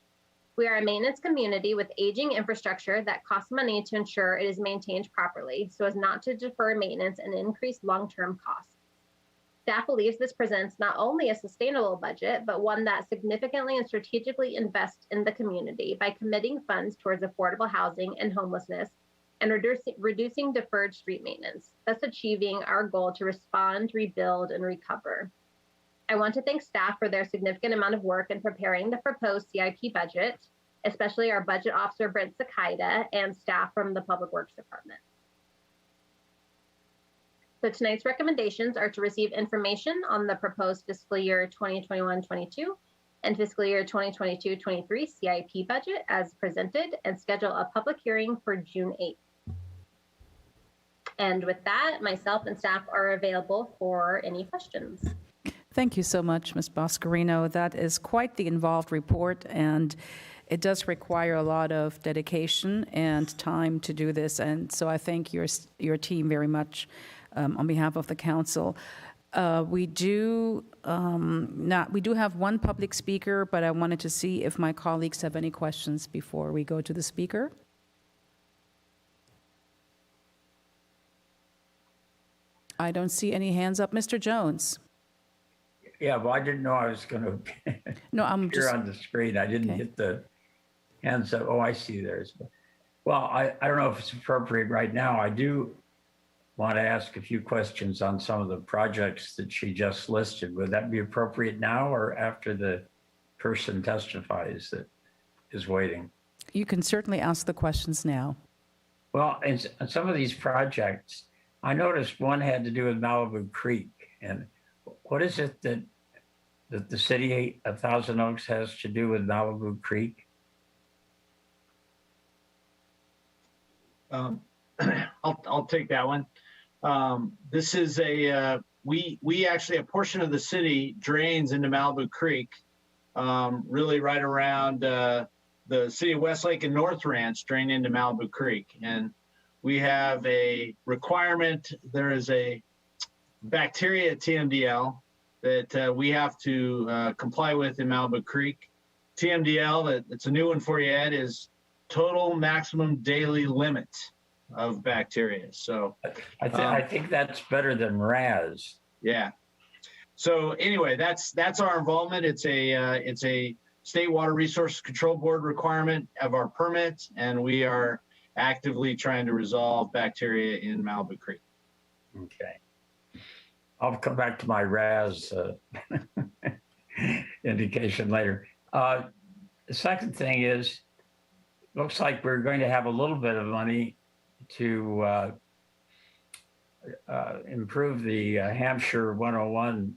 Speaker 12: We are a maintenance community with aging infrastructure that costs money to ensure it is maintained properly so as not to defer maintenance and increase long-term costs. Staff believes this presents not only a sustainable budget, but one that significantly and strategically invests in the community by committing funds towards affordable housing and homelessness and reducing deferred street maintenance, thus achieving our goal to respond, rebuild, and recover. I want to thank staff for their significant amount of work in preparing the proposed CIP budget, especially our budget officer, Brent Sakaida, and staff from the Public Works Department. So tonight's recommendations are to receive information on the proposed fiscal year 2021-22 and fiscal year 2022-23 CIP budget as presented and schedule a public hearing for June 8th. And with that, myself and staff are available for any questions.
Speaker 1: Thank you so much, Ms. Boscarino. That is quite the involved report, and it does require a lot of dedication and time to do this. And so I thank your team very much on behalf of the council. We do have one public speaker, but I wanted to see if my colleagues have any questions before we go to the speaker. I don't see any hands up. Mr. Jones.
Speaker 6: Yeah, well, I didn't know I was going to
Speaker 1: no, I'm
Speaker 6: appear
Speaker 1: just
Speaker 6: on the screen. I didn't hit the hands up. Oh, I see theirs. Well, I don't know if it's appropriate right now. I do want to ask a few questions on some of the projects that she just listed. Would that be appropriate now or after the person testifies that is waiting?
Speaker 1: You can certainly ask the questions now.
Speaker 6: Well, in some of these projects, I noticed one had to do with Malibu Creek. And what is it that the city of Thousand Oaks has to do with Malibu Creek?
Speaker 10: I'll take that one. This is we actually, a portion of the city drains into Malibu Creek, really right around the city of Westlake and North Ranch drain into Malibu Creek. And we have a requirement. There is a bacteria at TMDL that we have to comply with in Malibu Creek. TMDL, it's a new one for you, Ed, is total maximum daily limit of bacteria. So
Speaker 6: I think that's better than RAS.
Speaker 10: Yeah. So anyway, that's our involvement. It's a State Water Resources Control Board requirement of our permit, and we are actively trying to resolve bacteria in Malibu Creek.
Speaker 6: Okay. I'll come back to my RAS indication later. The second thing is, looks like we're going to have a little bit of money to improve the Hampshire 101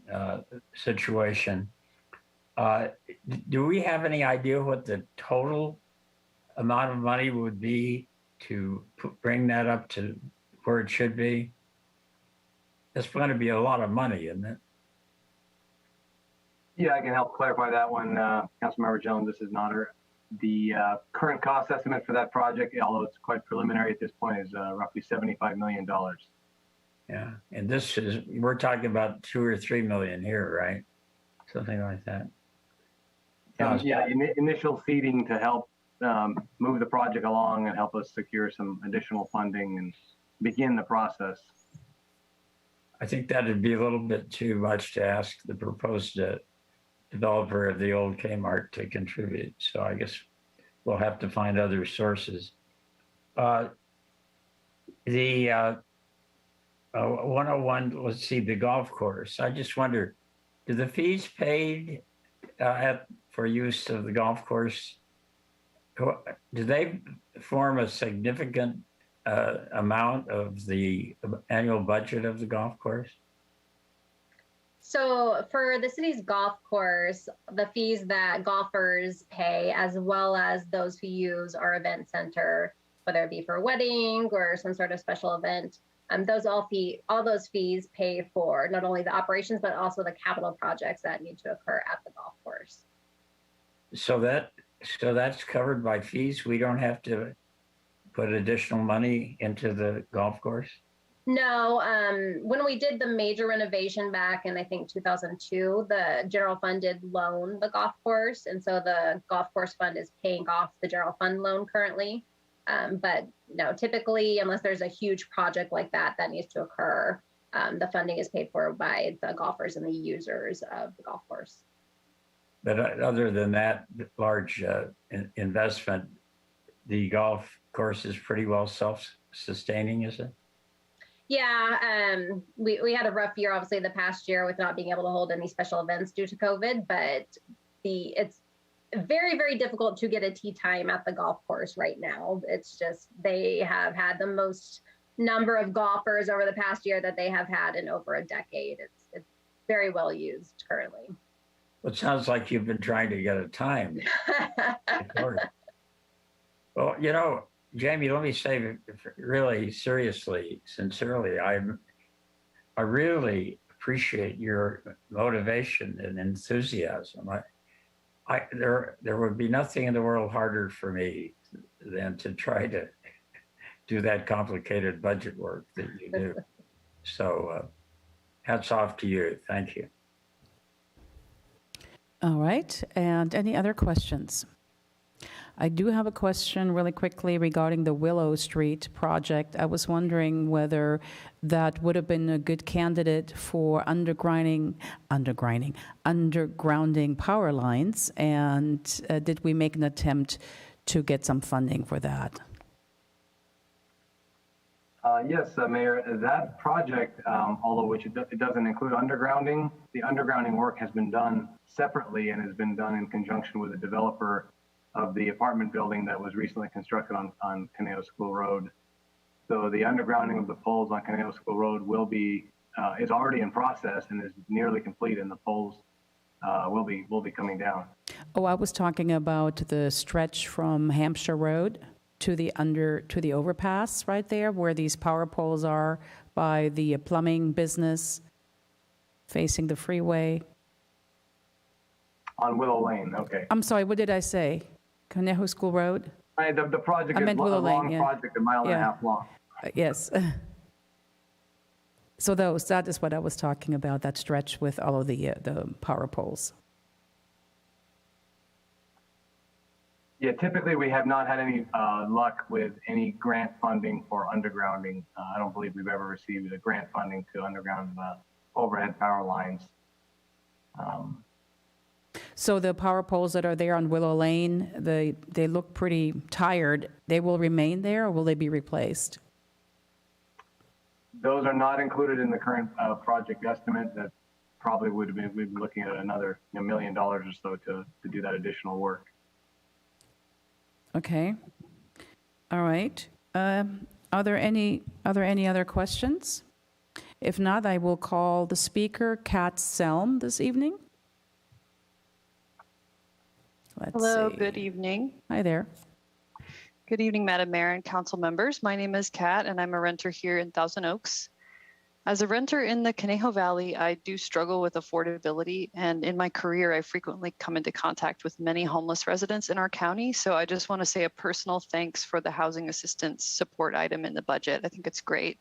Speaker 6: situation. Do we have any idea what the total amount of money would be to bring that up to where it should be? It's going to be a lot of money, isn't it?
Speaker 23: Yeah, I can help clarify that one. Councilmember Jones, this is Nader. The current cost estimate for that project, although it's quite preliminary at this point, is roughly $75 million.
Speaker 6: Yeah, and this is, we're talking about 2 or 3 million here, right? Something like that.
Speaker 23: Yeah, initial seeding to help move the project along and help us secure some additional funding and begin the process.
Speaker 6: I think that'd be a little bit too much to ask the proposed developer of the old Kmart to contribute. So I guess we'll have to find other sources. The 101, let's see, the golf course. I just wonder, do the fees paid for use of the golf course, do they form a significant amount of the annual budget of the golf course?
Speaker 12: So for the city's golf course, the fees that golfers pay, as well as those who use our event center, whether it be for a wedding or some sort of special event, all those fees pay for not only the operations, but also the capital projects that need to occur at the golf course.
Speaker 6: So that's covered by fees. We don't have to put additional money into the golf course?
Speaker 12: No, when we did the major renovation back in, I think, 2002, the general fund did loan the golf course. And so the golf course fund is paying off the general fund loan currently. But no, typically, unless there's a huge project like that that needs to occur, the funding is paid for by the golfers and the users of the golf course.
Speaker 6: But other than that large investment, the golf course is pretty well self-sustaining, is it?
Speaker 12: Yeah, we had a rough year, obviously, the past year with not being able to hold any special events due to COVID, but it's very, very difficult to get a tee time at the golf course right now. It's just, they have had the most number of golfers over the past year that they have had in over a decade. It's very well used currently.
Speaker 6: Well, it sounds like you've been trying to get a time. Well, you know, Jamie, let me say really seriously, sincerely, I really appreciate your motivation and enthusiasm. There would be nothing in the world harder for me than to try to do that complicated budget work that you do. So hats off to you. Thank you.
Speaker 1: All right. And any other questions? I do have a question really quickly regarding the Willow Street project. I was wondering whether that would have been a good candidate for undergrounding power lines, and did we make an attempt to get some funding for that?
Speaker 23: Yes, Mayor, that project, although which it doesn't include undergrounding, the undergrounding work has been done separately and has been done in conjunction with the developer of the apartment building that was recently constructed on Conejo School Road. So the undergrounding of the poles on Conejo School Road will be, is already in process and is nearly complete, and the poles will be coming down.
Speaker 1: Oh, I was talking about the stretch from Hampshire Road to the overpass right there where these power poles are by the plumbing business facing the freeway.
Speaker 23: On Willow Lane, okay.
Speaker 1: I'm sorry, what did I say? Conejo School Road?
Speaker 23: The project is a long project, a mile and a half long.
Speaker 1: Yes. So that is what I was talking about, that stretch with all of the power poles.
Speaker 23: Yeah, typically we have not had any luck with any grant funding for undergrounding. I don't believe we've ever received a grant funding to underground overhead power lines.
Speaker 1: So the power poles that are there on Willow Lane, they look pretty tired. They will remain there, or will they be replaced?
Speaker 23: Those are not included in the current project estimate. That probably would have been, we'd be looking at another $1 million or so to do that additional work.
Speaker 1: Okay. All right. Are there any other questions? If not, I will call the speaker, Kat Selm, this evening.
Speaker 14: Hello, good evening.
Speaker 1: Hi there.
Speaker 14: Good evening, Madam Mayor and council members. My name is Kat, and I'm a renter here in Thousand Oaks. As a renter in the Conejo Valley, I do struggle with affordability, and in my career, I frequently come into contact with many homeless residents in our county. So I just want to say a personal thanks for the housing assistance support item in the budget. I think it's great.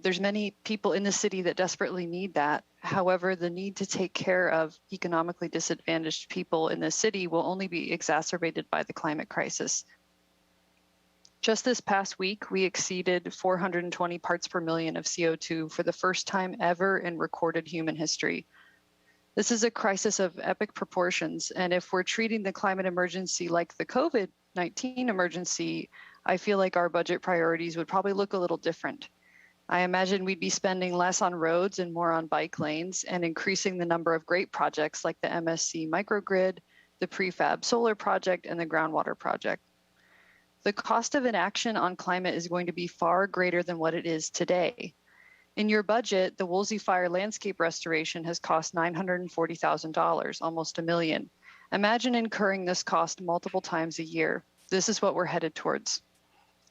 Speaker 14: There's many people in the city that desperately need that. However, the need to take care of economically disadvantaged people in the city will only be exacerbated by the climate crisis. Just this past week, we exceeded 420 parts per million of CO2 for the first time ever in recorded human history. This is a crisis of epic proportions, and if we're treating the climate emergency like the COVID-19 emergency, I feel like our budget priorities would probably look a little different. I imagine we'd be spending less on roads and more on bike lanes and increasing the number of great projects like the MSC microgrid, the prefab solar project, and the groundwater project. The cost of inaction on climate is going to be far greater than what it is today. In your budget, the Woolsey Fire landscape restoration has cost $940,000, almost $1 million. Imagine incurring this cost multiple times a year. This is what we're headed towards.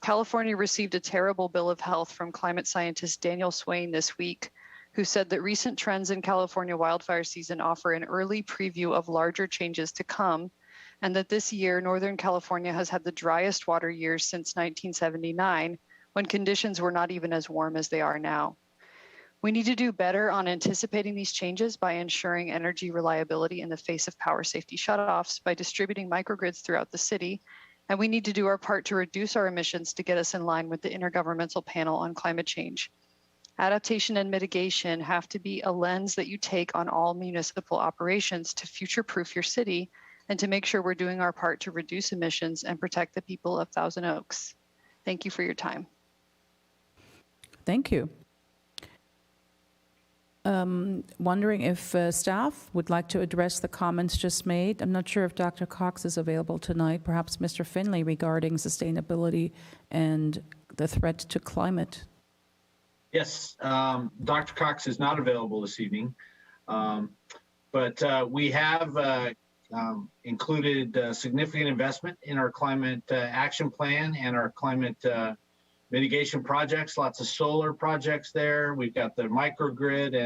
Speaker 14: California received a terrible bill of health from climate scientist Daniel Swain this week, who said that recent trends in California wildfire season offer an early preview of larger changes to come, and that this year, Northern California has had the driest water years since 1979, when conditions were not even as warm as they are now. We need to do better on anticipating these changes by ensuring energy reliability in the face of power safety shutoffs by distributing microgrids throughout the city. And we need to do our part to reduce our emissions to get us in line with the Intergovernmental Panel on Climate Change. Adaptation and mitigation have to be a lens that you take on all municipal operations to future-proof your city and to make sure we're doing our part to reduce emissions and protect the people of Thousand Oaks. Thank you for your time.
Speaker 1: Thank you. Wondering if staff would like to address the comments just made. I'm not sure if Dr. Cox is available tonight. Perhaps Mr. Finley regarding sustainability and the threat to climate.
Speaker 10: Yes, Dr. Cox is not available this evening, but we have included significant investment in our climate action plan and our climate mitigation projects, lots of solar projects there. We've got the microgrid,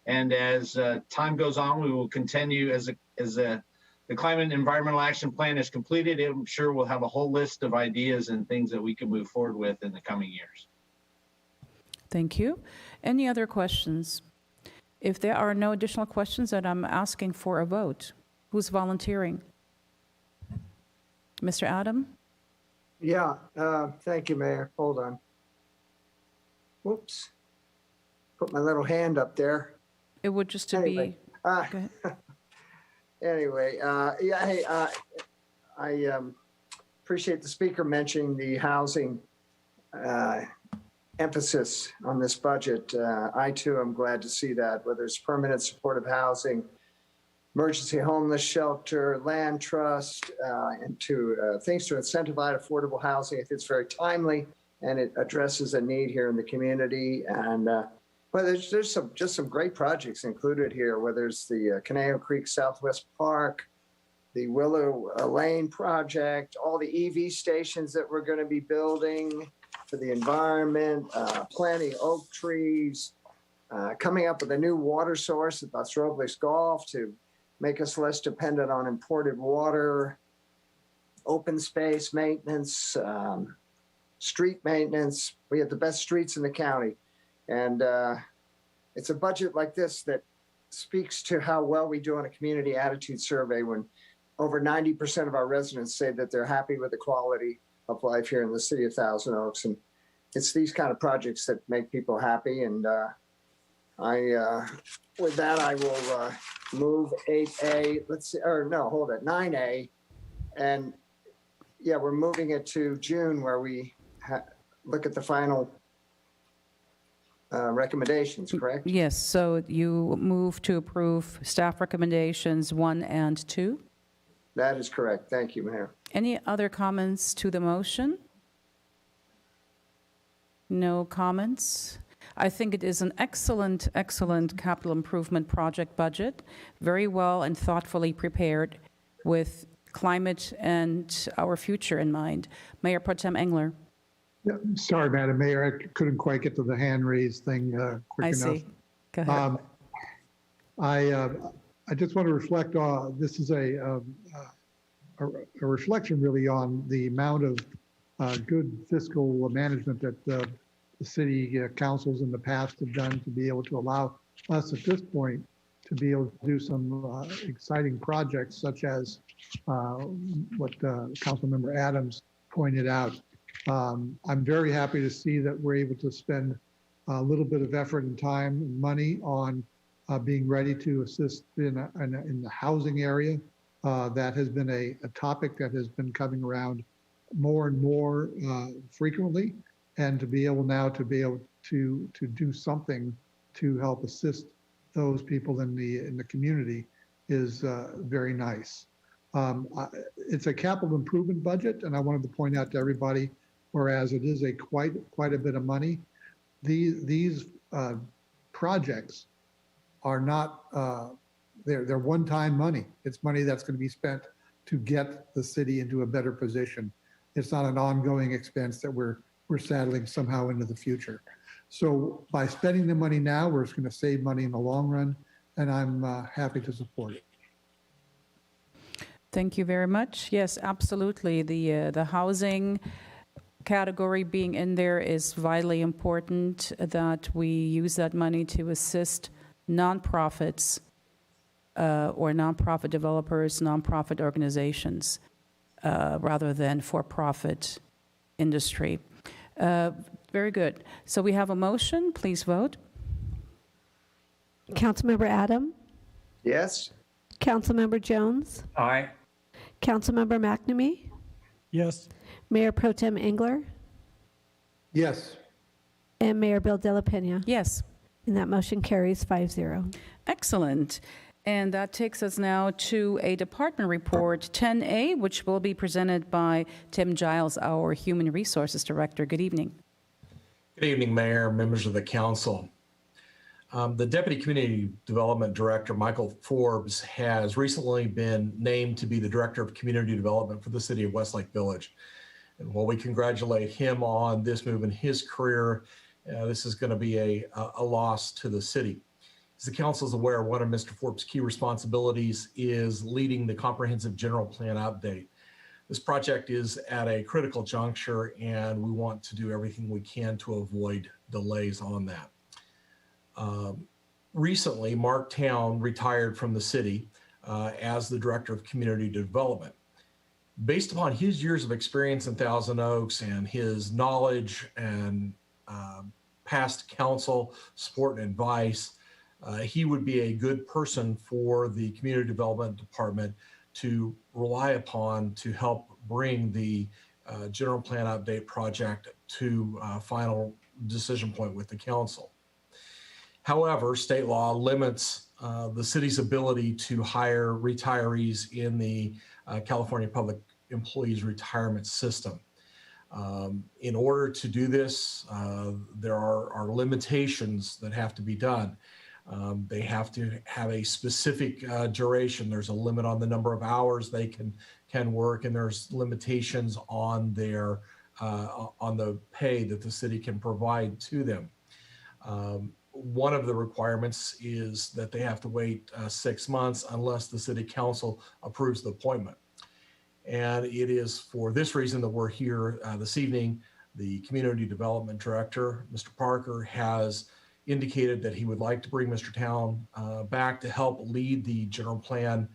Speaker 10: and as time goes on, we will continue as the climate and environmental action plan is completed. I'm sure we'll have a whole list of ideas and things that we can move forward with in the coming years.
Speaker 1: Thank you. Any other questions? If there are no additional questions, then I'm asking for a vote. Who's volunteering? Mr. Adam?
Speaker 11: Yeah, thank you, Mayor. Hold on. Whoops. Put my little hand up there.
Speaker 1: It would just to be... Go ahead.
Speaker 11: Anyway, yeah, hey, I appreciate the speaker mentioning the housing emphasis on this budget. I too am glad to see that, whether it's permanent supportive housing, emergency homeless shelter, land trust, and to things to incentivize affordable housing. I think it's very timely and it addresses a need here in the community. And well, there's just some great projects included here, whether it's the Conejo Creek Southwest Park, the Willow Lane project, all the EV stations that we're going to be building for the environment, planting oak trees, coming up with a new water source at Las Robles Golf to make us less dependent on imported water, open space maintenance, street maintenance. We have the best streets in the county. And it's a budget like this that speaks to how well we do on a community attitude survey when over 90% of our residents say that they're happy with the quality of life here in the city of Thousand Oaks. And it's these kind of projects that make people happy. And with that, I will move 8A, let's see, or no, hold it, 9A. And yeah, we're moving it to June where we look at the final recommendations, correct?
Speaker 1: Yes, so you move to approve staff recommendations 1 and 2?
Speaker 11: That is correct. Thank you, Mayor.
Speaker 1: Any other comments to the motion? No comments? I think it is an excellent, excellent capital improvement project budget, very well and thoughtfully prepared with climate and our future in mind. Mayor Pro Tem Engler.
Speaker 22: Yeah, sorry, Madam Mayor, I couldn't quite get to the hand raise thing quick enough.
Speaker 1: I see. Go ahead.
Speaker 22: I just want to reflect on, this is a reflection really on the amount of good fiscal management that the city councils in the past have done to be able to allow us at this point to be able to do some exciting projects such as what Councilmember Adams pointed out. I'm very happy to see that we're able to spend a little bit of effort and time and money on being ready to assist in the housing area. That has been a topic that has been coming around more and more frequently, and to be able now to do something to help assist those people in the community is very nice. It's a capital improvement budget, and I wanted to point out to everybody, whereas it is quite a bit of money, these projects are not they're one-time money. It's money that's going to be spent to get the city into a better position. It's not an ongoing expense that we're saddling somehow into the future. So by spending the money now, we're just going to save money in the long run, and I'm happy to support it.
Speaker 1: Thank you very much. Yes, absolutely. The housing category being in there is vitally important, that we use that money to assist nonprofits or nonprofit developers, nonprofit organizations, rather than for-profit industry. Very good. So we have a motion. Please vote.
Speaker 3: Councilmember Adam?
Speaker 11: Yes.
Speaker 3: Councilmember Jones?
Speaker 6: Aye.
Speaker 3: Councilmember McNamee?
Speaker 9: Yes.
Speaker 3: Mayor Pro Tem Engler?
Speaker 22: Yes.
Speaker 3: And Mayor Bill De La Pena?
Speaker 1: Yes.
Speaker 3: And that motion carries 5-0.
Speaker 1: Excellent. And that takes us now to a department report, 10A, which will be presented by Tim Giles, our Human Resources Director. Good evening.
Speaker 15: Good evening, Mayor, members of the council. The Deputy Community Development Director, Michael Forbes, has recently been named to be the Director of Community Development for the City of Westlake Village. And while we congratulate him on this move in his career, this is going to be a loss to the city. As the council is aware, one of Mr. Forbes' key responsibilities is leading the comprehensive general plan update. This project is at a critical juncture, and we want to do everything we can to avoid delays on that. Recently, Mark Town retired from the city as the Director of Community Development. Based upon his years of experience in Thousand Oaks and his knowledge and past counsel, support, and advice, he would be a good person for the Community Development Department to rely upon to help bring the General Plan Update project to final decision point with the council. However, state law limits the city's ability to hire retirees in the California Public Employees Retirement System. In order to do this, there are limitations that have to be done. They have to have a specific duration. There's a limit on the number of hours they can work, and there's limitations on their on the pay that the city can provide to them. One of the requirements is that they have to wait 6 months unless the city council approves the appointment. And it is for this reason that we're here this evening. The Community Development Director, Mr. Parker, has indicated that he would like to bring Mr. Town back to help lead the general plan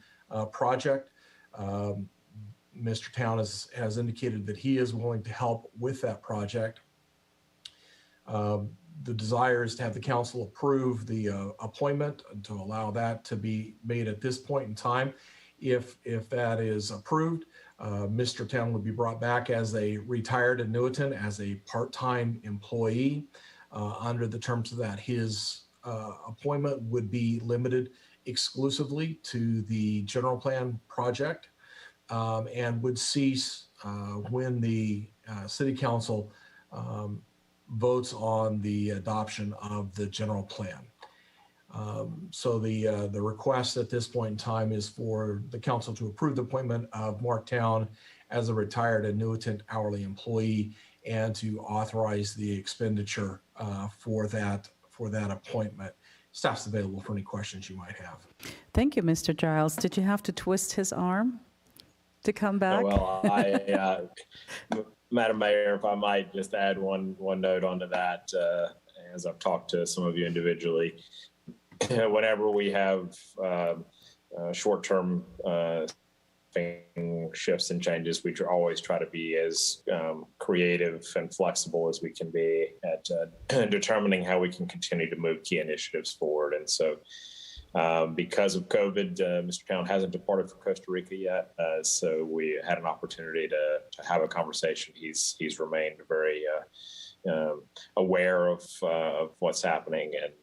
Speaker 15: project. Mr. Town has indicated that he is willing to help with that project. The desire is to have the council approve the appointment and to allow that to be made at this point in time. If that is approved, Mr. Town would be brought back as a retired annuitant, as a part-time employee. Under the terms of that, his appointment would be limited exclusively to the general plan project and would cease when the city council votes on the adoption of the general plan. So the request at this point in time is for the council to approve the appointment of Mark Town as a retired annuitant hourly employee and to authorize the expenditure for that appointment. Staff's available for any questions you might have.
Speaker 1: Thank you, Mr. Giles. Did you have to twist his arm to come back?
Speaker 5: Well, Madam Mayor, if I might just add one note onto that, as I've talked to some of you individually, whenever we have short-term shifts and changes, we always try to be as creative and flexible as we can be at determining how we can continue to move key initiatives forward. And so because of COVID, Mr. Town hasn't departed for Costa Rica yet, so we had an opportunity to have a conversation. He's remained very aware of what's happening, and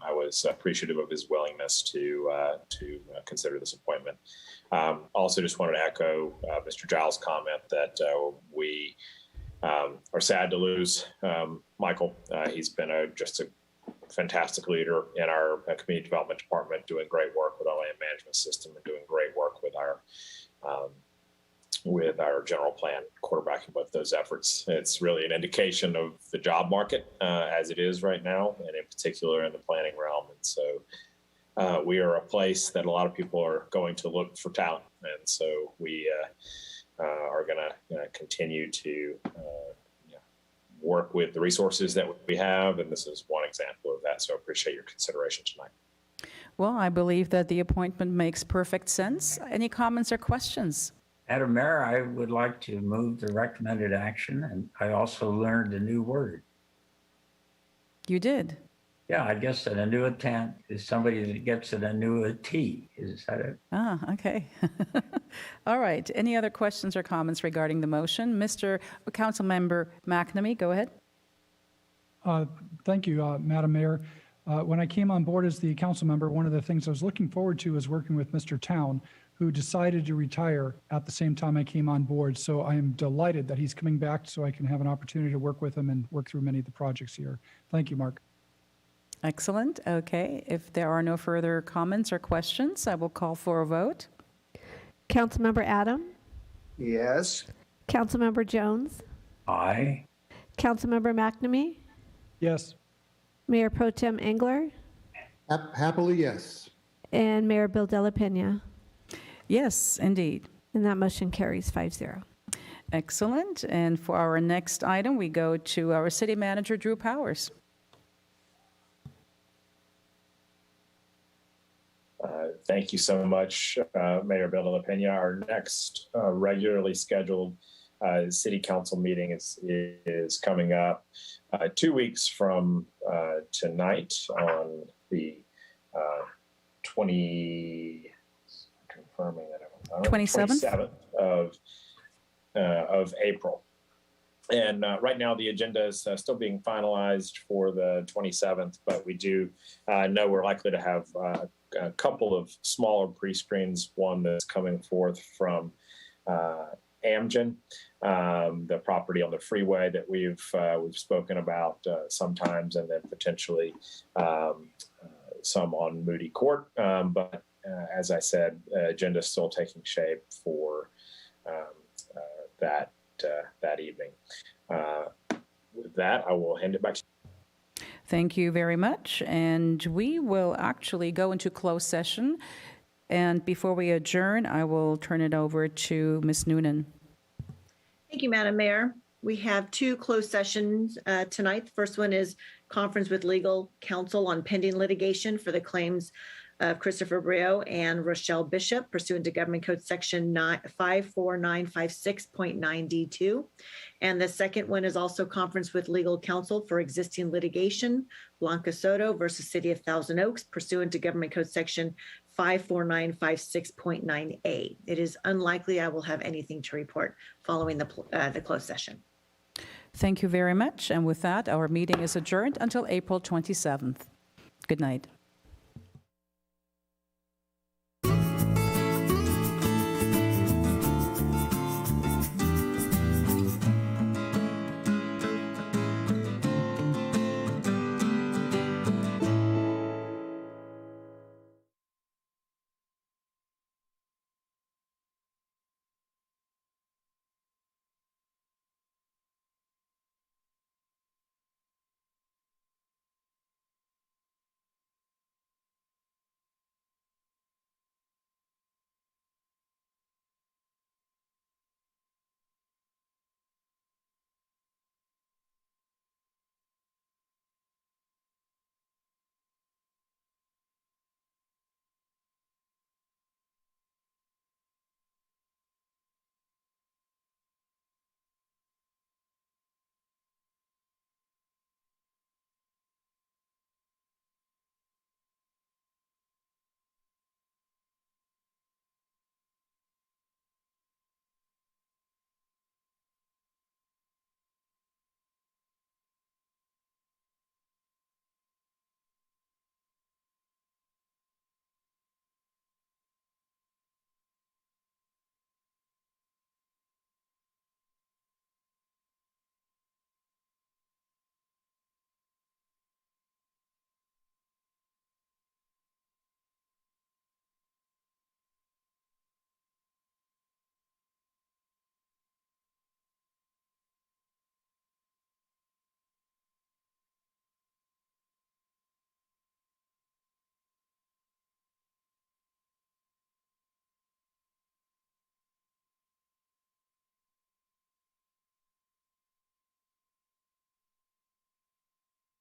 Speaker 5: I was appreciative of his willingness to consider this appointment. Also, just wanted to echo Mr. Giles' comment that we are sad to lose Michael. He's been just a fantastic leader in our community development department, doing great work with our land management system and doing great work with our general plan, quarterbacking both those efforts. It's really an indication of the job market as it is right now, and in particular in the planning realm. And so we are a place that a lot of people are going to look for talent. And so we are going to continue to work with the resources that we have, and this is one example of that. So I appreciate your consideration tonight.
Speaker 1: Well, I believe that the appointment makes perfect sense. Any comments or questions?
Speaker 6: Madam Mayor, I would like to move the recommended action, and I also learned a new word.
Speaker 1: You did?
Speaker 6: Yeah, I guess an annuitant is somebody that gets an annuity. Is that it?
Speaker 1: Ah, okay. All right. Any other questions or comments regarding the motion? Councilmember McNamee, go ahead.
Speaker 9: Thank you, Madam Mayor. When I came on board as the council member, one of the things I was looking forward to was working with Mr. Town, who decided to retire at the same time I came on board. So I am delighted that he's coming back so I can have an opportunity to work with him and work through many of the projects here. Thank you, Mark.
Speaker 1: Excellent. Okay. If there are no further comments or questions, I will call for a vote.
Speaker 3: Councilmember Adam?
Speaker 11: Yes.
Speaker 3: Councilmember Jones?
Speaker 6: Aye.
Speaker 3: Councilmember McNamee?
Speaker 9: Yes.
Speaker 3: Mayor Pro Tem Engler?
Speaker 22: Happily, yes.
Speaker 3: And Mayor Bill De La Pena?
Speaker 1: Yes, indeed.
Speaker 3: And that motion carries 5-0.
Speaker 1: Excellent. And for our next item, we go to our city manager, Drew Powers.
Speaker 5: Thank you so much, Mayor Bill De La Pena. Our next regularly scheduled city council meeting is coming up 2 weeks from tonight on the 27th of April. And right now the agenda is still being finalized for the 27th, but we do know we're likely to have a couple of smaller pre-screens, one that's coming forth from Amgen, the property on the freeway that we've spoken about sometimes, and then potentially some on Moody Court. But as I said, agenda is still taking shape for that evening. With that, I will hand it back to you.
Speaker 1: Thank you very much. And we will actually go into closed session. And before we adjourn, I will turn it over to Ms. Noonan.
Speaker 24: Thank you, Madam Mayor. We have two closed sessions tonight. The first one is conference with legal counsel on pending litigation for the claims of Christopher Brio and Rochelle Bishop pursuant to Government Code Section 54956.9D2. And the second one is also conference with legal counsel for existing litigation, Blanca Soto versus City of Thousand Oaks pursuant to Government Code Section 54956.9A. It is unlikely I will have anything to report following the closed session.
Speaker 1: Thank you very much. And with that, our meeting is adjourned until April 27th. Good night.